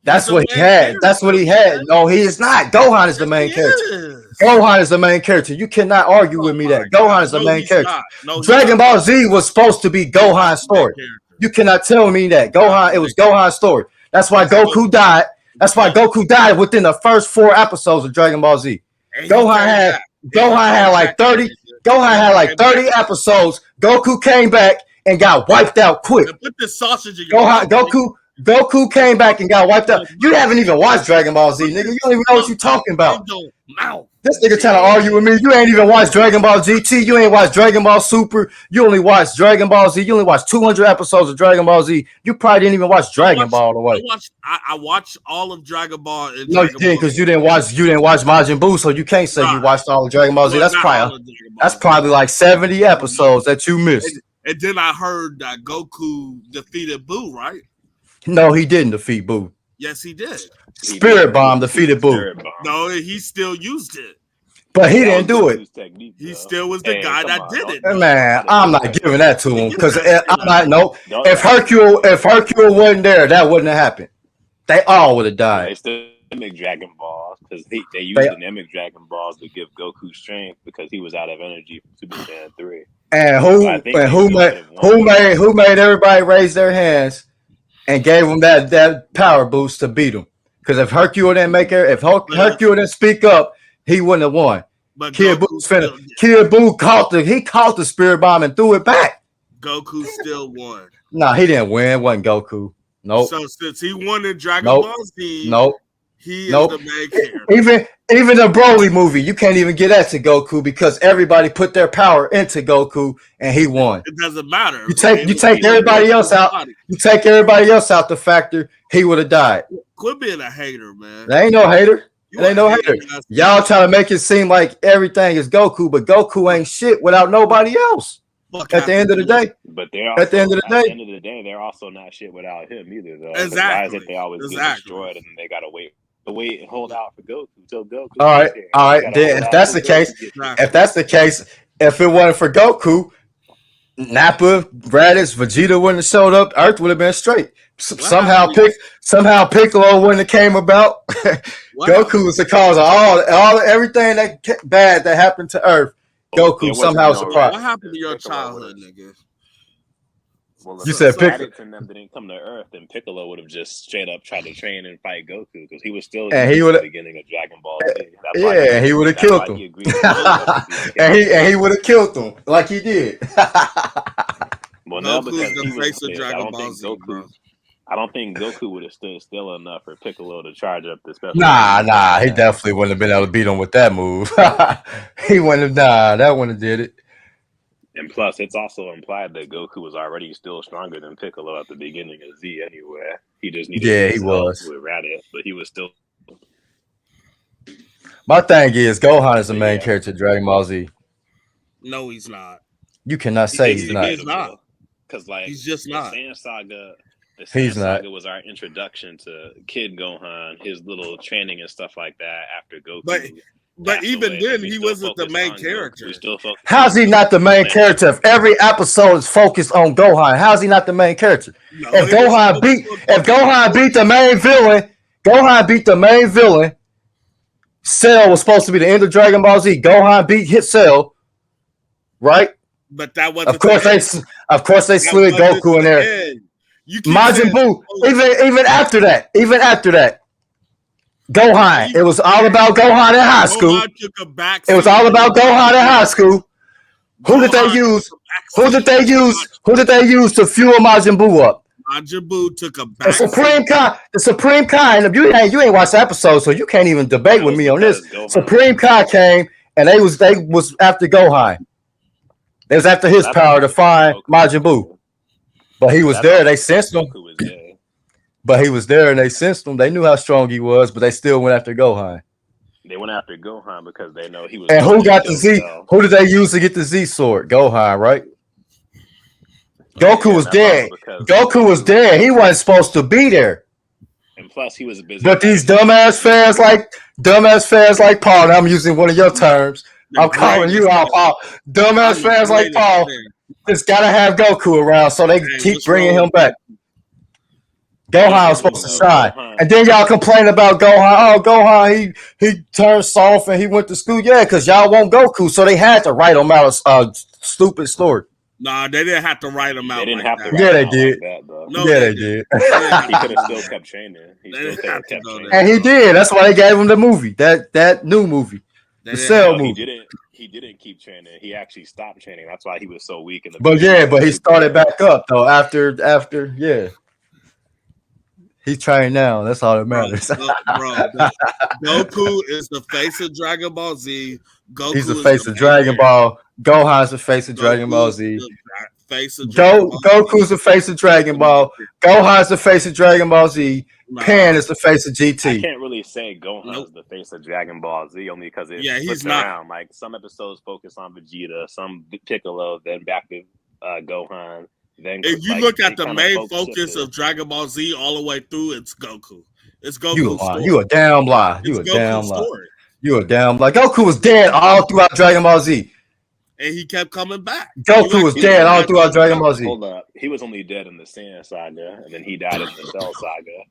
that's what he had. That's what he had. No, he is not. Gohan is the main character. Gohan is the main character. You cannot argue with me that Gohan is the main character. Dragon Ball Z was supposed to be Gohan's story. You cannot tell me that Gohan. It was Gohan's story. That's why Goku died. That's why Goku died within the first 4 episodes of Dragon Ball Z. Gohan had like 30. Gohan had like 30 episodes. Goku came back and got wiped out quick. Put this sausage in your Goku came back and got wiped out. You haven't even watched Dragon Ball Z, nigga. You don't even know what you're talking about. This nigga trying to argue with me. You ain't even watched Dragon Ball GT. You ain't watched Dragon Ball Super. You only watched Dragon Ball Z. You only watched 200 episodes of Dragon Ball Z. You probably didn't even watch Dragon Ball all the way. I watched all of Dragon Ball. No, you didn't, because you didn't watch Majin Buu, so you can't say you watched all of Dragon Ball Z. That's probably like 70 episodes that you missed. And then I heard that Goku defeated Buu, right? No, he didn't defeat Buu. Yes, he did. Spirit Bomb defeated Buu. No, he still used it. But he didn't do it. He still was the guy that did it. Man, I'm not giving that to him because I'm not. Nope. If Hercule wasn't there, that wouldn't have happened. They all would have died. They still mimic Dragon Balls because they used the mimic Dragon Balls to give Goku strength because he was out of energy from Super Saiyan 3. And who made everybody raise their hands and gave him that power boost to beat him? Because if Hercule didn't speak up, he wouldn't have won. But Kid Buu caught the Spirit Bomb and threw it back. Goku still won. Nah, he didn't win. It wasn't Goku. Nope. So since he won in Dragon Ball Z, he is the main character. Even the Broly movie, you can't even get that to Goku because everybody put their power into Goku and he won. It doesn't matter. You take everybody else out. You take everybody else out the factor, he would have died. Quit being a hater, man. There ain't no hater. It ain't no hater. Y'all trying to make it seem like everything is Goku, but Goku ain't shit without nobody else. At the end of the day. But at the end of the day, they're also not shit without him either, though. Exactly. Why is it they always get destroyed and they gotta wait and hold out for Goku until Goku? All right. Then if that's the case, if it wasn't for Goku, Nappa, Raditz, Vegeta wouldn't have showed up. Earth would have been straight. Somehow Piccolo wouldn't have came about. Goku was the cause of all everything that bad that happened to Earth. Goku somehow surprised. What happened to your childhood, nigga? Well, you said Raditz and them didn't come to Earth, and Piccolo would have just straight up tried to train and fight Goku because he was still at the beginning of Dragon Ball Z. He would have killed him. and he would have killed him like he did. Well, no, because the face of Dragon Ball Z, I don't think Goku would have stood still enough for Piccolo to charge up the special. Nah, he definitely wouldn't have been able to beat him with that move. He wouldn't have. That wouldn't have did it. And plus, it's also implied that Goku was already still stronger than Piccolo at the beginning of Z anyway. He just needed he was with Raditz, but he was still. My thing is, Gohan is the main character of Dragon Ball Z. No, he's not. You cannot say he's not. He's not. Because he's just not. The Saiyan Saga was our introduction to Kid Gohan, his little training and stuff like that after Goku. But even then, he wasn't the main character. How's he not the main character if every episode is focused on Gohan? How's he not the main character? No, if Gohan beat the main villain, Cell was supposed to be the end of Dragon Ball Z. Gohan hit Cell, right? But that wasn't. Of course they slid Goku in there. Majin Buu. Even after that. Gohan. It was all about Gohan in high school. It was all about Gohan in high school. Who did they use? Who did they use to fuel Majin Buu up? Majin Buu took a back. The Supreme Kai. You ain't watched the episode, so you can't even debate with me on this. Supreme Kai came and they was after Gohan. They was after his power to find Majin Buu. But he was there. They sensed him. But he was there and they sensed him. They knew how strong he was, but they still went after Gohan. They went after Gohan because they know he was. And who got the Z? Who did they use to get the Z sword? Gohan, right? Goku was dead. Goku was dead. He wasn't supposed to be there. And plus, he was busy. But these dumbass fans like Paul. And I'm using one of your terms. I'm calling you out, Paul. Dumbass fans like Paul just gotta have Goku around, so they keep bringing him back. Gohan was supposed to shine. And then y'all complain about Gohan. Oh, Gohan, he turned soft and he went to school. Yeah, because y'all want Goku, so they had to write him out a stupid story. Nah, they didn't have to write him They out didn't like have to that. write Yeah, him they out did. like that, though. No, Yeah, they they did. He could have still kept training. He They still didn't could have have to kept go training. there. And he did. That's why they gave him the movie. That new movie. They The didn't Cell have No, he movie. didn't. He didn't keep training. He actually stopped training. That's why he was so weak in the But beginning yeah, of but he Super started back Saiyan. up though after yeah. He's trained now. That's all that bro, matters. Goku is the face of Dragon Ball Z. He's the Goku is face the of main Dragon character. Ball. Gohan's the face of Dragon Ball Goku's Z. the face of Dragon Ball Goku's Z. the face of Dragon Ball. Gohan's the face of Dragon Ball Z. Pan Nah, is the face of I GT. can't really say Gohan's nope. the face of Dragon Ball Z only because it Yeah, he's flips not. around. Like some episodes focus on Vegeta, some Piccolo, then back to Gohan. Then If you like look they at the kind of main focus shifted. of Dragon Ball Z all the way through, it's Goku. It's You Goku's lying. story. You a damn lie. It's You a damn Goku's lie. story. You a damn lie. Goku was dead all throughout Dragon Ball Z. And he kept coming back. Goku was dead all throughout Dragon Ball Z. Hold up, he was only dead in the Saiyan saga, and then he died in the Cell saga.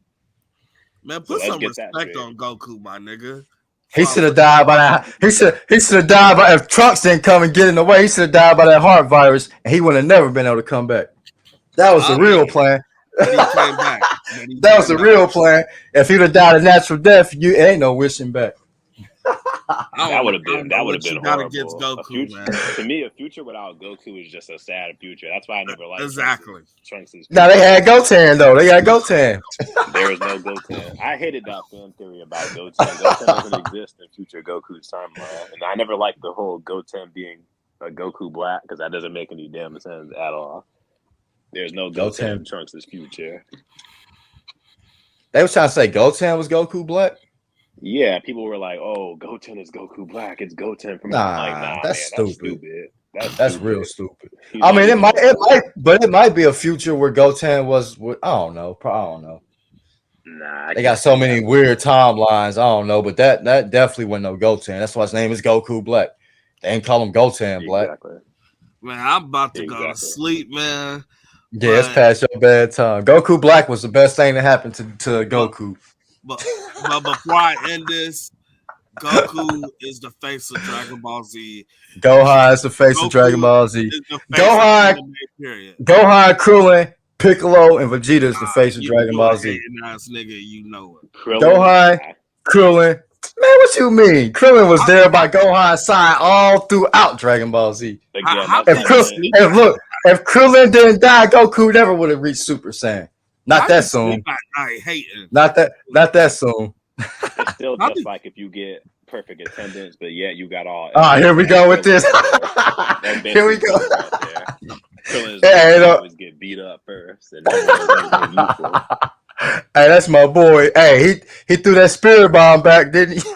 Man, So put let's some get that respect straight. on Goku, my nigga. He should have died by that. He should have died by if Trunks didn't come and get in the way. He should have died by that heart virus, and he would have never been able to come back. That was the real plan. But he came back. That was the real plan. If he'd have died a natural death, you ain't no wishing back. That would have been horrible. Against Goku, future, man. to me, a future without Goku is just a sad future. That's why I never liked Exactly. Trunks' Now they had Goten though. They got Goten. There is no Goten. I hated that fan theory about Goten. Goten doesn't exist in future Goku's timeline, and I never liked the whole Goten being a Goku Black because that doesn't make any damn sense at all. There's no Goten in Trunks' future. They was trying to say Goten was Goku Black. Yeah, people were like, "Oh, Goten is Goku Black. It's Goten from." Nah, that's man, stupid. That's That's stupid. real stupid. He's I mean, not even it might be a future where Goten was. I don't know. I don't know. Nah, They got so many weird timelines. I don't know, but that definitely wasn't no Goten. That's why his name is Goku Black. They ain't call him Goten Black. Exactly. Man, I'm about to go to sleep, man. Yeah, it's past your bedtime. Goku Black was the best thing that happened to Goku. But before I end this, Goku is the face of Dragon Ball Z. Gohan is the face of Dragon Ball Z. Gohan, Krillin, Piccolo, and Vegeta is the face of Dragon Ball Z. Nice nigga, you know it. Gohan, Krillin. Man, what you mean? Krillin was there by Gohan's side all throughout Dragon Ball Z. If Krillin didn't die, Goku never would have reached Super Saiyan. Not that soon. Not that soon. It's still just like if you get perfect attendance, but yet you got all. Here we go with this. Here we go. Krillin always get beat up first. And hey, that's my boy. Hey, he threw that spirit bomb back, didn't he?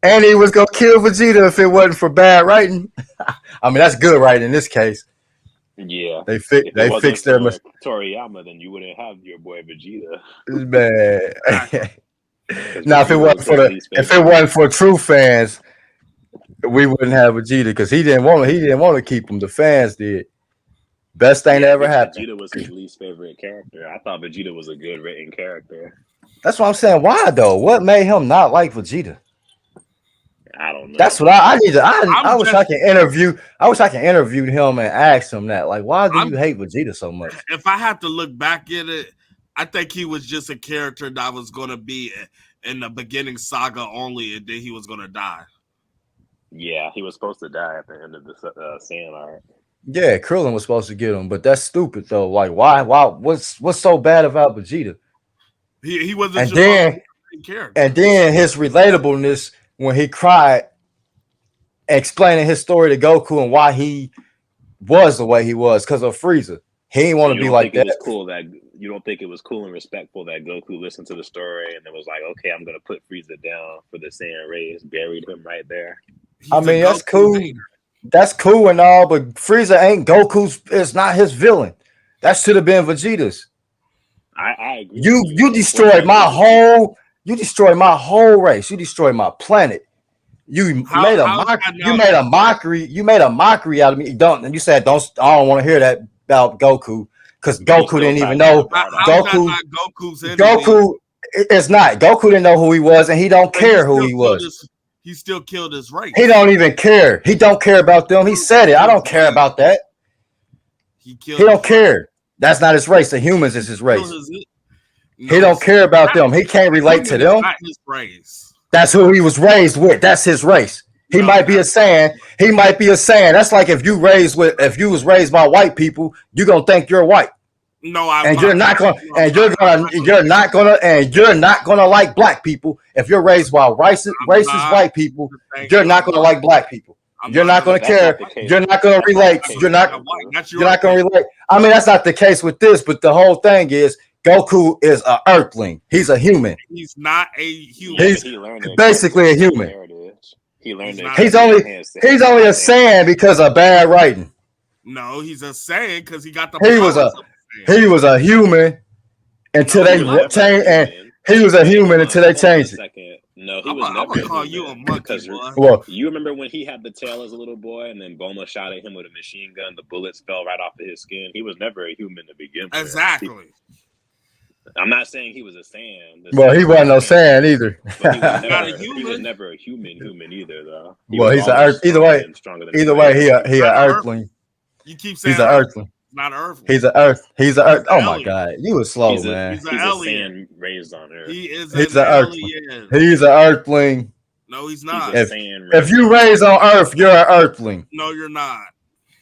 And he was gonna kill Vegeta if it wasn't for bad writing. I mean, that's good writing in this case. Yeah, they fixed their mistake. Toriyama, then you wouldn't have your boy Vegeta. Man. Now, if it wasn't for true fans, we wouldn't have Vegeta because he didn't want to keep him. The fans did. Best thing that ever happened. Vegeta was his least favorite character. I thought Vegeta was a good written character. That's what I'm saying. Why though? What made him not like Vegeta? I don't know. That's what I need to. I wish I can interview. I wish I can interview him and ask him that. Like, why do you hate Vegeta so much? If I had to look back at it, I think he was just a character that was going to be in the beginning saga only, and then he was going to die. Yeah, he was supposed to die at the end of the Saiyan arc. Yeah, Krillin was supposed to get him, but that's stupid though. Like, why? What's so bad about Vegeta? He wasn't. And then his relatableness when he cried, explaining his story to Goku and why he was the way he was because of Frieza. He didn't want to be like that. You don't think it was cool and respectful that Goku listened to the story and then was like, "Okay, I'm gonna put Frieza down for the Saiyan race." Buried him right there. I mean, that's cool. That's cool and all, but Frieza ain't Goku's. It's not his villain. That should have been Vegeta's. I agree. You destroyed my whole. You destroyed my whole race. You destroyed my planet. You made a mockery. You made a mockery out of me. You said don't. I don't want to hear that about Goku because Goku didn't even know. Goku is not. Goku didn't know who he was, and he don't care who he was. he still killed his race. He don't even care. He don't care about them. He said it. I don't care about that. He don't care. That's not his race. The humans is his race. He don't care about them. He can't relate to them. Not his race. That's who he was raised with. That's his race. He might be a Saiyan. He might be a Saiyan. That's like if you was raised by white people, you're gonna think you're white. No, you're not gonna like black people. If you're raised by racist white people, you're not gonna like black people. You're not gonna care. You're not gonna relate. You're not gonna relate. I mean, that's not the case with this, but the whole thing is Goku is an Earthling. He's a human. He's not a human. He's basically a human. He learned he's only a Saiyan because of bad writing. No, he's a Saiyan because he got the. He was a human until they changed, and he was a human until they changed it. No, he was never. I'm call you a monkey. Well, you remember when he had the tail as a little boy, and then Bulma shot at him with a machine gun. The bullets fell right off of his skin. He was never a human to begin with. Exactly. I'm not saying he was a Saiyan. Well, he wasn't no Saiyan either. He was never a human either, though. Well, he's an Earth. Either way, he an Earthling. You keep saying he's an Earthling. Not an Earthling. He's an Earth. He's an Earth. Oh my God, you were slow, man. He's an alien raised on Earth. He's an Earthling. He's an Earthling. No, he's not. If you raised on Earth, you're an Earthling. No, you're not.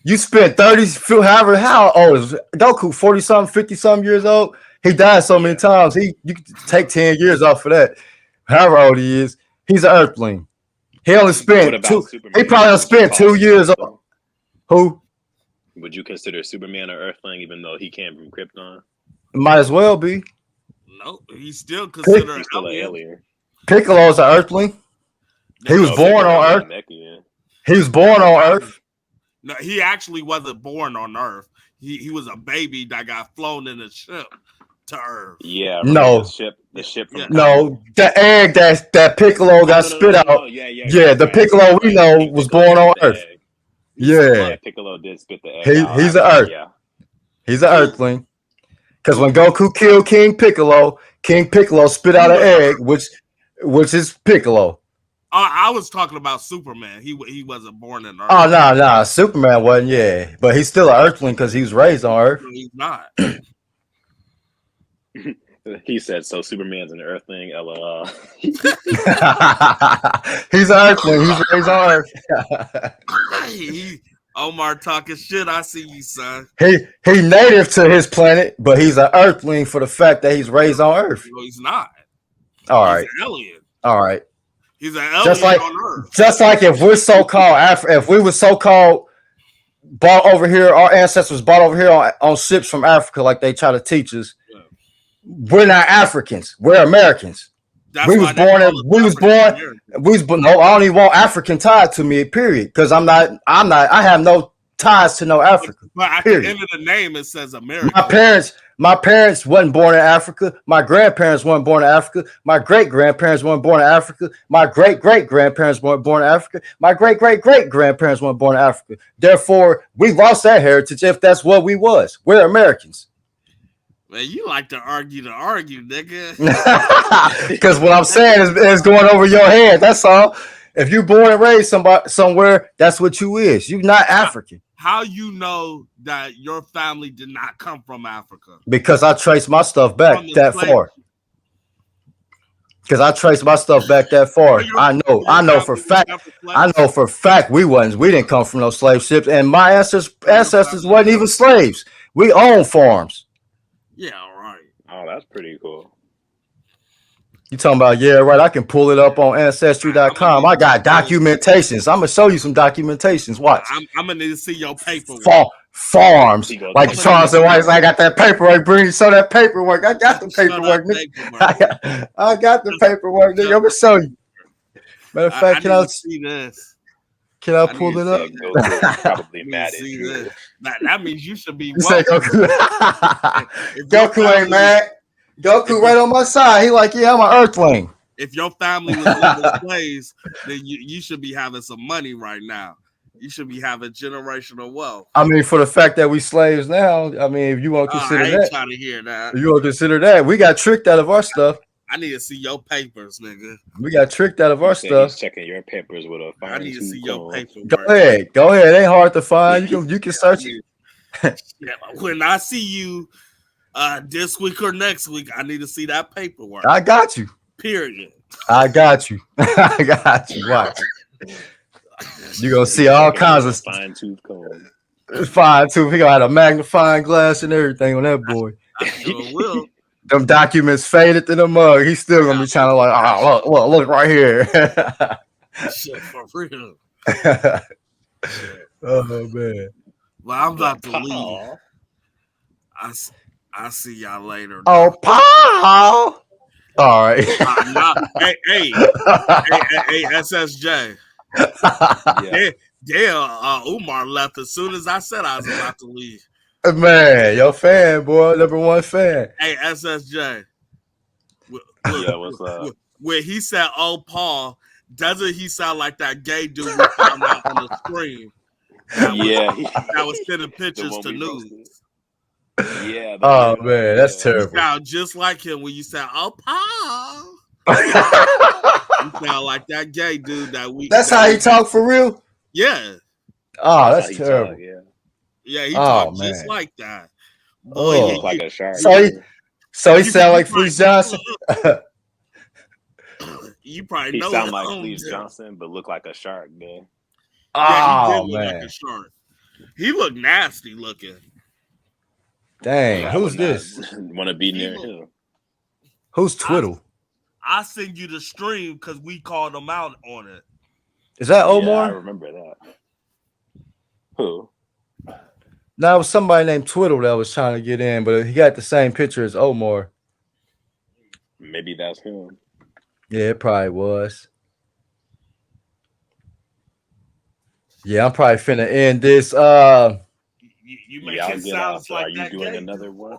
You spent 30, how old is Goku? 40-something, 50-something years old. He died so many times. You could take 10 years off of that. However old he is, he's an Earthling. He only spent he probably spent 2 years old. Who? Would you consider Superman an Earthling even though he came from Krypton? Might as well be. No, he's still considered an alien. Piccolo's an Earthling. He was born on Earth. He was born on Earth. No, he actually wasn't born on Earth. He was a baby that got flown in a ship to Earth. Yeah. No. The ship. No, the egg that Piccolo got spit out. Yeah, the Piccolo we know was born on Earth. Yeah. Piccolo did spit the egg out. He's an Earth. Yeah. He's an Earthling. Because when Goku killed King Piccolo spit out an egg, which is Piccolo. I was talking about Superman. He wasn't born in Earth. Oh no, Superman wasn't. Yeah, but he's still an Earthling because he was raised on Earth. No, he's not. He said, "So Superman's an Earthling." LOL. He's an Earthling. He's raised on Earth. Omar talking shit. I see you, son. He native to his planet, but he's an Earthling for the fact that he's raised on Earth. No, he's not. All right. He's an alien. All right. He's an alien on Earth. Just like if we're so-called if we were so-called bought over here, our ancestors bought over here on ships from Africa, like they try to teach us. Yeah. We're not Africans. We're Americans. No, I don't even want African tied to me, period. Because I have no ties to no Africa. But at the end of the name, it says American. My parents wasn't born in Africa. My grandparents weren't born in Africa. My great-grandparents weren't born in Africa. My great-great-grandparents weren't born in Africa. My great-great-great-grandparents weren't born in Africa. Therefore, we lost that heritage if that's what we was. We're Americans. Man, you like to argue, nigga. Because what I'm saying is going over your head. That's all. If you're born and raised somewhere, that's what you is. You're not African. How you know that your family did not come from Africa? Because I traced my stuff back that far. Because I traced my stuff back that far. I know for fact we didn't come from no slave ships, and my ancestors wasn't even slaves. We own farms. Yeah, right. Oh, that's pretty cool. You talking about, yeah, right. I can pull it up on Ancestry.com. I got documentations. I'm going to show you some documentations. Watch. I'm going to need to see your paperwork. Farms. Like Charles and White, I got that paperwork. Bring show that paperwork. I got the paperwork. I got the paperwork. Nigga, I'm going to show you. Matter of fact, can I see this? Can I pull it up? Probably mad at you. That means you should be. You say Goku. Goku ain't mad. Goku right on my side. He like, yeah, I'm an Earthling. If your family was living slaves, then you should be having some money right now. You should be having generational wealth. I mean, for the fact that we slaves now, I mean, if you want to consider I ain't trying to hear that. If you want to consider that, we got tricked out of our stuff. I need to see your papers, nigga. We got tricked out of our stuff. He's checking your papers with a I fine need to see tooth your comb. paperwork. Go ahead. It ain't hard to find. You can search it. When I see you this week or next week, I need to see that paperwork. I got you. Period. I got you. I got you. Watch. You gonna see all kinds of fine tooth comb. Fine tooth. He gonna have a magnifying glass and everything on that boy. I sure will. Them documents faded to the mug. He's still gonna be trying to like, look right here. Shit, for real. Oh man. Well, I'm about to leave. I see y'all later. Oh, Paul. All right. Hey, SSJ. Damn, Umar left as soon as I said I was about to leave. Man, your fan, boy, #1 fan. Hey, SSJ. Yeah, what's up? When he said, "Oh, Paul," doesn't he sound like that gay dude we found out on the screen? That was sending pictures to news. Yeah. Oh man, that's terrible. You sound just like him when you say, "Oh, Paul." You sound like that gay dude that we. That's how he talk for real. Yeah. Oh, that's terrible. Yeah, he talked just like that. Boy, he like a shark. So he sound like Fleece Johnson. You probably know. He sound like Fleece Johnson, but look like a shark, man. Yeah, he did look like a shark. He looked nasty looking. Dang, who's this? Want to be near him? Who's Twiddle? I send you the stream because we called him out on it. Is that Omar? Yeah, I remember that. Who? No, it was somebody named Twiddle that was trying to get in, but he got the same picture as Omar. Maybe that's him. Yeah, it probably was. Yeah, I'm probably finna end this. You make it sound like Are you doing another one?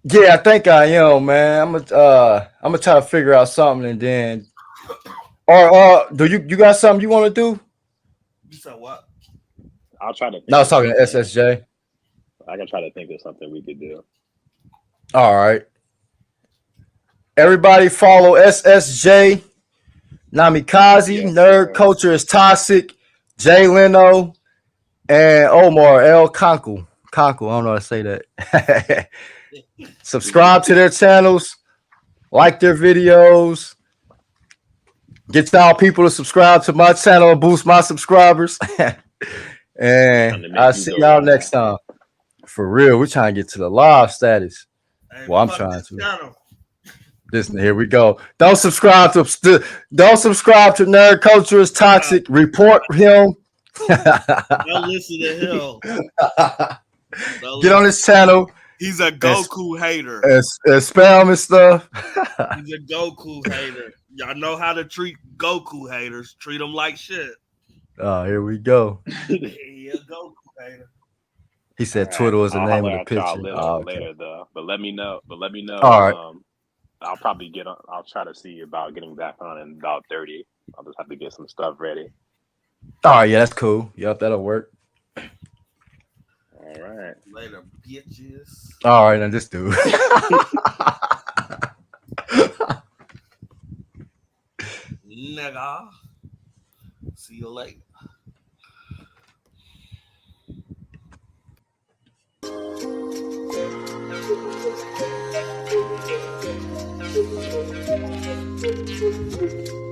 Yeah, I think I am, man. I'm gonna try to figure out something and then. Or do you got something you want to do? You said what? I'll try to. No, I was talking to SSJ. I can try to think of something we could do. All right. Everybody follow SSJ, Namikaze, Nerd Culture is Toxic, Jay Leno, and Omar L. Conkle. Conkle, I don't know how to say that. Subscribe to their channels, like their videos, get y'all people to subscribe to my channel and boost my subscribers. And I'll see y'all next time. For real, we're trying to get to the live status. Well, I'm trying to. Here we go. Don't subscribe to Nerd Culture is Toxic. Report him. Don't listen to him. Get on his channel. He's a Goku hater. And spam and stuff. He's a Goku hater. Y'all know how to treat Goku haters. Treat them like shit. Oh, here we go. He a Goku hater. He said Twitter was the name of the picture. Later though, but let me know. All right. I'll probably I'll try to see about getting back on in about 30. I'll just have to get some stuff ready. All right, yeah, that's cool. Yep, that'll work. All right. Later, bitches. All right, now this dude. Nigga. See you later. Thank you.